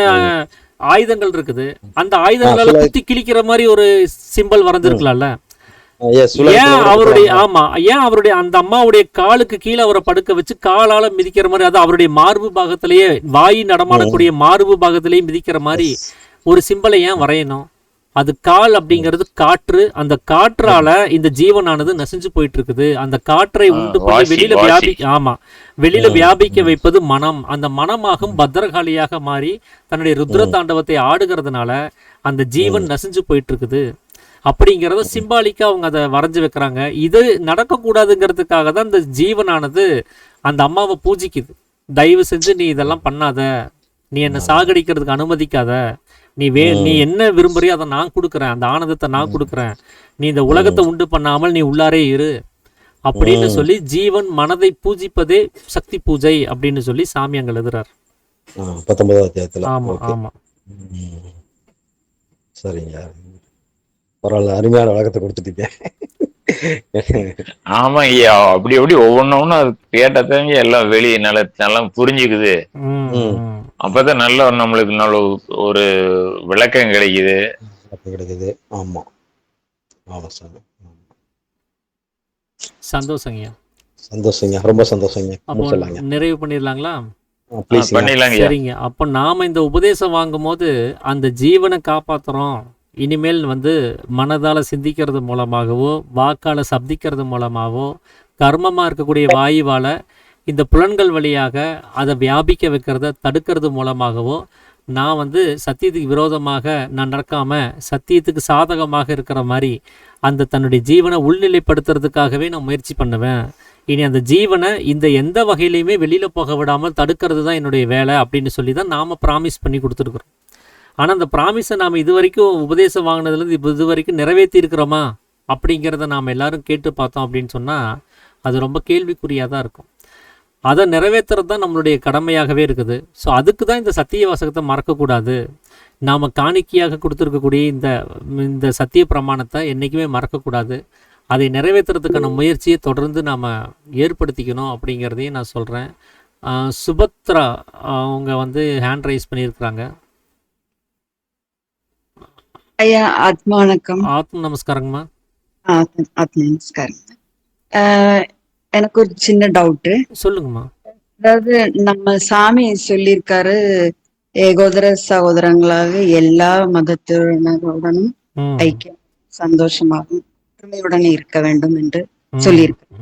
ஆயுதங்கள் இருக்குது, அந்த ஆயுதங்களால குத்தி கிழிக்கிற மாதிரி ஒரு சிம்பல் வரைஞ்சிருக்கலாம்ல. ஏன் அவருடைய ஏன் அவருடைய அந்த அம்மாவுடைய காலுக்கு கீழே அவரை படுக்க வச்சு காலால மிதிக்கிற மாதிரி, அது அவருடைய மார்பு பாகத்திலேயே வாயு நடமாடக்கூடிய மார்பு பாகத்திலேயே மிதிக்கிற மாதிரி ஒரு சிம்பலை ஏன் வரையணும்? அது கால் அப்படிங்கிறது காற்று, அந்த காற்றால இந்த ஜீவனானது நசிஞ்சு போயிட்டு இருக்குது. அந்த காற்றை உண்டு பண்ணி வெளியில வியாபிக்க வைப்பது மனம். அந்த மனமாகும் பத்திரகாளியாக மாறி தன்னுடைய ருத்ர தாண்டவத்தை ஆடுகிறதுனால அந்த ஜீவன் நசிஞ்சு போயிட்டு இருக்குது அப்படிங்கிறத சிம்பாலிக்கா அவங்க அதை வரைஞ்சு வைக்கிறாங்க. இது நடக்கக்கூடாதுங்கிறதுக்காக தான் இந்த ஜீவனானது அந்த அம்மாவை பூஜிக்குது. தயவு செஞ்சு நீ இதெல்லாம் பண்ணாத, நீ என்னை சாகடிக்கிறதுக்கு அனுமதிக்காத, நீ என்ன விரும்புறியோ அதை நான் கொடுக்குறேன், அந்த ஆனந்தத்தை நான் கொடுக்குறேன், நீ இந்த உலகத்தை உண்டு பண்ணாமல் நீ உள்ளாரே இரு அப்படின்னு சொல்லி ஜீவன் மனதை பூஜிப்பதே சக்தி பூஜை அப்படின்னு சொல்லி சாமி அங்க எழுதுறார் 19வது அத்தியாயத்துல. ஆமா ஆமா சரிங்க, பரவாயில்ல, அருமையான வழக்கத்தை கொடுத்துட்டீங்க. ஆமா ஐயா, அப்படி எப்படி ஒவ்வொன்னு அது கேட்டதாங்க எல்லாம் வெளியே நல்லா புரிஞ்சுக்குது. அப்பதான் நல்ல நம்மளுக்கு நல்ல ஒரு விளக்கம் கிடைக்குது. ஆமா ஆமா சார், சந்தோஷங்க, ரொம்ப சந்தோஷங்க. நிறைவு பண்ணிடலாங்களா? பண்ணிடலாங்க. சரிங்க. அப்போ நாம இந்த உபதேசம் வாங்கும் போது அந்த ஜீவனை காப்பாத்துறோம். இனிமேல் வந்து மனதால சிந்திக்கிறது மூலமாகவோ வாக்கால சப்திக்கிறது மூலமாகவோ கர்மமா இருக்கக்கூடிய வாயுவால இந்த புலன்கள் வழியாக அதை வியாபிக்க வைக்கிறத தடுக்கிறது மூலமாகவோ நான் வந்து சத்தியத்துக்கு விரோதமாக நான் நடக்காம சத்தியத்துக்கு சாதகமாக இருக்கிற மாதிரி அந்த தன்னுடைய ஜீவனை உள்நிலைப்படுத்துறதுக்காகவே நான் முயற்சி பண்ணுவேன். இனி அந்த ஜீவனை இந்த எந்த வகையிலையுமே வெளியில போக விடாமல் தடுக்கிறது தான் என்னுடைய வேலை அப்படின்னு சொல்லி தான் நாம ப்ராமிஸ் பண்ணி கொடுத்துருக்குறோம். ஆனால் அந்த ப்ராமிஸை நாம் இது வரைக்கும் உபதேசம் வாங்கினதுலேருந்து இப்போ இது வரைக்கும் நிறைவேற்றி இருக்கிறோமா அப்படிங்கிறத நாம் எல்லாரும் கேட்டு பார்த்தோம் அப்படின்னு சொன்னால் அது ரொம்ப கேள்விக்குறியாக தான் இருக்கும். அதை நிறைவேற்றுறது தான் நம்மளுடைய கடமையாகவே இருக்குது. ஸோ அதுக்கு தான் இந்த சத்திய வாசகத்தை மறக்கக்கூடாது. நாம் காணிக்கையாக கொடுத்துருக்கக்கூடிய இந்த சத்திய பிரமாணத்தை என்றைக்குமே மறக்கக்கூடாது. அதை நிறைவேற்றுறதுக்கான முயற்சியை தொடர்ந்து நாம் ஏற்படுத்திக்கணும் அப்படிங்கிறதையும் நான் சொல்கிறேன். சுபத்ரா அவங்க வந்து ஹேண்ட் ரைஸ் பண்ணியிருக்கிறாங்க. ஐயா, ஆத்மா வணக்கம். ஆத்ம நமஸ்காரங்கம்மா. ஆத்ம நமஸ்காரம். எனக்கு ஒரு சின்ன டவுட்டு. சொல்லுங்கம்மா. அதாவது நம்ம சாமி சொல்லியிருக்காரு, ஏகோதர சகோதரங்களாக எல்லா மதத்தினருடனும் ஐக்கியம் சந்தோஷமாகவும் ஒற்றுமையுடன் இருக்க வேண்டும் என்று சொல்லியிருக்காரு.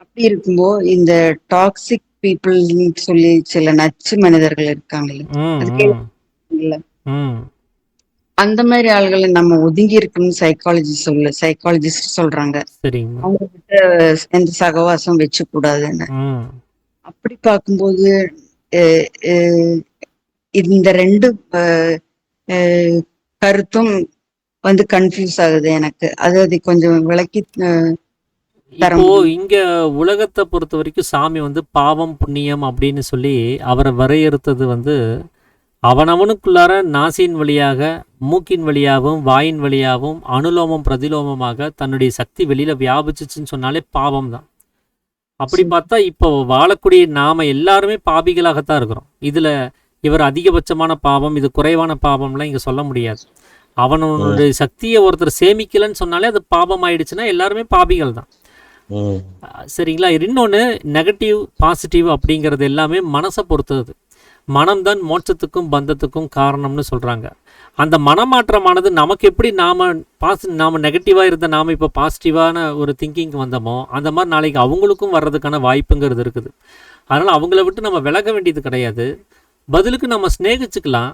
அப்படி இருக்கும்போது இந்த டாக்ஸிக் பீப்புள் சொல்லி சில நச்சு மனிதர்கள் இருக்காங்கல்ல, அந்த மாதிரி ஆள்களை நம்ம ஒதுங்கி இருக்கணும்னு சைக்காலஜிஸ்ட் சொல்றாங்க. அவங்க கிட்ட எந்த சகவாசம் வச்சு கூடாதுன்னு. அப்படி பார்க்கும்போது இந்த ரெண்டு கருத்தும் வந்து கன்ஃபியூஸ் ஆகுது எனக்கு. அது கொஞ்சம் விளக்கி இப்போ இங்க உலகத்தை பொறுத்த வரைக்கும் சாமி வந்து பாவம் புண்ணியம் அப்படின்னு சொல்லி அவரை வரையறுத்தது வந்து அவனவனுக்குள்ளார நாசின் வழியாக மூக்கின் வழியாகவும் வாயின் வழியாகவும் அனுலோமம் பிரதிலோமமாக தன்னுடைய சக்தி வெளியில வியாபிச்சுன்னு சொன்னாலே பாவம் தான். அப்படி பார்த்தா இப்போ வாழக்கூடிய நாம எல்லாருமே பாபிகளாகத்தான் இருக்கிறோம். இதுல இவர் அதிகபட்சமான பாவம், இது குறைவான பாவம்லாம் இங்க சொல்ல முடியாது. அவனுடைய சக்தியை ஒருத்தர் சேமிக்கலன்னு சொன்னாலே அது பாபம் ஆயிடுச்சுன்னா எல்லாருமே பாபிகள் தான். சரிங்களா? இன்னொன்று நெகட்டிவ் பாசிட்டிவ் அப்படிங்கிறது எல்லாமே மனசை பொறுத்தது. மனம்தான் மோட்சத்துக்கும் பந்தத்துக்கும் காரணம்னு சொல்கிறாங்க. அந்த மனமாற்றமானது நமக்கு எப்படி நாம் நெகட்டிவாக இருந்த நாம் இப்போ பாசிட்டிவான ஒரு திங்கிங் வந்தோமோ அந்த மாதிரி நாளைக்கு அவங்களுக்கும் வர்றதுக்கான வாய்ப்புங்கிறது இருக்குது. அதனால் அவங்கள விட்டு நம்ம விலக வேண்டியது கிடையாது. பதிலுக்கு நம்ம ஸ்நேகிச்சுக்கலாம்.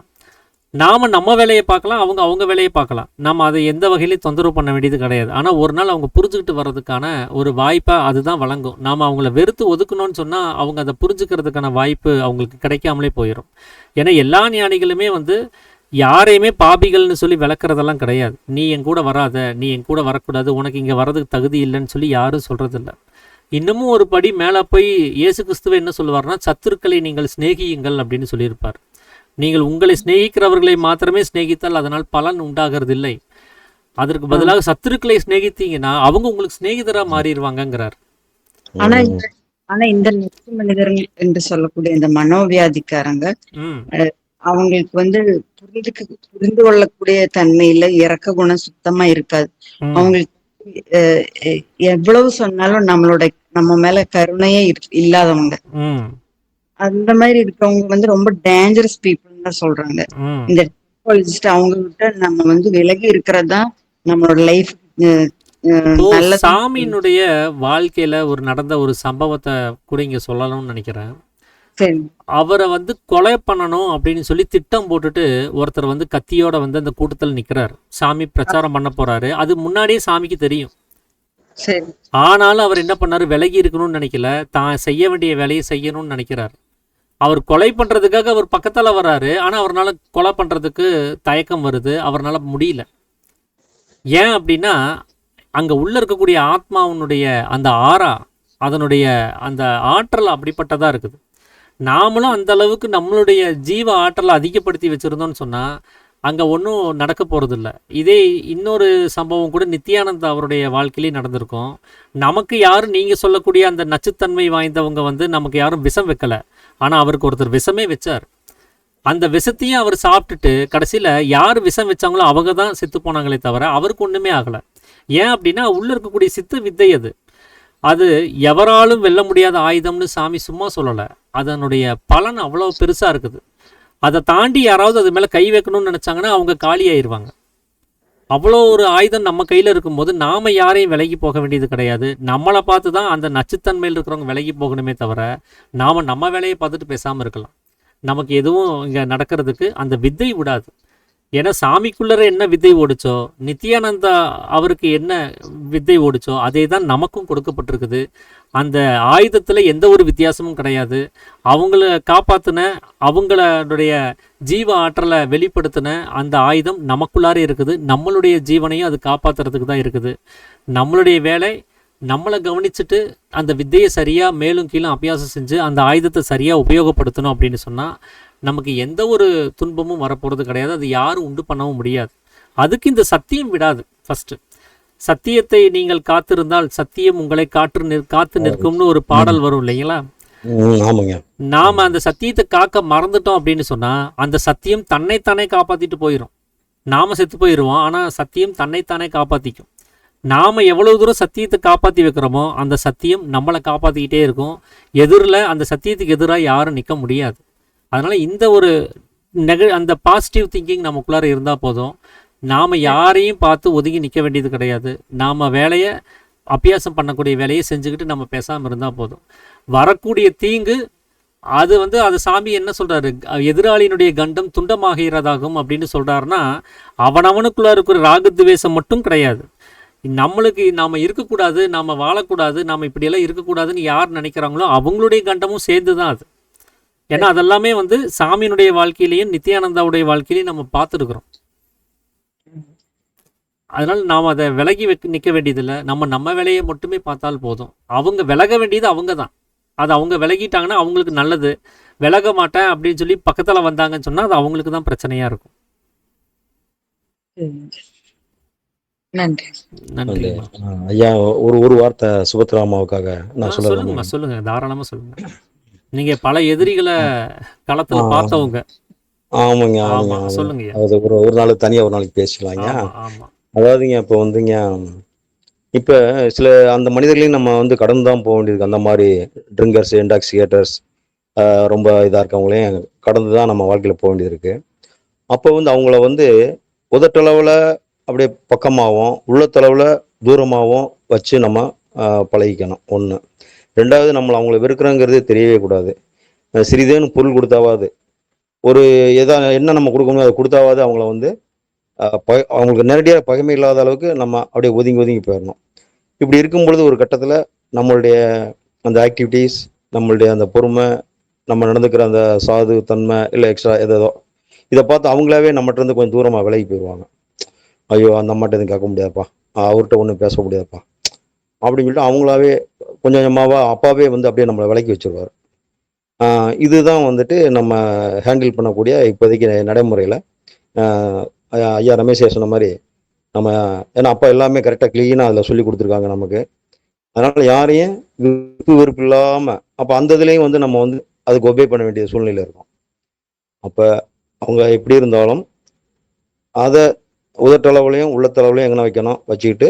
நாம் நம்ம வேலையை பார்க்கலாம், அவங்க அவங்க வேலையை பார்க்கலாம். நம்ம அதை எந்த வகையிலையும் தொந்தரவு பண்ண வேண்டியது கிடையாது. ஆனால் ஒரு நாள் அவங்க புரிஞ்சுக்கிட்டு வர்றதுக்கான ஒரு வாய்ப்பாக அதுதான் வழங்கும். நாம் அவங்கள வெறுத்து ஒதுக்கணும்னு சொன்னால் அவங்க அதை புரிஞ்சுக்கிறதுக்கான வாய்ப்பு அவங்களுக்கு கிடைக்காமலே போயிடும். ஏன்னா எல்லா ஞானிகளுமே வந்து யாரையுமே பாபிகள்னு சொல்லி விளக்குறதெல்லாம் கிடையாது. நீ என் கூட வராத, நீ என் கூட வரக்கூடாது, உனக்கு இங்கே வர்றதுக்கு தகுதி இல்லைன்னு சொல்லி யாரும் சொல்கிறதில்ல. இன்னமும் ஒரு படி மேலே போய் இயேசு கிறிஸ்துவை என்ன சொல்லுவார்னா, சத்துருக்களை நீங்கள் சிநேகியுங்கள் அப்படின்னு சொல்லியிருப்பார். நீங்கள் உங்களை சிநேகிக்கிறவர்களை மாத்திரமே சிநேகித்தால் அதனால் பலன் உண்டாகிறதில்லை. அதற்கு பதிலாக சத்துருக்களை சிநேகித்தீங்கன்னா அவங்க உங்களுக்கு சிநேகிதரா மாறிடுவாங்கங்கிறார். ஆனா இந்த நெக்ஸ்ட் மனிதர்கள் என்று சொல்லக்கூடிய இந்த மனோவியாதிக்காரங்க அவங்களுக்கு வந்து புரிந்து கொள்ளக்கூடிய தன்மையில இறக்க குணம் சுத்தமா இருக்காது. அவங்களுக்கு எவ்வளவு சொன்னாலும் நம்ம மேல கருணையே இல்லாதவங்க. அந்த மாதிரி இருக்கவங்க வந்து ரொம்ப டேஞ்சரஸ் பீப்புள் தான் சொல்றாங்க. இந்த சைக்காலஜிஸ்ட் அவங்க கிட்ட நம்ம வந்து விலகி இருக்கிறதா நம்மளோட லைஃப் நல்ல. சாமியினுடைய வாழ்க்கையில நடந்த ஒரு சம்பவத்தை கூட இங்க சொல்லணும்னு நினைக்கிறேன். அவரை வந்து கொலை பண்ணணும் அப்படின்னு சொல்லி திட்டம் போட்டுட்டு ஒருத்தர் வந்து கத்தியோட வந்து அந்த கூட்டத்தில் நிக்கிறார். சாமி பிரச்சாரம் பண்ண போறாரு. அது முன்னாடியே சாமிக்கு தெரியும். ஆனாலும் அவர் என்ன பண்ணாரு, விலகி இருக்கணும்னு நினைக்கல, தான் செய்ய வேண்டிய வேலையை செய்யணும்னு நினைக்கிறார். அவர் கொலை பண்றதுக்காக அவர் பக்கத்துல வர்றாரு. ஆனா அவரால் கொலை பண்றதுக்கு தயக்கம் வருது, அவரால் முடியல. ஏன் அப்படின்னா அங்க உள்ள இருக்கக்கூடிய ஆத்மாவுடைய அந்த ஆறா, அதனுடைய அந்த ஆற்றல் அப்படிப்பட்டதா இருக்குது. நாமளும் அந்த அளவுக்கு நம்மளுடைய ஜீவ ஆற்றலை அதிகப்படுத்தி வச்சிருந்தோம்னு சொன்னா அங்க ஒன்றும் நடக்க போறது இல்லை. இதே இன்னொரு சம்பவம் கூட நித்யானந்தா அவருடைய வாழ்க்கையிலே நடந்திருக்கும். நமக்கு யாரும் நீங்க சொல்லக்கூடிய அந்த நச்சுத்தன்மை வாய்ந்தவங்க வந்து நமக்கு யாரும் விஷம் வைக்கல. ஆனா அவருக்கு ஒருத்தர் விஷமே வச்சார். அந்த விஷத்தையும் அவர் சாப்பிட்டுட்டு கடைசியில யார் விஷம் வச்சாங்களோ அவங்க தான் செத்து போனாங்களே தவிர அவருக்கு ஒண்ணுமே ஆகல. ஏன் அப்படின்னா உள்ள இருக்கக்கூடிய சித்த வித்தை அது எவராலும் வெல்ல முடியாத ஆயுதம்னு சாமி சும்மா சொல்லலை. அதனுடைய பலன் அவ்வளோ பெருசா இருக்குது. அதை தாண்டி யாராவது அது மேலே கை வைக்கணும்னு நினச்சாங்கன்னா அவங்க காலி ஆயிடுவாங்க. அவ்வளோ ஒரு ஆயுதம் நம்ம கையில் இருக்கும்போது நாம் யாரையும் விலகி போக வேண்டியது கிடையாது. நம்மளை பார்த்து தான் அந்த நச்சுத்தன்மையில் இருக்கிறவங்க விலகி போகணுமே தவிர நாம் நம்ம வேலையை பார்த்துட்டு பேசாமல் இருக்கலாம். நமக்கு எதுவும் இங்கே நடக்கிறதுக்கு அந்த வித்தை விடாது. ஏன்னா சாமிக்குள்ளர என்ன வித்தை ஓடிச்சோ, நித்யானந்தா அவருக்கு என்ன வித்தை ஓடிச்சோ அதே தான் நமக்கும் கொடுக்கப்பட்டிருக்குது. அந்த ஆயுதத்தில் எந்த ஒரு வித்தியாசமும் கிடையாது. அவங்கள காப்பாற்றின, அவங்களுடைய ஜீவ ஆற்றலை வெளிப்படுத்தின அந்த ஆயுதம் நமக்குள்ளாரே இருக்குது. நம்மளுடைய ஜீவனையும் அது காப்பாற்றுறதுக்கு தான் இருக்குது. நம்மளுடைய வேலை நம்மளை கவனிச்சுட்டு அந்த வித்தையை சரியாக மேலும் கீழும் அபியாசம் செஞ்சு அந்த ஆயுதத்தை சரியாக உபயோகப்படுத்தணும் அப்படின்னு சொன்னால் நமக்கு எந்த ஒரு துன்பமும் வரப்போகிறது கிடையாது. அது யாரும் உண்டு பண்ணவும் முடியாது. அதுக்கு இந்த சத்தியம் விடாது. ஃபஸ்ட்டு சத்தியத்தை நீங்கள் காத்திருந்தால் சத்தியம் உங்களை காத்து நிற்கும்னு ஒரு பாடல் வரும் இல்லைங்களா? நாம அந்த சத்தியத்தை காக்க மறந்துட்டோம் அப்படின்னு சொன்னா அந்த சத்தியம் தன்னைத்தானே காப்பாத்திட்டு போயிடும். நாம செத்து போயிடுவோம். ஆனா சத்தியம் தன்னைத்தானே காப்பாத்திக்கும். நாம எவ்வளவு தூரம் சத்தியத்தை காப்பாத்தி வைக்கிறோமோ அந்த சத்தியம் நம்மளை காப்பாத்திக்கிட்டே இருக்கும். எதிரில் அந்த சத்தியத்துக்கு எதிராக யாரும் நிற்க முடியாது. அதனால இந்த ஒரு அந்த பாசிட்டிவ் திங்கிங் நமக்குள்ளார இருந்தால் போதும். நாம் யாரையும் பார்த்து ஒதுங்கி நிற்க வேண்டியது கிடையாது. நாம் வேலையை அபியாசம் பண்ணக்கூடிய வேலையை செஞ்சுக்கிட்டு நம்ம பேசாமல் இருந்தால் போதும். வரக்கூடிய தீங்கு அது சாமி என்ன சொல்கிறாரு, எதிராளியினுடைய கண்டம் துண்டமாகிறதாகும் அப்படின்னு சொல்கிறாருன்னா அவனவனுக்குள்ளே இருக்கிற ராகத்வேஷம் மட்டும் கிடையாது. நம்மளுக்கு நாம் இருக்கக்கூடாது, நாம் வாழக்கூடாது, நாம் இப்படியெல்லாம் இருக்கக்கூடாதுன்னு யார் நினைக்கிறாங்களோ அவங்களுடைய கண்டமும் சேர்ந்து தான் அது. ஏன்னா அதெல்லாமே சாமியினுடைய வாழ்க்கையிலையும் நித்யானந்தாவுடைய வாழ்க்கையிலையும் நம்ம பார்த்துருக்குறோம். அதனால நாம் அதை விலகி நிற்க வேண்டியதில்லை. நம்ம வேலையை மட்டுமே பார்த்தால் போதும். அவங்க விலக வேண்டியது அவங்க தான். அது அவங்க விலகிட்டாங்கன்னா அவங்களுக்கு நல்லது. விலக மாட்டேன் அப்படின்னு சொல்லி பக்கத்தில் வந்தாங்கன்னு சொன்னால் அது அவங்களுக்கு தான் பிரச்சனையாக இருக்கும். நன்றி நன்றி ஐயா. ஒரு வார்த்தை சுபத்ராமாவுக்காக நான் சொல்லுங்க, தாராளமாக சொல்லுங்க. நீங்க பல எதிரிகளை களத்துல பார்த்தவங்க. ஆமாங்க ஆமாங்க சொல்லுங்க. அது ஒரு நாள் தனியா ஒரு நாளைக்கு பேசிக்கலாங்க. அதாவதுங்க இப்போ இப்போ சில அந்த மனிதர்களையும் நம்ம கடந்து தான் போக வேண்டியது. அந்த மாதிரி ட்ரிங்கர்ஸ், இன்டாக்சிகேட்டர்ஸ், ரொம்ப இதாக இருக்கவங்களையும் கடந்து தான் நம்ம வாழ்க்கையில் போக வேண்டியது இருக்கு. அப்போ அவங்கள உதட்டளவில் அப்படியே பக்கமாகவும் உள்ளத்தளவில் தூரமாகவும் வச்சு நம்ம பழகிக்கணும். ஒன்று. ரெண்டாவது, அவங்கள வெறுக்கிறோங்கிறது தெரியவே கூடாது. சிறிதேன்னு பொருள் கொடுத்தாவது ஒரு என்ன நம்ம கொடுக்கணும் அதை கொடுத்தாவது அவங்கள வந்து அவங்களுக்கு நேரடியாக பகைமை இல்லாத அளவுக்கு நம்ம அப்படியே ஒதுங்கி ஒதுங்கி போயிடணும். இப்படி இருக்கும் பொழுது ஒரு கட்டத்தில் நம்மளுடைய அந்த ஆக்டிவிட்டீஸ், நம்மளுடைய அந்த பொறுமை, நம்ம நடந்துக்கிற அந்த சாது தன்மை இல்லை எக்ஸ்ட்ரா ஏதோ இதை பார்த்து அவங்களாவே நம்மகிட்ட இருந்து கொஞ்சம் தூரமாக விலகி போயிடுவாங்க. ஐயோ அந்த அம்மாட்ட எதுவும் கேட்க முடியாதுப்பா, அவர்கிட்ட ஒன்றும் பேச முடியாதுப்பா அப்படின்னு சொல்லிட்டு அவங்களாவே கொஞ்சம் கொஞ்சமாவா அப்பாவே வந்து அப்படியே நம்மளை விலக்கி வச்சிருவார். இதுதான் வந்துட்டு நம்ம ஹேண்டில் பண்ணக்கூடிய இப்போதைக்கு நடைமுறையில். ஐயா ரமேஷ் சொன்ன மாதிரி நம்ம ஏன்னா அப்பா எல்லாமே கரெக்டாக க்ளீனாக அதில் சொல்லி கொடுத்துருக்காங்க நமக்கு. அதனால் யாரையும் வெறுப்பு இல்லாமல் அப்போ அந்த இதுலேயும் வந்து நம்ம வந்து அதுக்கு ஒபே பண்ண வேண்டிய சூழ்நிலை இருக்கும். அப்போ அவங்க எப்படி இருந்தாலும் அதை உதட்டளவுலையும் உள்ளத்தளவுலையும் எங்கே வைக்கணும் வச்சுக்கிட்டு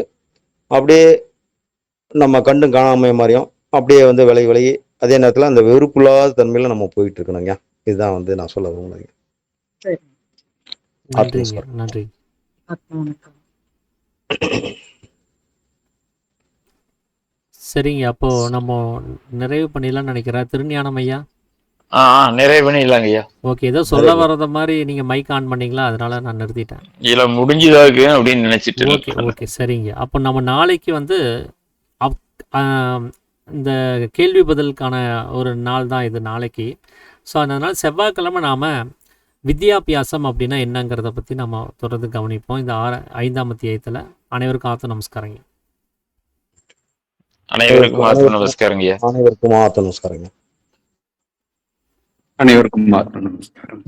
அப்படியே நம்ம கண்டும் காணாமை மாதிரியும் அப்படியே வந்து விலகி அதே நேரத்தில் அந்த வெறுப்புள்ளாத தன்மையில் நம்ம போயிட்டு இருக்கணுங்க. இதுதான் வந்து நான் சொல்ல விரும்புகிறேங்க. நன்றிங்க, நன்றி. சரிங்க, அப்போ நம்ம நிறைவு பண்ணிடலாம்னு நினைக்கிறேன். திருஞானம் ஐயா நிறைய பண்ணிடலாங்க ஐயா. ஓகே, ஏதோ சொல்ல வர்றத மாதிரி நீங்க மைக் ஆன் பண்ணீங்களா, அதனால நான் நிறுத்திட்டேன். இல்ல முடிஞ்சுதா இருக்கு அப்படின்னு நினைச்சிட்டு. ஓகே ஓகே சரிங்க. அப்போ நம்ம நாளைக்கு வந்து இந்த கேள்வி பதிலுக்கான ஒரு நாள் தான் இது நாளைக்கு. ஸோ அதனால் செவ்வாய்க்கிழமை நாம் வித்யாபியாசம் அப்படின்னா என்னங்கிறத பற்றி நம்ம தொடர்ந்து கவனிப்போம் இந்த 5ஆம் அத்தியாயத்தில். அனைவருக்கும் ஆத்த நமஸ்காரங்க. அனைவருக்கும் ஆத்த நமஸ்காரங்க. அனைவருக்கும் ஆத்த நமஸ்காரங்க. அனைவருக்கும் நமஸ்காரம்.